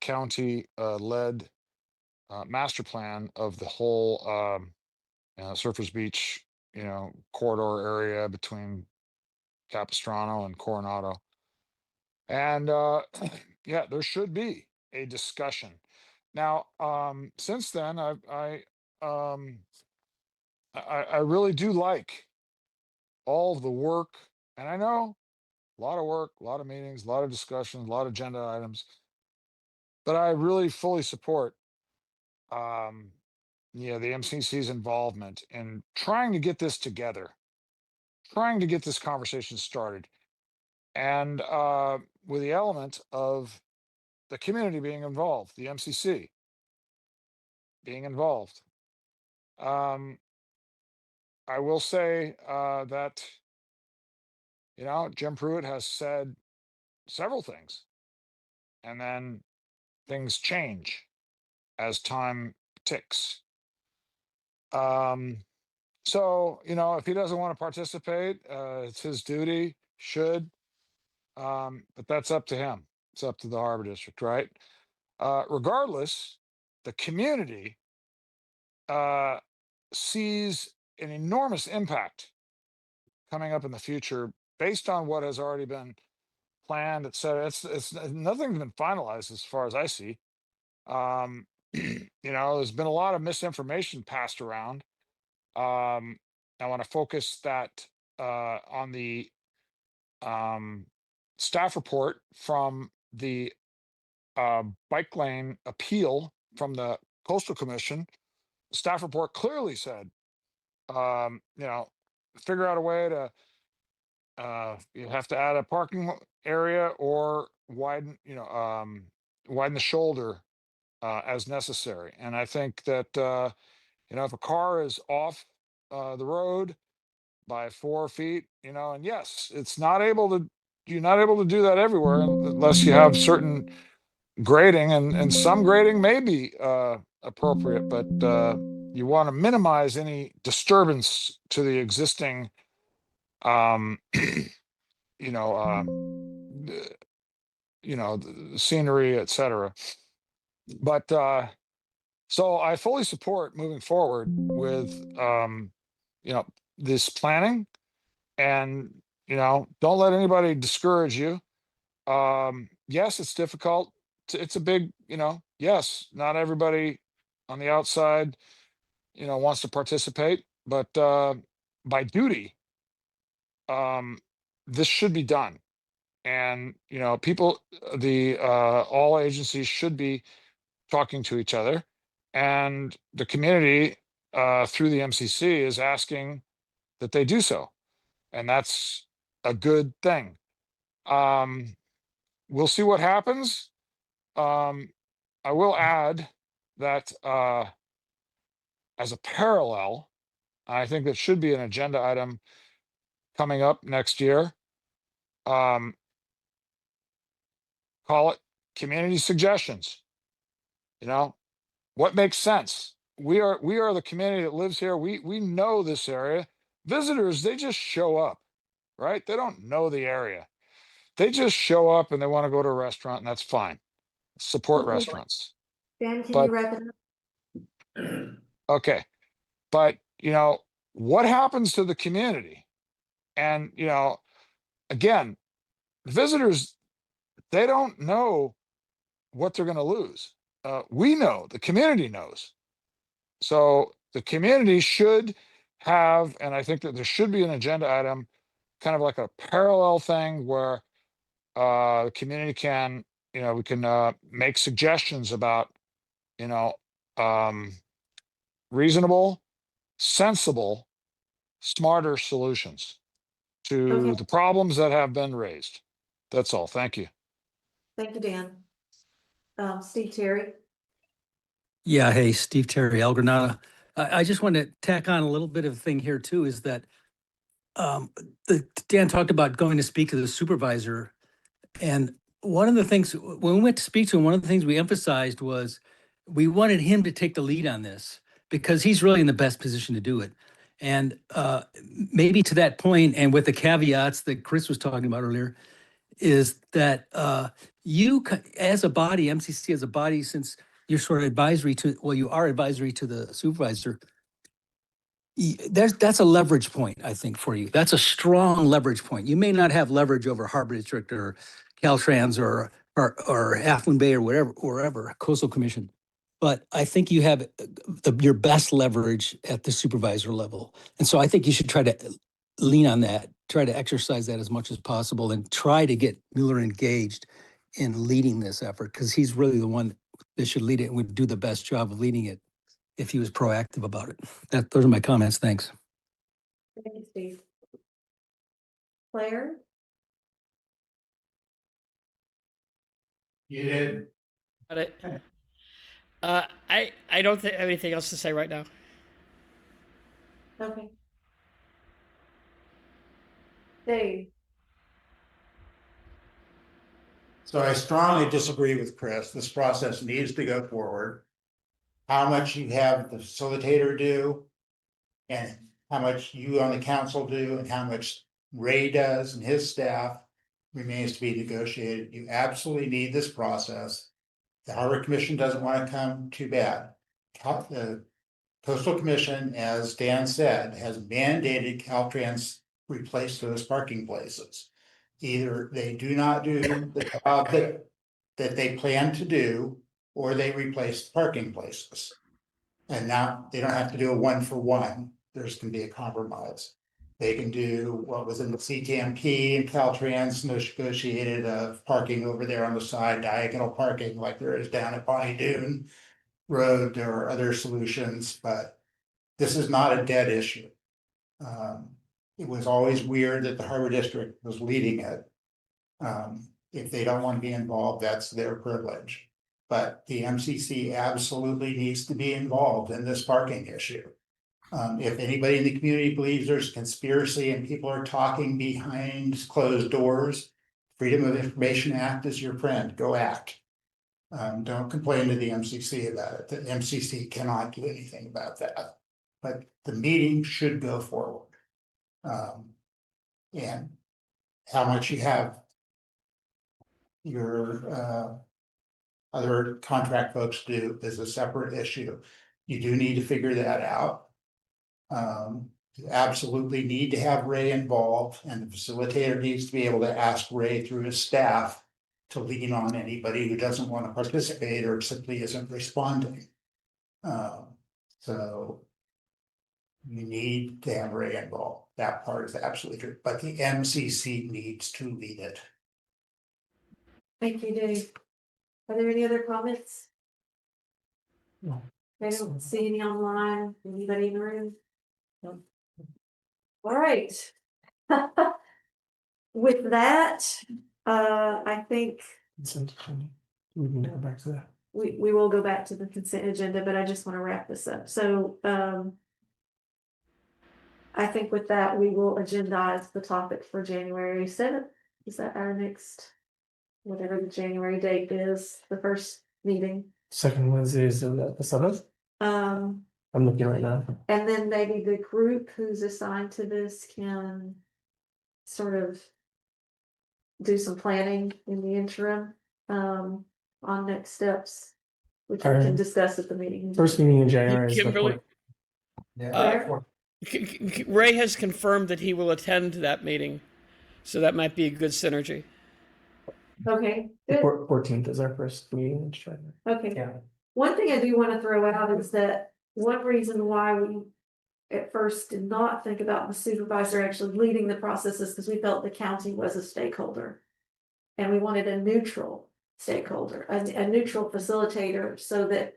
county led master plan of the whole Surfers Beach, corridor area between Capistrano and Coronado. And yeah, there should be a discussion. Now, since then, I really do like all of the work, and I know a lot of work, a lot of meetings, a lot of discussions, a lot of agenda items, but I really fully support the MCC's involvement in trying to get this together, trying to get this conversation started, and with the element of the community being involved, the MCC being involved. I will say that Jim Pruitt has said several things, and then things change as time ticks. So if he doesn't want to participate, it's his duty, should. But that's up to him. It's up to the Harbor District, right? Regardless, the community sees an enormous impact coming up in the future based on what has already been planned, et cetera. It's nothing's been finalized as far as I see. There's been a lot of misinformation passed around. I want to focus that on the staff report from the bike lane appeal from the Coastal Commission. Staff report clearly said, figure out a way to you have to add a parking area or widen the shoulder as necessary. And I think that if a car is off the road by 4 feet, and yes, you're not able to do that everywhere unless you have certain grading, and some grading may be appropriate, but you want to minimize any disturbance to the existing the scenery, etc. But so I fully support moving forward with this planning, and don't let anybody discourage you. Yes, it's difficult. It's a big, yes, not everybody on the outside wants to participate, but by duty this should be done. And people, the all agencies should be talking to each other, and the community through the MCC is asking that they do so, and that's a good thing. We'll see what happens. I will add that as a parallel, I think that should be an agenda item coming up next year. call it community suggestions. You know, what makes sense? We are the community that lives here. We know this area. Visitors, they just show up, right? They don't know the area. They just show up and they want to go to a restaurant, and that's fine. Support restaurants. Dan, can But you wrap it up? okay. But you know, what happens to the community? And you know, again, visitors, they don't know what they're going to lose. We know, the community knows. So the community should have, and I think that there should be an agenda item, kind of like a parallel thing where the community can, you know, we can make suggestions about, you know, reasonable, sensible, smarter solutions to Okay. the problems that have been raised. That's all. Thank you. Thank you, Dan. Steve Terry. Yeah, hey, Steve Terry, El Granada. I just want to tack on a little bit of a thing here too, is that Dan talked about going to speak to the supervisor. And one of the things, when we went to speak to him, one of the things we emphasized was we wanted him to take the lead on this because he's really in the best position to do it. And maybe to that point, and with the caveats that Chris was talking about earlier, is that as a body, MCC as a body, since you're sort of advisory to, well, you are advisory to the supervisor, that's a leverage point, I think, for you. That's a strong leverage point. You may not have leverage over Harbor District or Caltrans or Half Moon Bay or wherever, Coastal Commission. But I think you have your best leverage at the supervisor level. And so I think you should try to lean on that, try to exercise that as much as possible, and try to get Mueller engaged in leading this effort, because he's really the one that should lead it and would do the best job of leading it if he was proactive about it. Those are my comments. Thanks. Thank you, Steve. Claire. You did. Got it. I don't have anything else to say right now. Okay. Dave. So I strongly disagree with Chris. This process needs to go forward. How much you have the facilitator do, and how much you on the council do, and how much Ray does and his staff remains to be negotiated. You absolutely need this process. The Harbor Commission doesn't want to come, too bad. The Coastal Commission, as Dan said, has mandated Caltrans replace those parking places. Either they do not do the job that they plan to do, or they replace the parking places. And now they don't have to do a 1-for-1. There's can be a compromise. They can do what was in the CTMP and Caltrans negotiated of parking over there on the side, diagonal parking like there is down at Bonnie Doon Road. There are other solutions, but this is not a dead issue. It was always weird that the Harbor District was leading it. If they don't want to be involved, that's their privilege. But the MCC absolutely needs to be involved in this parking issue. If anybody in the community believes there's conspiracy and people are talking behind closed doors, Freedom of Information Act is your friend. Go act. Don't complain to the MCC about it. The MCC cannot do anything about that. But the meeting should go forward. And how much you have your other contract folks do is a separate issue. You do need to figure that out. You absolutely need to have Ray involved, and the facilitator needs to be able to ask Ray through his staff to lean on anybody who doesn't want to participate or simply isn't responding. So you need to have Ray involved. That part is absolutely true, but the MCC needs to lead it. Thank you, Dave. Are there any other comments? No. I don't see any online. Anybody in the room? No. All right. With that, I think Consent agenda. We can go back to that. we will go back to the consent agenda, but I just want to wrap this up. So I think with that, we will agendize the topic for January 7th. Is that our next whatever the January date is, the first meeting. Second Wednesday is the 7th. Um, I'm looking right now. and then maybe the group who's assigned to this can sort of do some planning in the interim, on next steps, which we Our can discuss at the meeting. First meeting in January is the Kimberly, 4th. Ray has confirmed that he will attend that meeting, so that might be a good synergy. Okay, The good. 14th is our first meeting in January. Okay. Yeah. One thing I do want to throw out is that one reason why we at first did not think about the supervisor actually leading the process is because we felt the county was a stakeholder. And we wanted a neutral stakeholder, a neutral facilitator, so that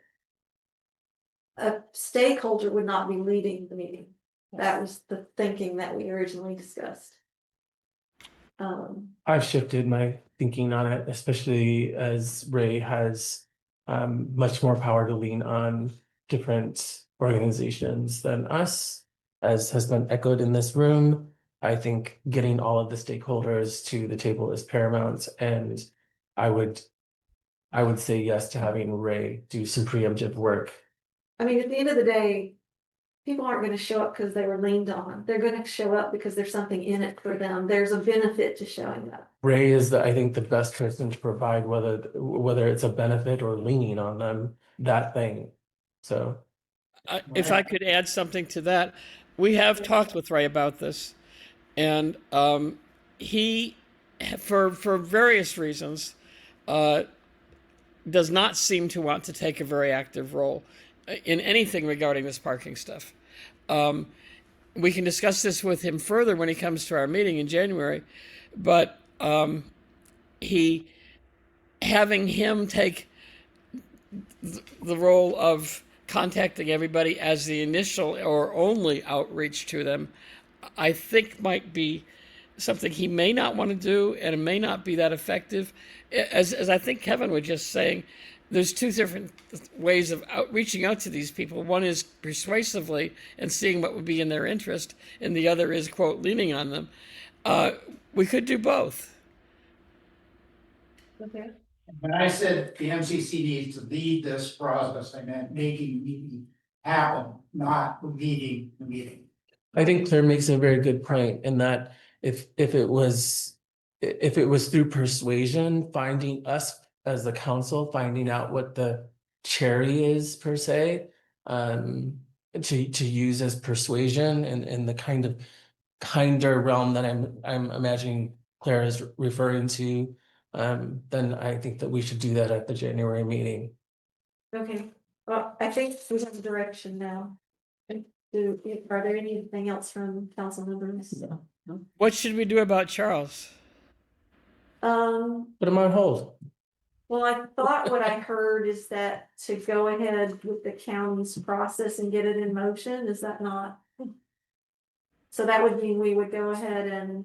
a stakeholder would not be leading the meeting. That was the thinking that we originally discussed. I've shifted my thinking on it, especially as Ray has much more power to lean on different organizations than us, as has been echoed in this room. I think getting all of the stakeholders to the table is paramount, and I would say yes to having Ray do some preemptive work. I mean, at the end of the day, people aren't gonna show up because they were leaned on. They're gonna show up because there's something in it for them. There's a benefit to showing up. Ray is I think the best person to provide whether it's a benefit or leaning on them, that thing. So If I could add something to that, we have talked with Ray about this, and he, for various reasons, does not seem to want to take a very active role in anything regarding this parking stuff. We can discuss this with him further when he comes to our meeting in January, but having him take the role of contacting everybody as the initial or only outreach to them, I think might be something he may not want to do, and it may not be that effective. As I think Kevin was just saying, there's two different ways of reaching out to these people. One is persuasively and seeing what would be in their interest, and the other is, quote, leaning on them. We could do both. Okay. When I said the MCC needs to lead this process, I meant making the meeting happen, not leading the meeting. I think Claire makes a very good point in that if it was through persuasion, finding us as the council, finding out what the cherry is per se, to use as persuasion and the kind of kinder realm that I'm imagining Claire is referring to, then I think that we should do that at the January meeting. Okay, well, I think we have a direction now. Are there anything else from council members? No. What should we do about Charles? Put him on hold. Well, I thought what I heard is that to go ahead with the county's process and get it in motion, is that not? So that would mean we would go ahead and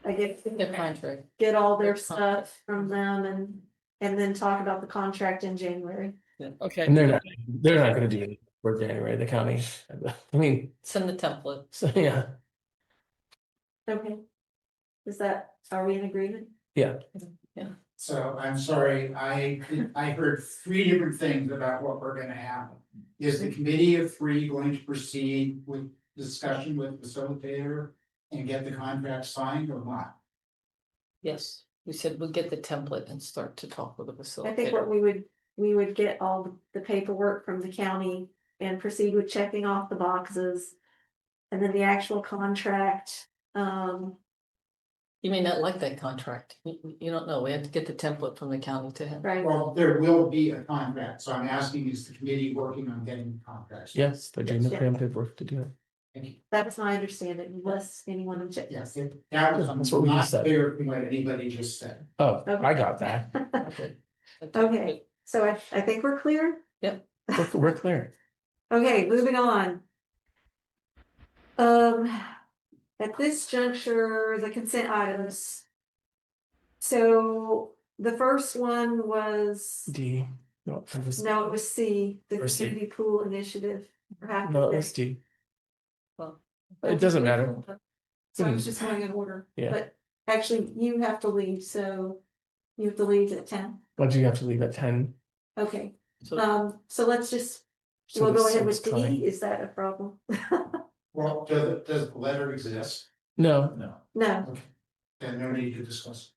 I guess get all their stuff from them and then talk about the contract in January. Okay. And they're not gonna do it for January, the county. I mean, Send the template. so yeah. Okay. Are we in agreement? Yeah. Yeah. So I'm sorry, I heard three different things about what we're gonna have. Is the committee of three going to proceed with discussion with the facilitator and get the contract signed or not? Yes, we said we'll get the template and start to talk with the facilitator. I think what we would get all the paperwork from the county and proceed with checking off the boxes. And then the actual contract, You may not like that contract. You don't know. We have to get the template from the county to him. right? Well, there will be a contract, so I'm asking, is the committee working on getting the contract? Yes, they're doing the Yeah. preemptive work to do it. Thank you. That was my understanding, unless anyone objects. Yes, that That's what was we not just said. clear from what anybody just said. Oh, Okay. I got that. Okay, so I think we're clear. Yep. We're clear. Okay, moving on. At this juncture, the consent items. So the first one was, D. No, it was, no, it was C, the Or C. community pool initiative. Or half no, of it was D. Well, It doesn't matter. So I was just going in order, Yeah. but Actually, you have to leave, so you have to leave at 10. But you have to leave at 10. Okay, So so let's just, So we'll go this ahead is with fine. D. Is that a problem? Well, does the letter exist? No, No. No, Then no need to discuss.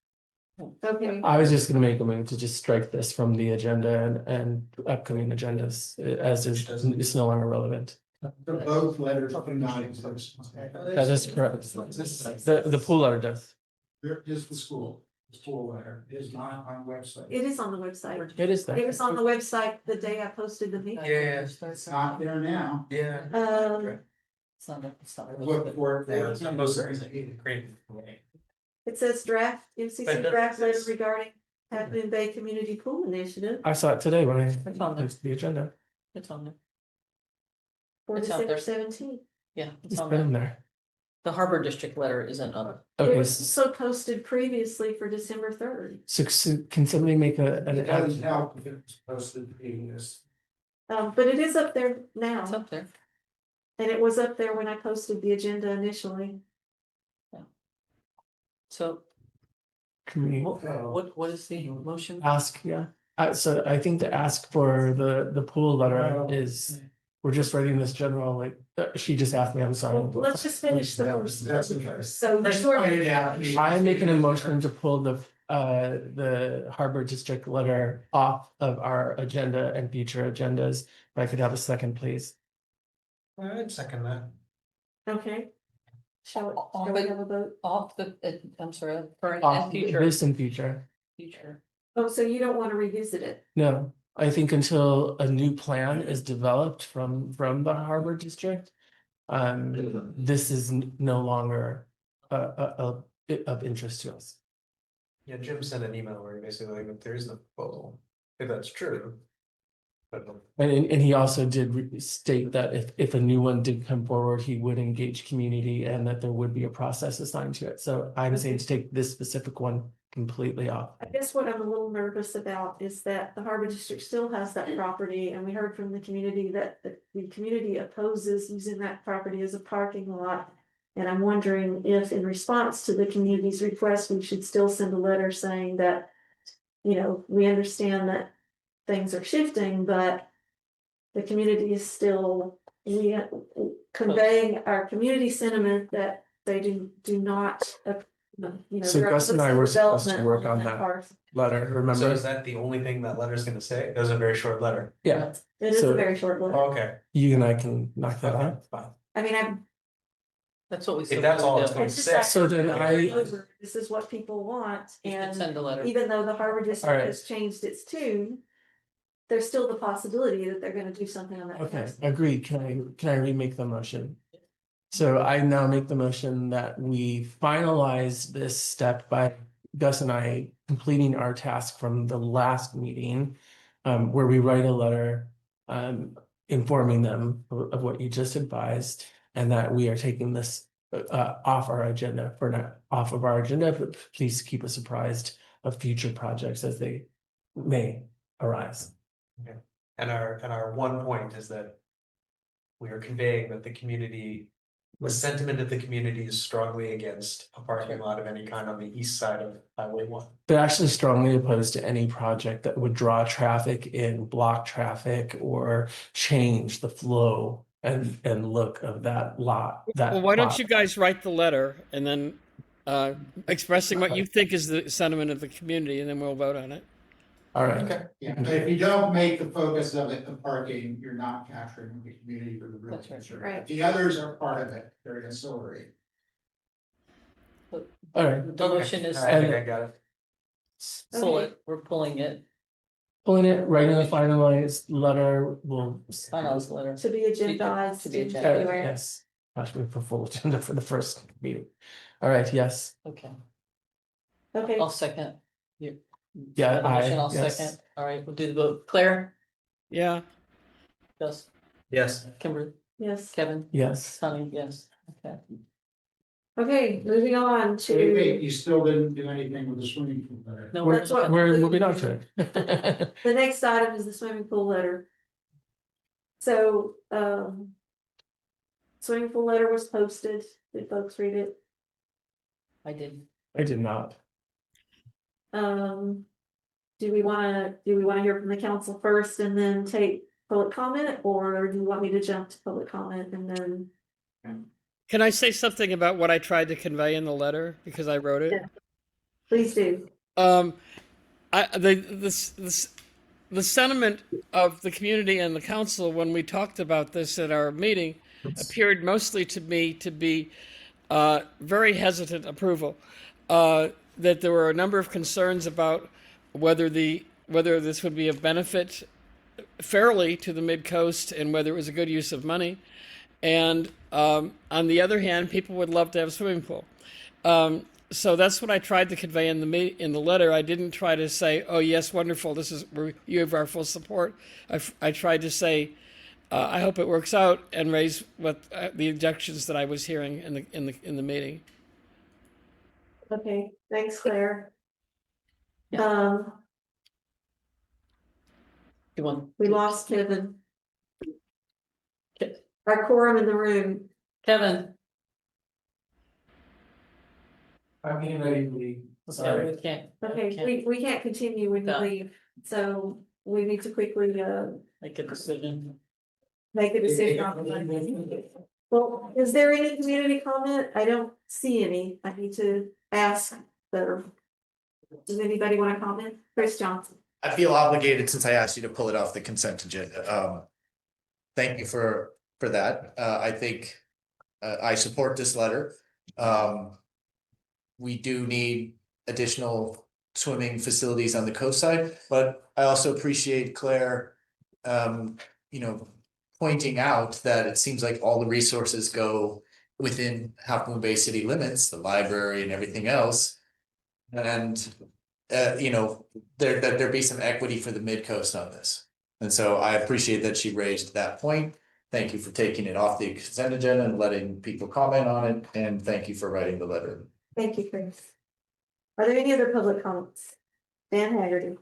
okay. I was just gonna make a move to just strike this from the agenda and upcoming agendas as it's no longer relevant. Both letters do not exist. That is correct. The pool letter does. There is the school letter is not on the website. It is on the website. It is there. It was on the website the day I posted the meeting. It's not there now. Yeah. it's not. Look for it. Yeah, it's not posted. Great. It says draft, MCC But draft letter that's- regarding Half Moon Bay Community Pool Initiative I saw it today when I It's on there. posted the agenda. It's on there. for It's out December there. 17th. Yeah, it's It's on been there. there. The Harbor District letter isn't on it. It Okay, was so posted previously for December 3rd. so can somebody make an It doesn't ad? help if it's posted being this. But it is up there now. It's up there. And it was up there when I posted the agenda initially. So Can we what is the motion? ask, yeah? So I think the ask for the pool letter is, we're just writing this general, like, she just asked me, I'm sorry. Well, let's just finish the first. So First, sure. I'm making a motion to pull the Harbor District letter off of our agenda and future agendas. If I could have a second, please. I'd second that. Okay. Shall Off we it. have a vote? Off the, I'm sorry, current Off and future. this and future. Future. Oh, so you don't want to revisit it? No, I think until a new plan is developed from the Harbor District. This is no longer of interest to us. Yeah, Jim sent an email where he basically like, there is no proposal, if that's true. But And he also did state that if a new one did come forward, he would engage community and that there would be a process assigned to it. So I'm saying to take this specific one completely off. I guess what I'm a little nervous about is that the Harbor District still has that property, and we heard from the community that the community opposes using that property as a parking lot. And I'm wondering if in response to the community's request, we should still send a letter saying that, you know, we understand that things are shifting, but the community is still conveying our community sentiment that they do not, you know. So they're Gus and I opposed to were supposed to development work on in that park. letter, so remember? is that the only thing that letter's gonna say? It was a very short letter. Yeah, It is So- a very short letter. Okay. you and I can knock that out. Fine. I mean, I'm. That's what we said. If that's all it's we going would to It's say. just So then this is what people want, do. You should and Send a letter. even though the Harbor District Alright. has changed its tune. There's still the possibility that they're gonna do something on that. Okay, fence. agreed. Can I remake the motion? So I now make the motion that we finalize this step by Gus and I completing our task from the last meeting. Where we write a letter, informing them of what you just advised. And that we are taking this, off our agenda for now, off of our agenda, but please keep us apprised of future projects as they may arise. Okay. And our one point is that we are conveying that the sentiment of the community is strongly against a parking lot of any kind on the east side of Highway 1. They're actually strongly opposed to any project that would draw traffic in, block traffic, or change the flow and look of that lot. Well, why don't you guys write the letter and then expressing what you think is the sentiment of the community, and then we'll vote on it. All right. Yeah, but if you don't make the focus of it the parking, you're not capturing the community for the real That's right. concern. Right. The others are part of it, they're ancillary. All right. The motion is I think I got it. pull it, we're pulling it, Pulling it, writing a finalized letter, will. finalize the letter. To be agendized. To be in agendized. February. Yes, gosh, we for full agenda for the first meeting. All right, yes, Okay, Okay, I'll second. You. Yeah, the motion, aye, I'll yes. second. All right, we'll do the vote. Claire, Yeah, Gus, Yes. Kimberly, yes. Kevin, yes. Sunny, yes. Okay. Okay, moving on Wait, to you still didn't do anything with the swimming pool letter. No, We're, that's what- we're moving on to it. the next item is the swimming pool letter. So, swimming pool letter was posted. Did folks read it? I did. I did not. Do we wanna hear from the council first and then take public comment, or do you want me to jump to public comment and then? Can I say something about what I tried to convey in the letter because I wrote it? Yeah. Please do. The sentiment of the community and the council when we talked about this at our meeting appeared mostly to me to be very hesitant approval. That there were a number of concerns about whether this would be of benefit fairly to the Midcoast and whether it was a good use of money. And on the other hand, people would love to have a swimming pool. So that's what I tried to convey in the letter. I didn't try to say, "Oh yes, wonderful. This is where you have our full support." I tried to say, "I hope it works out," and raise what the objections that I was hearing in the meeting. Okay, thanks, Claire. We lost Kevin. Our quorum in the room. Kevin. I'm getting ready to leave. Sorry. We can't. Okay, we can't continue when you No. leave, so we need to quickly Make a decision. make a decision on the. Well, is there any community comment? I don't see any. I need to ask better. Does anybody want to comment? Chris Johnson. I feel obligated since I asked you to pull it off the consent agenda. Thank you for that. I think I support this letter. We do need additional swimming facilities on the coast side, but I also appreciate Claire, pointing out that it seems like all the resources go within Half Moon Bay city limits, the library and everything else. And, there be some equity for the Midcoast on this. And so I appreciate that she raised that point. Thank you for taking it off the consent agenda and letting people comment on it. And thank you for writing the letter. Thank you, Chris. Are there any other public comments? Dan Haggerty.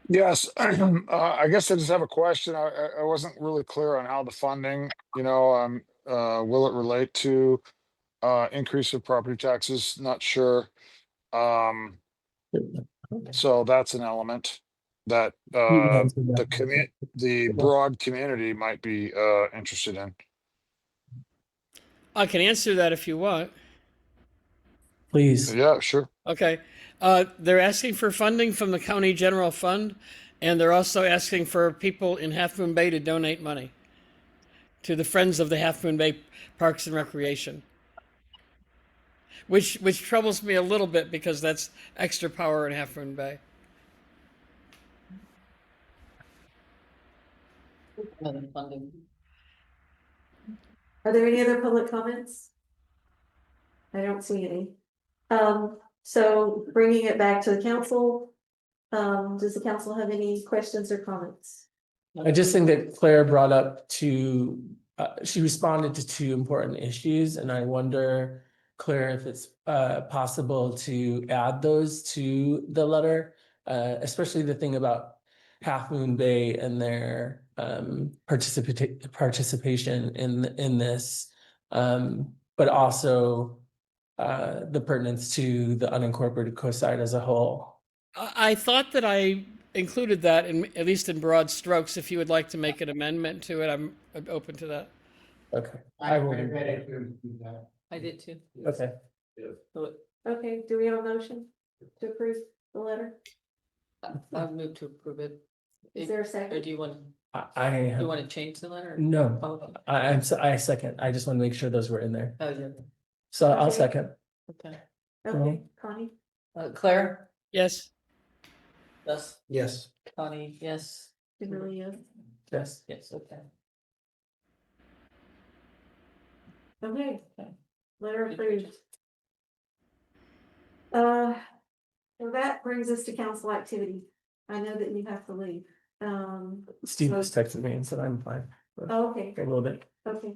Yes, I guess I just have a question. I wasn't really clear on how the funding, will it relate to increase of property taxes? Not sure. So that's an element that the broad community might be interested in. I can answer that if you want. Please. Yeah, sure. Okay. They're asking for funding from the county general fund, and they're also asking for people in Half Moon Bay to donate money to the Friends of the Half Moon Bay Parks and Recreation. Which troubles me a little bit because that's extra power in Half Moon Bay. Are there any other public comments? I don't see any. So bringing it back to the council, does the council have any questions or comments? I just think that Claire brought up she responded to two important issues, and I wonder, Claire, if it's possible to add those to the letter, especially the thing about Half Moon Bay and their participation in this, but also the pertinence to the unincorporated coast side as a whole. I thought that I included that at least in broad strokes. If you would like to make an amendment to it, I'm open to that. Okay. I will. I did too. Okay. Okay, do we have a motion to approve the letter? I've moved to approve it. Is there a second? Or do you want? I Do you want to change the letter? No, Oh, I second. I just want to make sure those were in there. oh, yeah. So I'll Okay. second. Okay. Okay, Connie? Claire? Yes. Yes. Yes. Connie, yes. Kimberly, yes. Yes. Yes, okay. Okay, letter approved. So that brings us to council activity. I know that you have to leave. Steve so- just texted me and said I'm fine. for Oh, okay, A little bit. okay.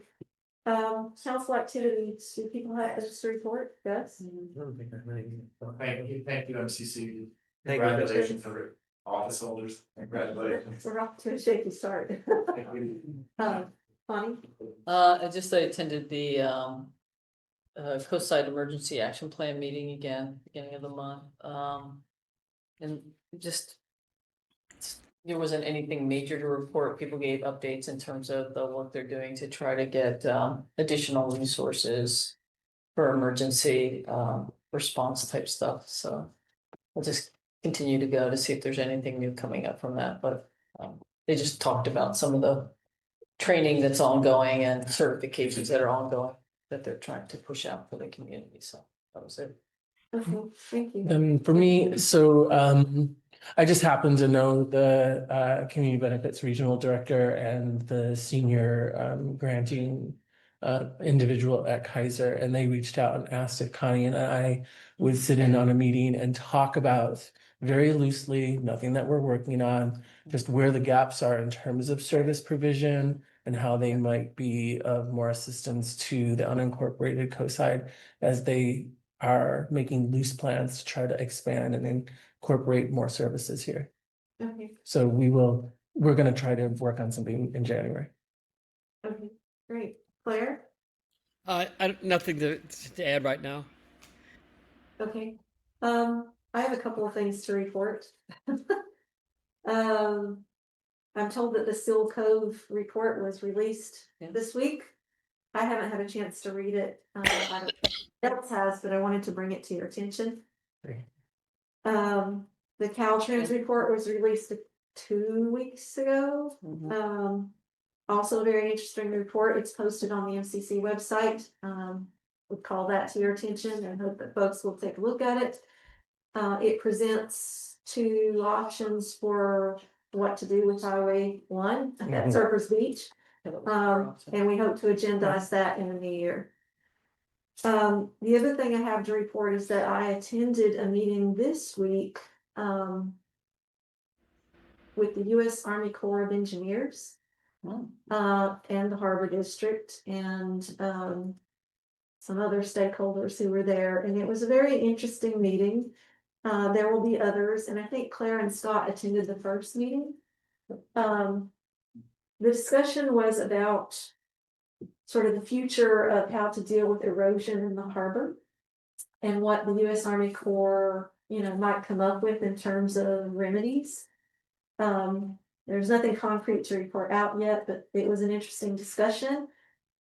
Council activities, do people have a report? Yes? Thank you, MCC. Thank you. Congratulations for office holders. Congratulations. We're off to a shaky start. Connie? I attended the Coastside Emergency Action Plan meeting again, beginning of the month. And just there wasn't anything major to report. People gave updates in terms of the work they're doing to try to get additional resources for emergency response type stuff. So we'll just continue to go to see if there's anything new coming up from that. But they just talked about some of the training that's ongoing and certifications that are ongoing that they're trying to push out for the community. So that was it. Okay, thank you. For me, so I just happen to know the Community Benefits Regional Director and the senior granting individual at Kaiser, and they reached out and asked if Connie and I would sit in on a meeting and talk about very loosely, nothing that we're working on, just where the gaps are in terms of service provision and how they might be of more assistance to the unincorporated coastside as they are making loose plans to try to expand and incorporate more services here. Okay, So we're gonna try to work on something in January. okay, great. Claire? Nothing to add right now. Okay, I have a couple of things to report. I'm told that the Seal Cove report was released this week. I haven't had a chance to read it. I don't else has, but I wanted to bring it to your attention. Great. The Caltrans report was released 2 weeks ago. Also a very interesting report. It's posted on the MCC website. Would call that to your attention and hope that folks will take a look at it. It presents 2 options for what to do with Highway 1 at Surfers Beach. And we hope to agendize that in the new year. The other thing I have to report is that I attended a meeting this week with the U.S. Army Corps of Engineers and the Harbor District and some other stakeholders who were there. And it was a very interesting meeting. There will be others, and I think Claire and Scott attended the first meeting. The discussion was about sort of the future of how to deal with erosion in the harbor and what the U.S. Army Corps, might come up with in terms of remedies. There's nothing concrete to report out yet, but it was an interesting discussion.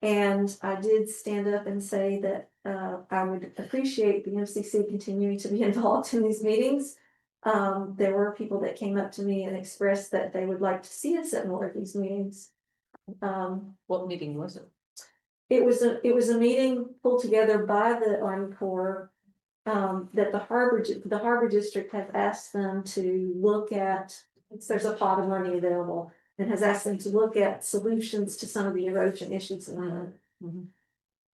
And I did stand up and say that I would appreciate the MCC continuing to be involved in these meetings. There were people that came up to me and expressed that they would like to see us at more of these meetings. What meeting was it? It was a meeting pulled together by the Army Corps that the Harbor District has asked them to look at. There's a pot of money available and has asked them to look at solutions to some of the erosion issues in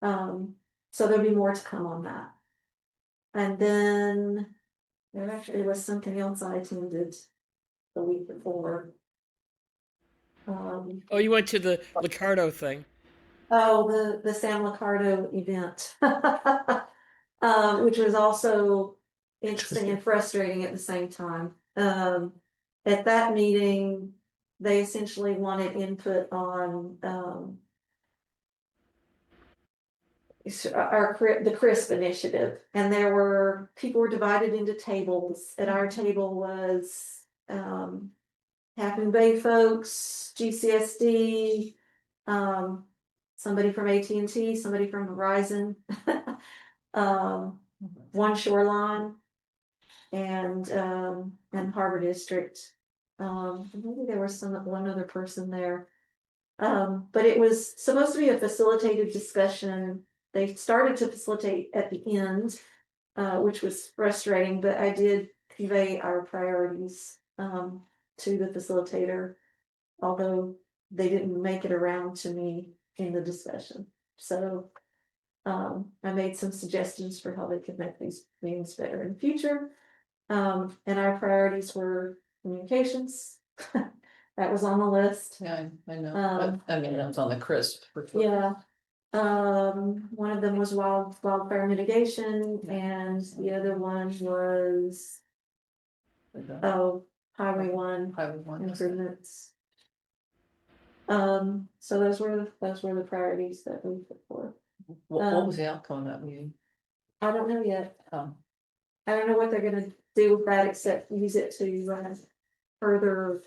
the so there'll be more to come on that. And then there actually was something else I attended the week before. Oh, you went to the Licardo thing. Oh, the San Licardo event, which was also interesting and frustrating at the same time. At that meeting, they essentially wanted input on the CRISP initiative, and people were divided into tables. At our table was Half Moon Bay folks, GCSD, somebody from AT&T, somebody from Verizon, One Shoreline, and Harbor District. Maybe there was one other person there. But it was supposed to be a facilitated discussion. They started to facilitate at the end, which was frustrating, but I did convey our priorities to the facilitator, although they didn't make it around to me in the discussion. So I made some suggestions for how they could make these meetings better in the future. And our priorities were communications. That was on the list. Yeah, I know. I mean, that was on the CRISP. Yeah. One of them was wildfire mitigation, and the other one was Highway 1 improvements. So those were the priorities that we put forward. What was the outcome of that meeting? I don't know yet. Um, I don't know what they're gonna do with that except use it to further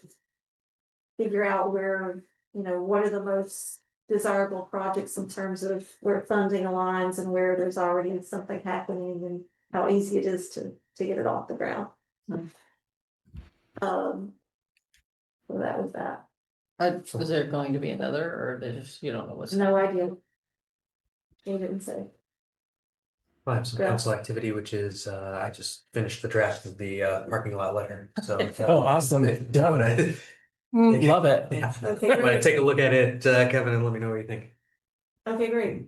figure out where, what are the most desirable projects in terms of where funding aligns and where there's already something happening and how easy it is to get it off the ground. So that was that. is there going to be another, or they just, you don't know what's? No idea. They didn't say. I have some Yeah. council activity, which is, I just finished the draft of the parking lot letter, so. Oh, awesome. Done. Love it. Yeah. Okay, But great. take a look at it, Kevin, and let me know what you think. Okay, great.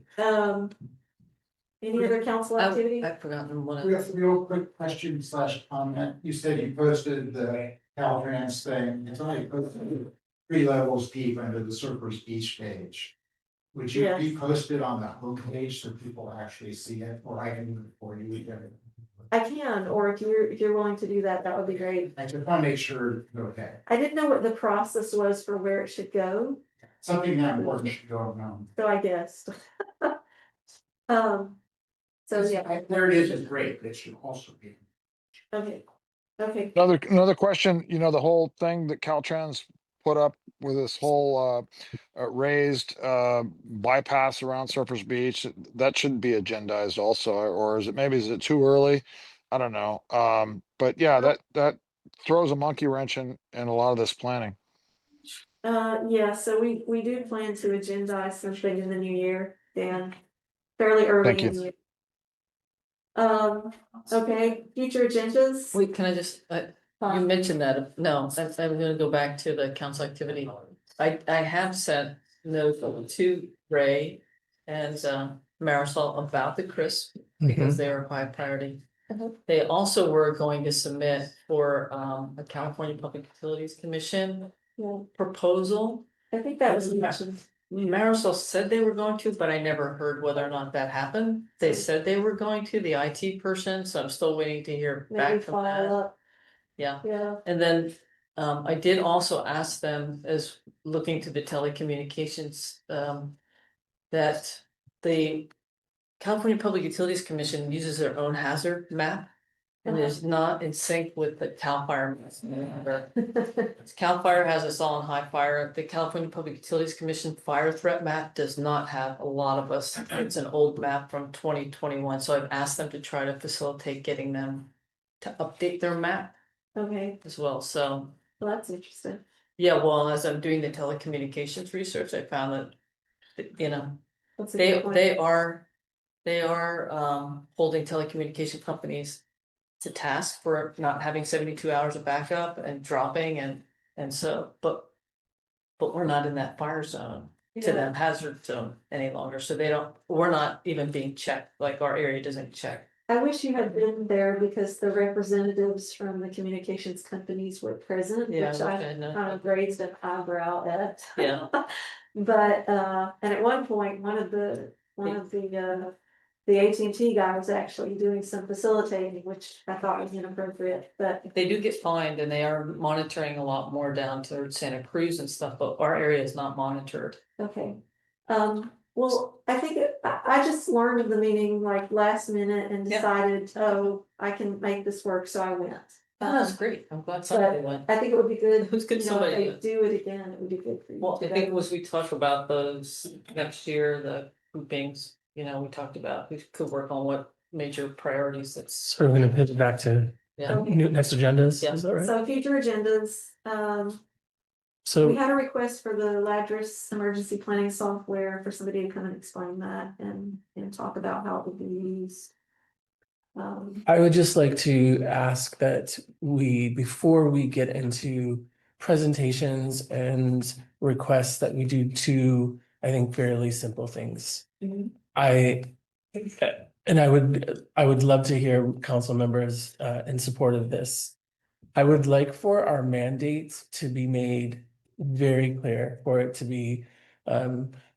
Any other council activity? I've forgotten one. Real quick question / comment. You said you posted the Caltrans thing. It's only posted 3 levels deep under the Surfers Beach page. Would you Yes. repost it on the homepage so people actually see it, or I can do it for you? I can, or if you're willing to do that, that would be great. I just want to make sure you're okay. I didn't know what the process was for where it should go, Something that important should go around. so I guessed. So yeah, There it is great. It should also be. okay, okay. Another question, the whole thing that Caltrans put up with this whole raised bypass around Surfers Beach, that shouldn't be agendized also, or is it too early? I don't know. But yeah, that throws a monkey wrench in a lot of this planning. Yeah, so we do plan to agendize something in the new year, Dan, fairly early Thank you. in the year. Okay, future agendas. Wait, can I just, you mentioned that, no, I'm gonna go back to the council activity. I have sent notes to Ray and Marisol about the CRISP because they are high priority. They also were going to submit for a California Public Utilities Commission proposal. I think that was mentioned. Marisol said they were going to, but I never heard whether or not that happened. They said they were going to, the IT person, so I'm still waiting to hear Maybe back from follow that. up. Yeah. Yeah. And then I did also ask them, as looking to the telecommunications, that the California Public Utilities Commission uses their own hazard map and is not in sync with the CAL FIRE. CAL FIRE has us all on high fire. The California Public Utilities Commission fire threat map does not have a lot of us. It's an old map from 2021. So I've asked them to try to facilitate getting them to update their map. Okay. As well, so. Well, that's interesting. Yeah, well, as I'm doing the telecommunications research, I found that, That's a good point. they are holding telecommunication companies to task for not having 72 hours of backup and dropping and so, but we're not in that fire zone to them hazard zone any longer, so we're not even being checked, like our area doesn't check. I wish you had been there because the representatives from the communications companies were present, Yeah, which I I wish I had known. kind of raised an eyebrow at. Yeah. But and at one point, one of the AT&T guy was actually doing some facilitating, which I thought was inappropriate, but. They do get fined and they are monitoring a lot more down to Santa Cruz and stuff, but our area is not monitored. Okay, well, I think I just learned of the meeting like last minute and decided, I can make this work, so I went. Oh, that's great. I'm glad somebody went. I think it would be good. Who's good If somebody they went? do it again, it would be good for you. Well, to I think go. as we talk about those next year, the groupings, we talked about, we could work on what major priorities that's. So we're gonna pivot back to next agendas, Yeah. is that right? So future agendas, So. we had a request for the Ladris emergency planning software for somebody to come and explain that and talk about how it would be used. I would just like to ask that before we get into presentations and requests, that we do two, I think, fairly simple things. I would love to hear council members in support of this. I would like for our mandates to be made very clear, for it to be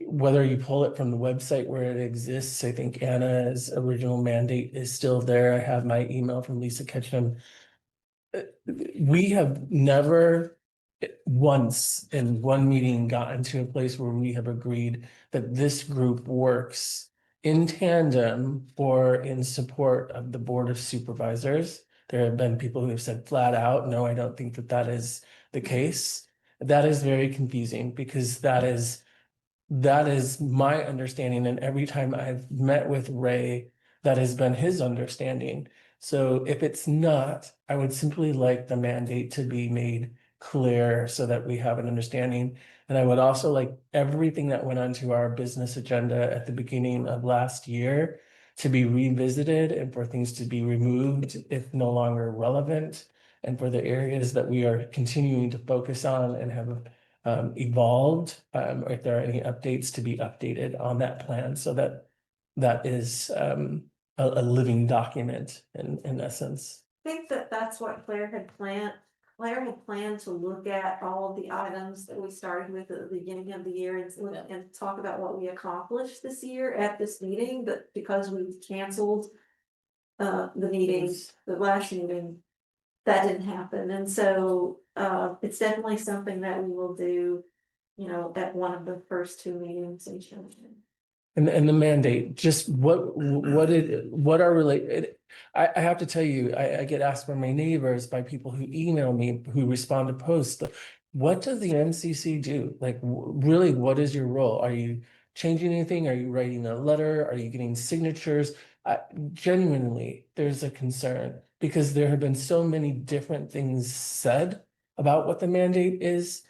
whether you pull it from the website where it exists. I think Anna's original mandate is still there. I have my email from Lisa Ketchum. We have never once in one meeting gotten to a place where we have agreed that this group works in tandem or in support of the Board of Supervisors. There have been people who have said flat out, no, I don't think that that is the case. That is very confusing because that is my understanding. And every time I've met with Ray, that has been his understanding. So if it's not, I would simply like the mandate to be made clear so that we have an understanding. And I would also like everything that went onto our business agenda at the beginning of last year to be revisited and for things to be removed if no longer relevant. And for the areas that we are continuing to focus on and have evolved, or if there are any updates to be updated on that plan so that that is a living document in essence. I think that that's what Claire had planned. Claire had planned to look at all of the items that we started with at the beginning of the year and talk about what we accomplished this year at this meeting, but because we canceled the meetings, the last meeting, that didn't happen. And so it's definitely something that we will do, you know, at one of the first two meetings in June. And the mandate, just what are related, I have to tell you, I get asked by my neighbors, by people who email me, who respond to posts, what does the MCC do? Like, really, what is your role? Are you changing anything? Are you writing a letter? Are you getting signatures? Genuinely, there's a concern because there have been so many different things said about what the mandate is.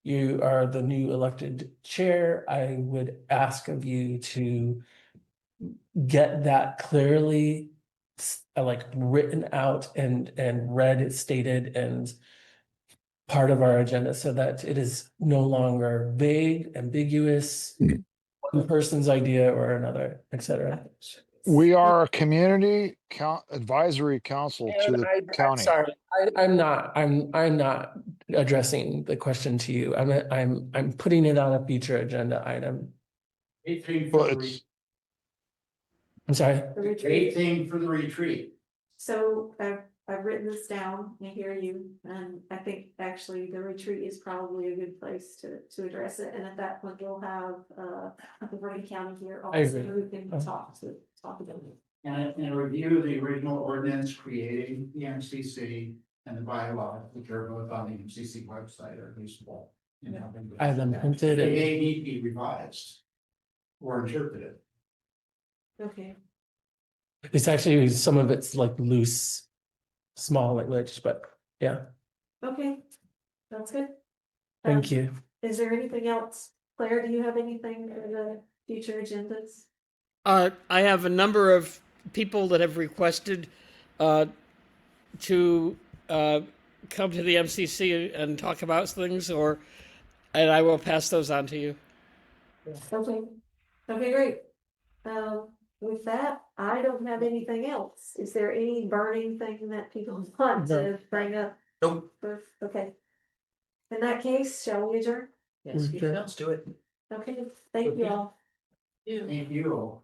You are the new elected chair. I would ask of you to get that clearly like written out and read, stated, and part of our agenda so that it is no longer vague, ambiguous, one person's idea or another, etc. We are a community advisory council to the I'm county. sorry, I'm not addressing the question to you. I'm putting it on a future agenda item. Well, it's, I'm sorry. The retreat. For the retreat. So I've written this down, I hear you, and I think actually the retreat is probably a good place to address it, and at that point you'll have the Bergen County here I also agree. who can talk about it. And review the original ordinance creating the MCC and the bylaw, which are both on the MCC website, are useful. I have them printed They and may need to be revised or interpreted. Okay. it's actually, some of it's like loose, small language, but yeah, Okay, that's good. thank you. Is there anything else? Claire, do you have anything for the future agendas? I have a number of people that have requested to come to the MCC and talk about things, and I will pass those on to you. Okay, okay, great. With that, I don't have anything else. Is there any burning thing that people want to bring up? Nope. Okay. In that case, shall we adjourn? Yes, let's do it. Okay, thank you all. Thank you.